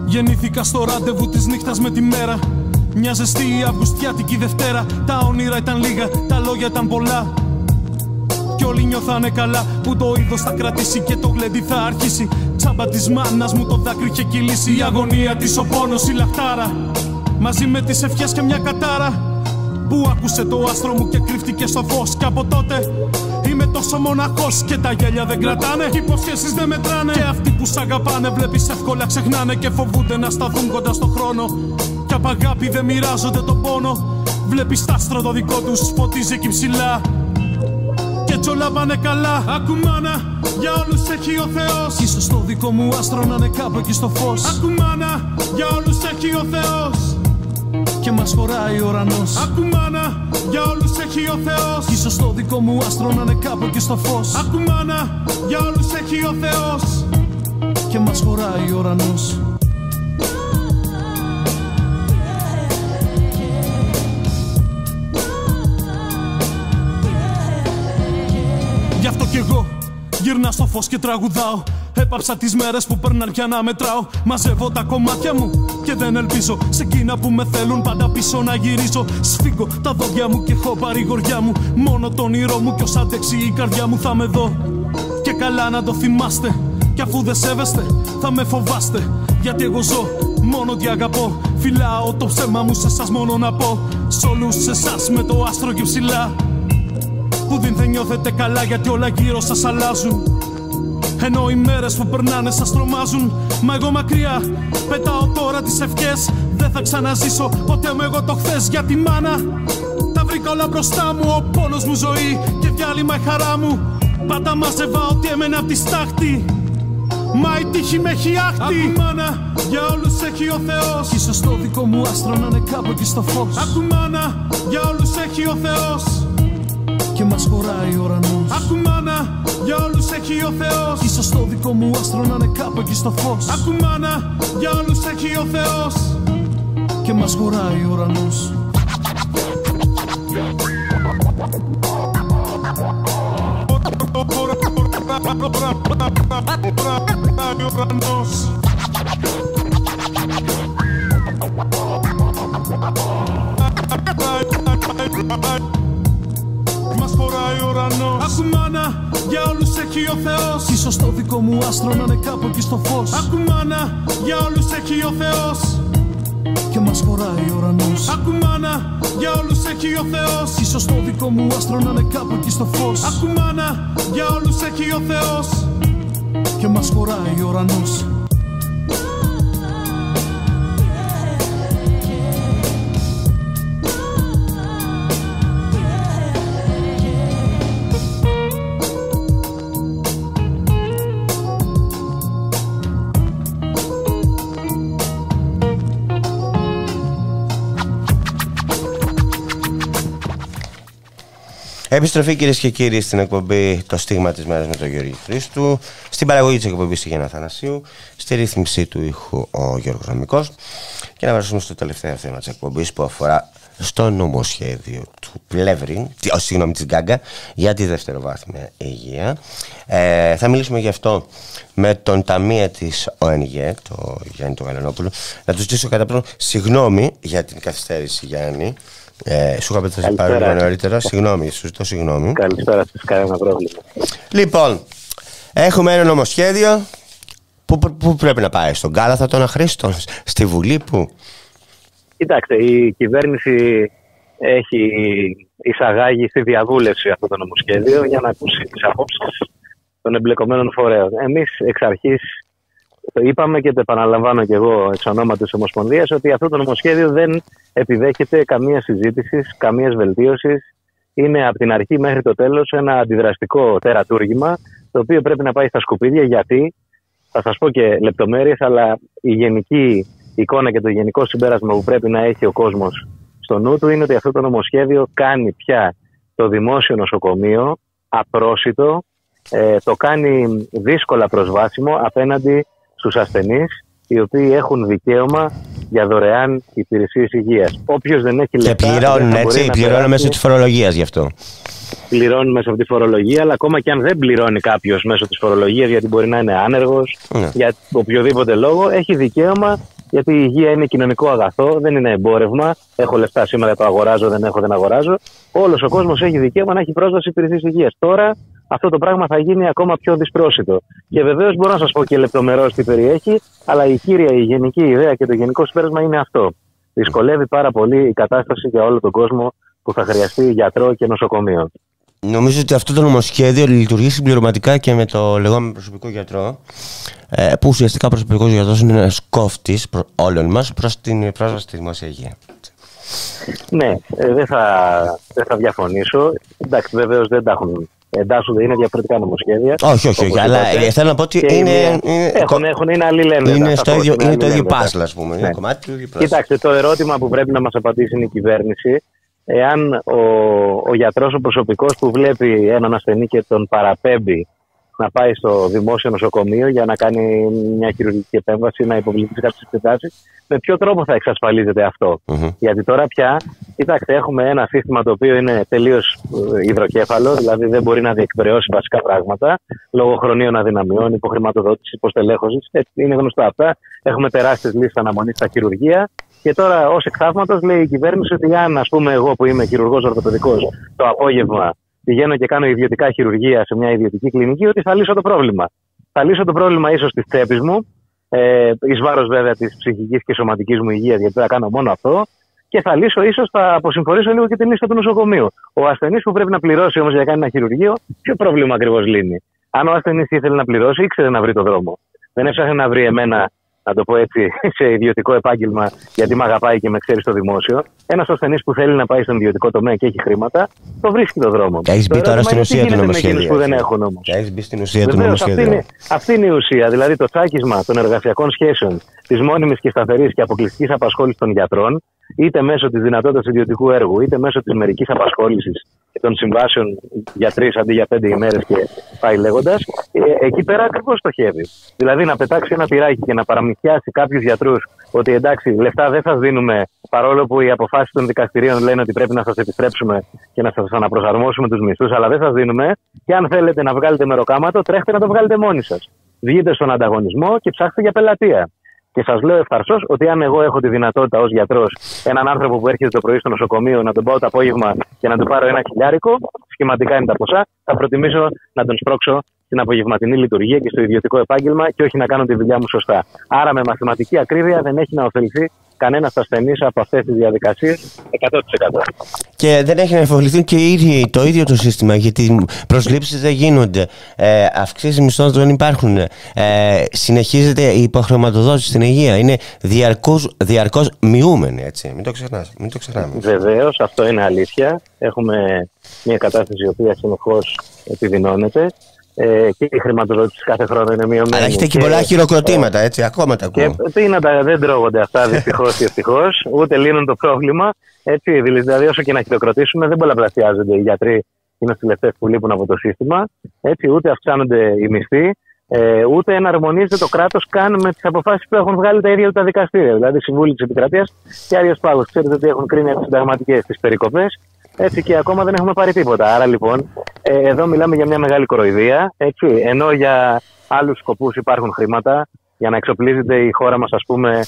Γεννήθηκα στο ραντεβού της νύχτας με τη μέρα. Μια ζεστή αυγουστιάτικη Δευτέρα. Τα όνειρα ήταν λίγα, τα λόγια ήταν πολλά. Κι όλοι νιώθανε καλά που το είδος θα κρατήσει και το γλέντι θα αρχίσει. Τσάμπα της μάνας μου το δάκρυ είχε κυλήσει. Η αγωνία της, ο πόνος, η λαχτάρα. Μαζί με τις ευχές και μια κατάρα που άκουσε το άστρο μου και κρύφτηκε στο φως. Και από τότε είμαι τόσο μοναχός και τα γέλια δεν κρατάνε. Και οι υποσχέσεις δεν μετράνε. Και αυτοί που σ' αγαπάνε βλέπεις εύκολα ξεχνάνε. Και φοβούνται να σταθούν κοντά στο χρόνο. Κι απ' αγάπη δεν μοιράζονται τον πόνο. Βλέπεις τ' άστρο το δικό τους φωτίζει εκεί ψηλά. Και έτσι όλα πάνε καλά. Ακού μάνα, για όλους έχει ο Θεός. Κι ίσως το δικό μου άστρο να είναι κάπου εκεί στο φως. Ακού μάνα, για όλους έχει ο Θεός. Και μας χωράει ο ουρανός. Ακού μάνα, για όλους έχει ο Θεός. Κι ίσως το δικό μου άστρο να είναι κάπου εκεί στο φως. Ακού μάνα, για όλους έχει ο Θεός. Και μας χωράει ο ουρανός. Γι' αυτό κι εγώ γυρνά στο φως και τραγουδάω. Έπαψα τις μέρες που περνάν πια να μετράω. Μαζεύω τα κομμάτια μου και δεν ελπίζω σε εκείνα που με θέλουν πάντα πίσω να γυρίζω. Σφίγγω τα δόντια μου και έχω παρηγοριά μου. Μόνο το όνειρό μου κι ως άντεξει η καρδιά μου θα με δω. Και καλά να το θυμάστε. Κι αφού δεν σέβεστε θα με φοβάστε. Γιατί εγώ ζω μόνο ότι αγαπώ. Φυλάω το ψέμα μου σε εσάς μόνο να πω. Σ' όλους εσάς με το άστρο και ψηλά. Που δεν νιώθετε καλά γιατί όλα γύρω σας αλλάζουν. Ενώ οι μέρες που περνάνε σας τρομάζουν. Μα εγώ μακριά πετάω τώρα τις ευχές. Δεν θα ξαναζήσω ποτέ με εγώ το χθες. Γιατί μάνα τα βρήκα όλα μπροστά μου. Ο πόνος μου ζωή και διάλειμμα η χαρά μου. Πάντα μάζευα ότι έμενε απ' τη στάχτη. Μα η τύχη με έχει άχτη. Ακού μάνα, για όλους έχει ο Θεός. Κι ίσως το δικό μου άστρο να είναι κάπου εκεί στο φως. Ακού μάνα, για όλους έχει ο Θεός. Και μας χωράει ο ουρανός. Ακού μάνα, για όλους έχει ο Θεός. Κι ίσως το δικό μου άστρο να είναι κάπου εκεί στο φως. Ακού μάνα, για όλους έχει ο Θεός. Και μας χωράει ο ουρανός. Μας χωράει ο ουρανός. Ακού μάνα, για όλους έχει ο Θεός. Κι ίσως το δικό μου άστρο να είναι κάπου εκεί στο φως. Ακού μάνα, για όλους έχει ο Θεός. και μας χωράει ο ουρανός. Ακουμάνα, για όλους έχει ο Θεός. Ίσως το δικό μου άστρο να είναι κάπου εκεί στο φως. Ακουμάνα, για όλους έχει ο Θεός και μας χωράει ο ουρανός. Επιστροφή, κυρίες και κύριοι, στην εκπομπή Το Στίγμα της Μέρας με τον Γιώργη Χρήστου. Στην παραγωγή της εκπομπής η Γιάννα Θανασίου. Στη ρύθμιση του ήχου ο Γιώργος Ραμικός. Και να περάσουμε στο τελευταίο θέμα της εκπομπής που αφορά στο νομοσχέδιο του Πλεύρη, της Γκάγκα, για τη δευτεροβάθμια υγεία. Θα μιλήσουμε γι' αυτό με τον ταμεία της ΟΕΝΓΕ, τον Γιάννη τον Γαλανόπουλο. Να του ζητήσω κατά πρώτον συγγνώμη για την καθυστέρηση, Γιάννη. Σου είχα πει ότι θα σε πάρω λίγο νωρίτερα. Συγγνώμη, σου ζητώ συγγνώμη. Καλησπέρα σας, κανένα πρόβλημα. Λοιπόν, έχουμε ένα νομοσχέδιο. Πού πρέπει να πάει, στον Κάλαθα των Αχρήστων, στη Βουλή, πού? Κοιτάξτε, η κυβέρνηση έχει εισαγάγει στη διαβούλευση αυτό το νομοσχέδιο για να ακούσει τις απόψεις των εμπλεκομένων φορέων. Εμείς εξ αρχής το είπαμε και το επαναλαμβάνω και εγώ εξ ονόματος της Ομοσπονδίας ότι αυτό το νομοσχέδιο δεν επιδέχεται καμία συζήτηση, καμία βελτίωση. Είναι από την αρχή μέχρι το τέλος ένα αντιδραστικό τερατούργημα το οποίο πρέπει να πάει στα σκουπίδια. Γιατί, θα σας πω και λεπτομέρειες, αλλά η γενική εικόνα και το γενικό συμπέρασμα που πρέπει να έχει ο κόσμος στο νου του είναι ότι αυτό το νομοσχέδιο κάνει πια το δημόσιο νοσοκομείο απρόσιτο, το κάνει δύσκολα προσβάσιμο απέναντι στους ασθενείς οι οποίοι έχουν δικαίωμα για δωρεάν υπηρεσίες υγείας. Όποιος δεν έχει λεφτά. Και πληρώνουν έτσι, πληρώνουν μέσω της φορολογίας γι' αυτό. Πληρώνουν μέσω από τη φορολογία, αλλά ακόμα και αν δεν πληρώνει κάποιος μέσω της φορολογίας, γιατί μπορεί να είναι άνεργος, για οποιοδήποτε λόγο, έχει δικαίωμα, γιατί η υγεία είναι κοινωνικό αγαθό, δεν είναι εμπόρευμα. Έχω λεφτά σήμερα, το αγοράζω, δεν έχω, δεν αγοράζω. Όλος ο κόσμος έχει δικαίωμα να έχει πρόσβαση υπηρεσίες υγείας. Τώρα αυτό το πράγμα θα γίνει ακόμα πιο δυσπρόσιτο. Και βεβαίως μπορώ να σας πω και λεπτομερώς τι περιέχει, αλλά η κύρια, η γενική ιδέα και το γενικό συμπέρασμα είναι αυτό. Δυσκολεύει πάρα πολύ η κατάσταση για όλο τον κόσμο που θα χρειαστεί γιατρό και νοσοκομείο. Νομίζω ότι αυτό το νομοσχέδιο λειτουργεί συμπληρωματικά και με το λεγόμενο προσωπικό γιατρό, που ουσιαστικά ο προσωπικός γιατρός είναι ένας κόφτης όλων μας προς την πρόσβαση στη δημόσια υγεία. Ναι, δεν θα διαφωνήσω. Εντάξει, βεβαίως δεν τα έχουν. Εντάσσονται, είναι διαφορετικά νομοσχέδια. Όχι, αλλά θέλω να πω ότι είναι αλληλένδετα. Είναι το ίδιο πάζλ, ας πούμε. Είναι κομμάτι του ίδιου πάζλ. Κοιτάξτε, το ερώτημα που πρέπει να μας απαντήσει είναι η κυβέρνηση. Εάν ο γιατρός, ο προσωπικός που βλέπει έναν ασθενή και τον παραπέμπει να πάει στο δημόσιο νοσοκομείο για να κάνει μια χειρουργική επέμβαση, να υποβληθεί σε κάποιες εξετάσεις, με ποιο τρόπο θα εξασφαλίζεται αυτό? Γιατί τώρα πια, κοιτάξτε, έχουμε ένα σύστημα το οποίο είναι τελείως υδροκέφαλο, δηλαδή δεν μπορεί να διεκπεραιώσει βασικά πράγματα, λόγω χρονίων αδυναμιών, υποχρηματοδότηση, υποστελέχωσης. Είναι γνωστά αυτά. Έχουμε τεράστιες λίστες αναμονής στα χειρουργεία. Και τώρα, ως εκ θαύματος, λέει η κυβέρνηση ότι αν, ας πούμε, εγώ που είμαι χειρουργός ορθοπαιδικός, το απόγευμα πηγαίνω και κάνω ιδιωτικά χειρουργία σε μια ιδιωτική κλινική, ότι θα λύσω το πρόβλημα. Θα λύσω το πρόβλημα ίσως της τσέπης μου, εις βάρος βέβαια της ψυχικής και σωματικής μου υγείας, γιατί θα κάνω μόνο αυτό, και θα λύσω, ίσως θα αποσυμφορήσω λίγο και την λίστα του νοσοκομείου. Ο ασθενής που πρέπει να πληρώσει όμως για να κάνει ένα χειρουργείο, ποιο πρόβλημα ακριβώς λύνει? Αν ο ασθενής ήθελε να πληρώσει, ήξερε να βρει το δρόμο. Δεν έψαχνε να βρει εμένα, να το πω έτσι, σε ιδιωτικό επάγγελμα, γιατί με αγαπάει και με ξέρει στο δημόσιο. Ένας ασθενής που θέλει να πάει στον ιδιωτικό τομέα και έχει χρήματα, το βρίσκει το δρόμο. Έχεις μπει τώρα στην ουσία του νομοσχέδιου. Που δεν έχουν όμως. Έχεις μπει στην ουσία του νομοσχέδιου. Αυτή είναι η ουσία. Δηλαδή το τσάκισμα των εργασιακών σχέσεων, της μόνιμης και σταθερής και αποκλειστικής απασχόλησης των γιατρών, είτε μέσω της δυνατότητας ιδιωτικού έργου, είτε μέσω της μερικής απασχόλησης και των συμβάσεων για 3 αντί για 5 ημέρες και πάει λέγοντας, εκεί πέρα ακριβώς στοχεύει. Δηλαδή να πετάξει ένα τυράκι και να παραμυθιάσει κάποιους γιατρούς ότι εντάξει, λεφτά δεν σας δίνουμε, παρόλο που οι αποφάσεις των δικαστηρίων λένε ότι πρέπει να σας επιστρέψουμε και να σας αναπροσαρμόσουμε τους μισθούς, αλλά δεν σας δίνουμε. Και αν θέλετε να βγάλετε μεροκάματο, τρέχετε να το βγάλετε μόνοι σας. Βγείτε στον ανταγωνισμό και ψάχτε για πελατεία. Και σας λέω ευθαρσώς ότι αν εγώ έχω τη δυνατότητα ως γιατρός έναν άνθρωπο που έρχεται το πρωί στο νοσοκομείο να τον πάω το απόγευμα και να του πάρω ένα χιλιάρικο, σχηματικά είναι τα ποσά, θα προτιμήσω να τον σπρώξω στην απογευματινή λειτουργία και στο ιδιωτικό επάγγελμα και όχι να κάνω τη δουλειά μου σωστά. Άρα με μαθηματική ακρίβεια δεν έχει να ωφεληθεί κανένας ασθενής από αυτές τις διαδικασίες 100%. Και δεν έχει να εμφανιστεί και το ίδιο το σύστημα, γιατί προσλήψεις δεν γίνονται, αυξήσεις μισθών δεν υπάρχουν, συνεχίζεται η υποχρεωματοδότηση στην υγεία, είναι διαρκώς μειούμενη, έτσι, μην το ξεχνάμε. Βεβαίως, αυτό είναι αλήθεια. Έχουμε μια κατάσταση η οποία συνεχώς επιδεινώνεται. Και η χρηματοδότηση κάθε χρόνο είναι μειωμένη. Αλλά έχετε και πολλά χειροκροτήματα, έτσι, ακόμα τα ακούω. Και δεν τρώγονται αυτά δυστυχώς ή ευτυχώς, ούτε λύνουν το πρόβλημα. Έτσι, δηλαδή, όσο και να χειροκροτήσουμε, δεν πολλαπλασιάζονται οι γιατροί, οι νοσηλευτές που λείπουν από το σύστημα. Έτσι, ούτε αυξάνονται οι μισθοί, ούτε εναρμονίζεται το κράτος καν με τις αποφάσεις που έχουν βγάλει τα ίδια τα δικαστήρια. Δηλαδή, Συμβούλιο της Επικρατείας και Άριος Πάγος. Ξέρετε ότι έχουν κρίνει αντισυνταγματικές τις περικοπές. Έτσι, και ακόμα δεν έχουμε πάρει τίποτα. Άρα λοιπόν, εδώ μιλάμε για μια μεγάλη κοροϊδία. Έτσι, ενώ για άλλους σκοπούς υπάρχουν χρήματα, για να εξοπλίζεται η χώρα μας, ας πούμε,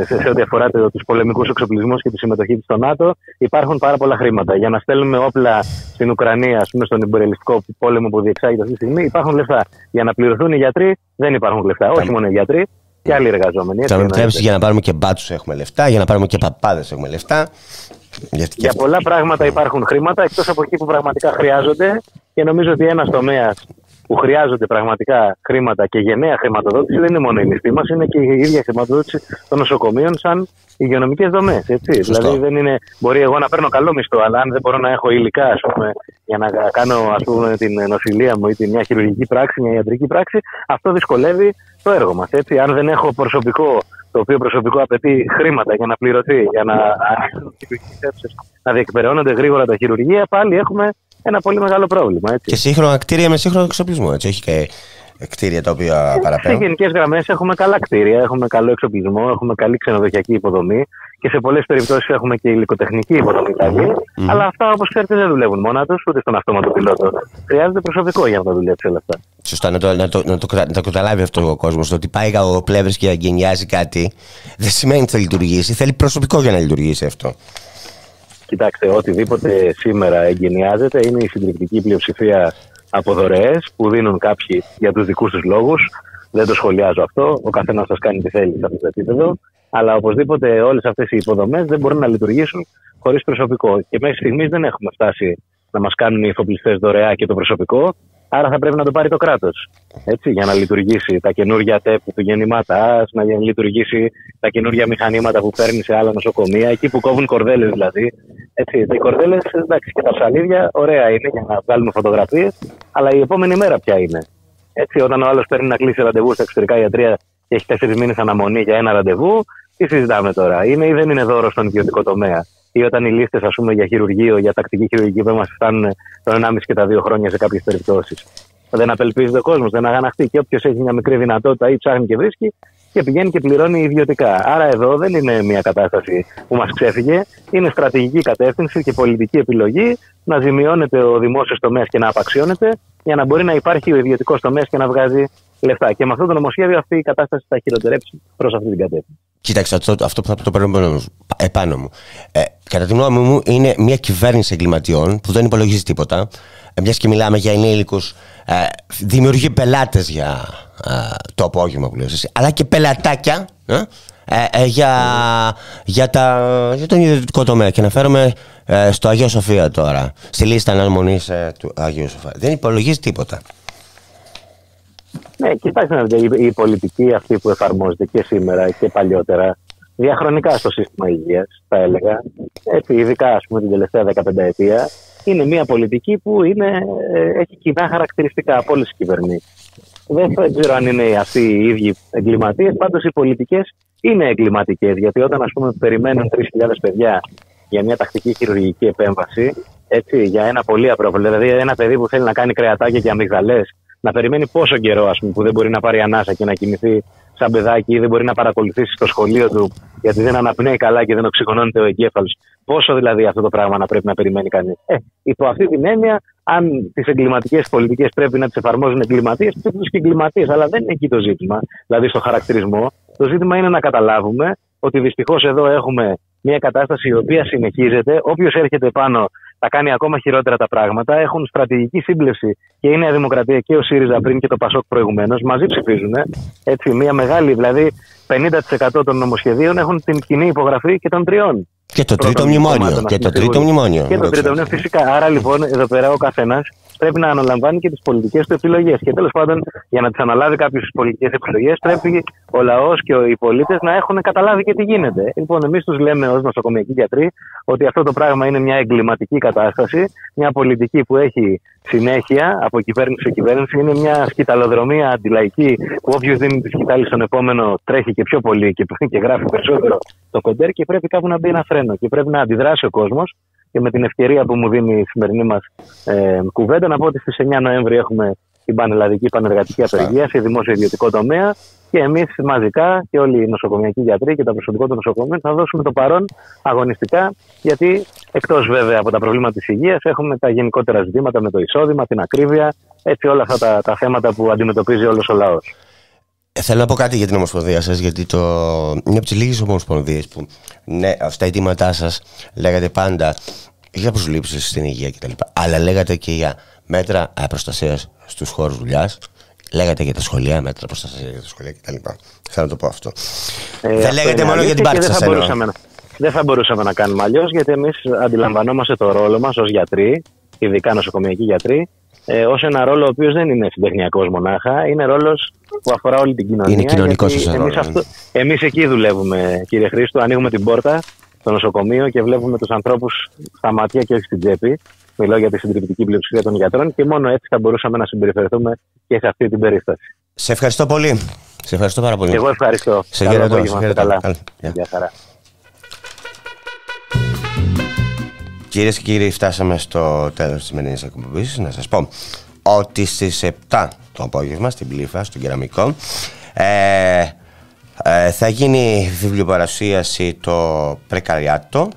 σε ό,τι αφορά τους πολεμικούς εξοπλισμούς και τη συμμετοχή της στο ΝΑΤΟ, υπάρχουν πάρα πολλά χρήματα. Για να στέλνουμε όπλα στην Ουκρανία, ας πούμε, στον υπερελιστικό πόλεμο που διεξάγεται αυτή τη στιγμή, υπάρχουν λεφτά. Για να πληρωθούν οι γιατροί, δεν υπάρχουν λεφτά. Όχι μόνο οι γιατροί, και άλλοι εργαζόμενοι. Θα με επιτρέψει, για να πάρουμε και μπάτσους έχουμε λεφτά, για να πάρουμε και παπάδες έχουμε λεφτά. Για πολλά πράγματα υπάρχουν χρήματα, εκτός από εκεί που πραγματικά χρειάζονται, και νομίζω ότι ένας τομέας που χρειάζονται πραγματικά χρήματα και γενναία χρηματοδότηση δεν είναι μόνο η μισθή μας, είναι και η ίδια χρηματοδότηση των νοσοκομείων σαν υγειονομικές δομές. Δηλαδή, δεν είναι, μπορεί εγώ να παίρνω καλό μισθό, αλλά αν δεν μπορώ να έχω υλικά, ας πούμε, για να κάνω, ας πούμε, την νοσηλεία μου ή μια χειρουργική πράξη, μια ιατρική πράξη, αυτό δυσκολεύει το έργο μας. Αν δεν έχω προσωπικό, το οποίο προσωπικό απαιτεί χρήματα για να πληρωθεί, για να ανοίξουν χειρουργικές αίθουσες, να διεκπεραιώνονται γρήγορα τα χειρουργεία, πάλι έχουμε ένα πολύ μεγάλο πρόβλημα. Έτσι. Και σύγχρονα κτίρια με σύγχρονο εξοπλισμό, έτσι, όχι και κτίρια τα οποία παραπέμπουν. Σε γενικές γραμμές έχουμε καλά κτίρια, έχουμε καλό εξοπλισμό, έχουμε καλή ξενοδοχειακή υποδομή και σε πολλές περιπτώσεις έχουμε και υλικοτεχνική υποδομή καλή. Αλλά αυτά, όπως ξέρετε, δεν δουλεύουν μόνα τους, ούτε στον αυτόματο πιλότο. Χρειάζεται προσωπικό για να τα δουλέψει όλα αυτά. Σωστά, να το καταλάβει αυτό ο κόσμος. Το ότι πάει ο Πλεύρης και εγκαινιάζει κάτι δεν σημαίνει ότι θα λειτουργήσει. Θέλει προσωπικό για να λειτουργήσει αυτό. Κοιτάξτε, οτιδήποτε σήμερα εγκαινιάζεται είναι η συντριπτική πλειοψηφία από δωρεές που δίνουν κάποιοι για τους δικούς τους λόγους. Δεν το σχολιάζω αυτό. Ο καθένας σας κάνει τι θέλει σε αυτό το επίπεδο. Αλλά οπωσδήποτε όλες αυτές οι υποδομές δεν μπορούν να λειτουργήσουν χωρίς προσωπικό. Και μέχρι στιγμής δεν έχουμε φτάσει να μας κάνουν οι εφοπλιστές δωρεά και το προσωπικό. Άρα θα πρέπει να το πάρει το κράτος. Έτσι, για να λειτουργήσει τα καινούργια ΤΕΠ του γεννήματά, να λειτουργήσει τα καινούργια μηχανήματα που παίρνει σε άλλα νοσοκομεία, εκεί που κόβουν κορδέλες δηλαδή. Έτσι, οι κορδέλες, εντάξει, και τα ψαλίδια, ωραία είναι για να βγάλουμε φωτογραφίες, αλλά η επόμενη μέρα ποια είναι. Έτσι, όταν ο άλλος παίρνει να κλείσει ραντεβού στα εξωτερικά ιατρεία και έχει 4 μήνες αναμονή για ένα ραντεβού, τι συζητάμε τώρα, είναι ή δεν είναι δώρο στον ιδιωτικό τομέα? Ή όταν οι λίστες, ας πούμε, για χειρουργείο, για τακτική χειρουργική που μας φτάνουν το 1,5 και τα 2 χρόνια σε κάποιες περιπτώσεις. Δεν απελπίζεται ο κόσμος, δεν αγαναχτεί, και όποιος έχει μια μικρή δυνατότητα ή ψάχνει και βρίσκει και πηγαίνει και πληρώνει ιδιωτικά. Άρα εδώ δεν είναι μια κατάσταση που μας ξέφυγε, είναι στρατηγική κατεύθυνση και πολιτική επιλογή να ζημιώνεται ο δημόσιος τομέας και να απαξιώνεται, για να μπορεί να υπάρχει ο ιδιωτικός τομέας και να βγάζει λεφτά. Και με αυτό το νομοσχέδιο αυτή η κατάσταση θα χειροτερέψει προς αυτή την κατεύθυνση. Κοίταξε, αυτό που θα το παίρνω επάνω μου. Κατά τη γνώμη μου, είναι μια κυβέρνηση εγκληματιών που δεν υπολογίζει τίποτα. Μιας και μιλάμε για ενήλικους, δημιουργεί πελάτες για το απόγευμα που λέω εσύ, αλλά και πελατάκια για τον ιδιωτικό τομέα. Και αναφέρομαι στο Αγία Σοφία τώρα, στη λίστα αναμονής του Αγίου Σοφία. Δεν υπολογίζει τίποτα. Ναι, κοιτάξτε, η πολιτική αυτή που εφαρμόζεται και σήμερα και παλιότερα, διαχρονικά στο σύστημα υγείας, θα έλεγα, έτσι, ειδικά ας πούμε την τελευταία 15 ετία, είναι μια πολιτική που έχει κοινά χαρακτηριστικά από όλες τις κυβερνήσεις. Δεν ξέρω αν είναι αυτοί οι ίδιοι εγκληματίες, πάντως οι πολιτικές είναι εγκληματικές, γιατί όταν ας πούμε περιμένουν 3.000 παιδιά για μια τακτική χειρουργική επέμβαση, έτσι, για ένα πολύ απρόβλεπτο, δηλαδή ένα παιδί που θέλει να κάνει κρεατάκια και αμυγδαλές, να περιμένει πόσο καιρό, ας πούμε, που δεν μπορεί να πάρει ανάσα και να κοιμηθεί σαν παιδάκι ή δεν μπορεί να παρακολουθήσει στο σχολείο του γιατί δεν αναπνέει καλά και δεν οξυγονώνεται ο εγκέφαλος. Πόσο δηλαδή αυτό το πράγμα να πρέπει να περιμένει κανείς? Υπό αυτή την έννοια, αν τις εγκληματικές πολιτικές πρέπει να τις εφαρμόζουν εγκληματίες, πρέπει και εγκληματίες. Αλλά δεν είναι εκεί το ζήτημα, δηλαδή στο χαρακτηρισμό. Το ζήτημα είναι να καταλάβουμε ότι δυστυχώς εδώ έχουμε μια κατάσταση η οποία συνεχίζεται. Όποιος έρχεται πάνω θα κάνει ακόμα χειρότερα τα πράγματα. Έχουν στρατηγική σύμπλευση και η Νέα Δημοκρατία και ο ΣΥΡΙΖΑ πριν και το ΠΑΣΟΚ προηγουμένως. Μαζί ψηφίζουν. Έτσι, μια μεγάλη, δηλαδή 50% των νομοσχεδίων έχουν την κοινή υπογραφή και των τριών. Και το τρίτο μνημόνιο. Και το τρίτο μνημόνιο. Και το τρίτο μνημόνιο, φυσικά. Άρα λοιπόν, εδώ πέρα ο καθένας πρέπει να αναλαμβάνει και τις πολιτικές του επιλογές. Και τέλος πάντων, για να τις αναλάβει κάποιες πολιτικές επιλογές, πρέπει ο λαός και οι πολίτες να έχουν καταλάβει και τι γίνεται. Λοιπόν, εμείς τους λέμε ως νοσοκομιακοί γιατροί ότι αυτό το πράγμα είναι μια εγκληματική κατάσταση, μια πολιτική που έχει συνέχεια από κυβέρνηση σε κυβέρνηση. Είναι μια σκυταλοδρομία αντιλαϊκή που όποιος δίνει τη σκυτάλη στον επόμενο τρέχει και πιο πολύ και γράφει περισσότερο το κοντέρ, και πρέπει κάπου να μπει ένα φρένο και πρέπει να αντιδράσει ο κόσμος. Και με την ευκαιρία που μου δίνει η σημερινή μας κουβέντα, να πω ότι στις 9 Νοέμβρη έχουμε την πανελλαδική πανεργατική απεργία σε δημόσιο ιδιωτικό τομέα, και εμείς μαζικά και όλοι οι νοσοκομιακοί γιατροί και το προσωπικό των νοσοκομείων θα δώσουμε το παρόν αγωνιστικά, γιατί εκτός βέβαια από τα προβλήματα της υγείας έχουμε τα γενικότερα ζητήματα με το εισόδημα, την ακρίβεια, έτσι όλα αυτά τα θέματα που αντιμετωπίζει όλος ο λαός. Θέλω να πω κάτι για την Ομοσπονδία σας, γιατί είναι από τις λίγες ομοσπονδίες που, ναι, στα αιτήματά σας λέγατε πάντα για προσλήψεις στην υγεία κτλ. Αλλά λέγατε και για μέτρα προστασίας στους χώρους δουλειάς. Λέγατε για τα σχολεία, μέτρα προστασίας για τα σχολεία κτλ. Θέλω να το πω αυτό. Δεν λέγατε μόνο για την πάρτι σας. Δεν θα μπορούσαμε να κάνουμε αλλιώς, γιατί εμείς αντιλαμβανόμαστε το ρόλο μας ως γιατροί, ειδικά νοσοκομιακοί γιατροί, ως ένα ρόλο ο οποίος δεν είναι συντεχνιακός μονάχα, είναι ρόλος που αφορά όλη την κοινωνία. Είναι κοινωνικός εμείς εκεί δουλεύουμε, κύριε Χρήστο. Ανοίγουμε την πόρτα στο νοσοκομείο και βλέπουμε τους ανθρώπους στα μάτια και όχι στην τσέπη. Μιλώ για τη συντριπτική πλειοψηφία των γιατρών, και μόνο έτσι θα μπορούσαμε να συμπεριφερθούμε και σε αυτή την περίσταση. Σε ευχαριστώ πολύ. Σε ευχαριστώ πάρα πολύ. Και εγώ ευχαριστώ. Σε χαιρετώ. Καλά. Γεια χαρά. Κυρίες και κύριοι, φτάσαμε στο τέλος της σημερινής εκπομπής. Να σας πω ότι στις 7 το απόγευμα στην Πλήφα, στον Κεραμικό, θα γίνει βιβλιοπαρουσίαση το Πρεκαριάτο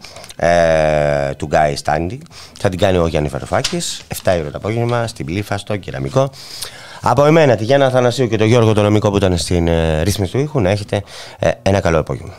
του Γκάι Στάντι. Θα την κάνει ο Γιάννης Βαρουφάκης, 7 το απόγευμα στην Πλήφα, στο Κεραμικό. Από εμένα, τη Γιάννα Αθανασίου και τον Γιώργο τον Νομικό που ήταν στην ρύθμιση του ήχου, να έχετε ένα καλό απόγευμα.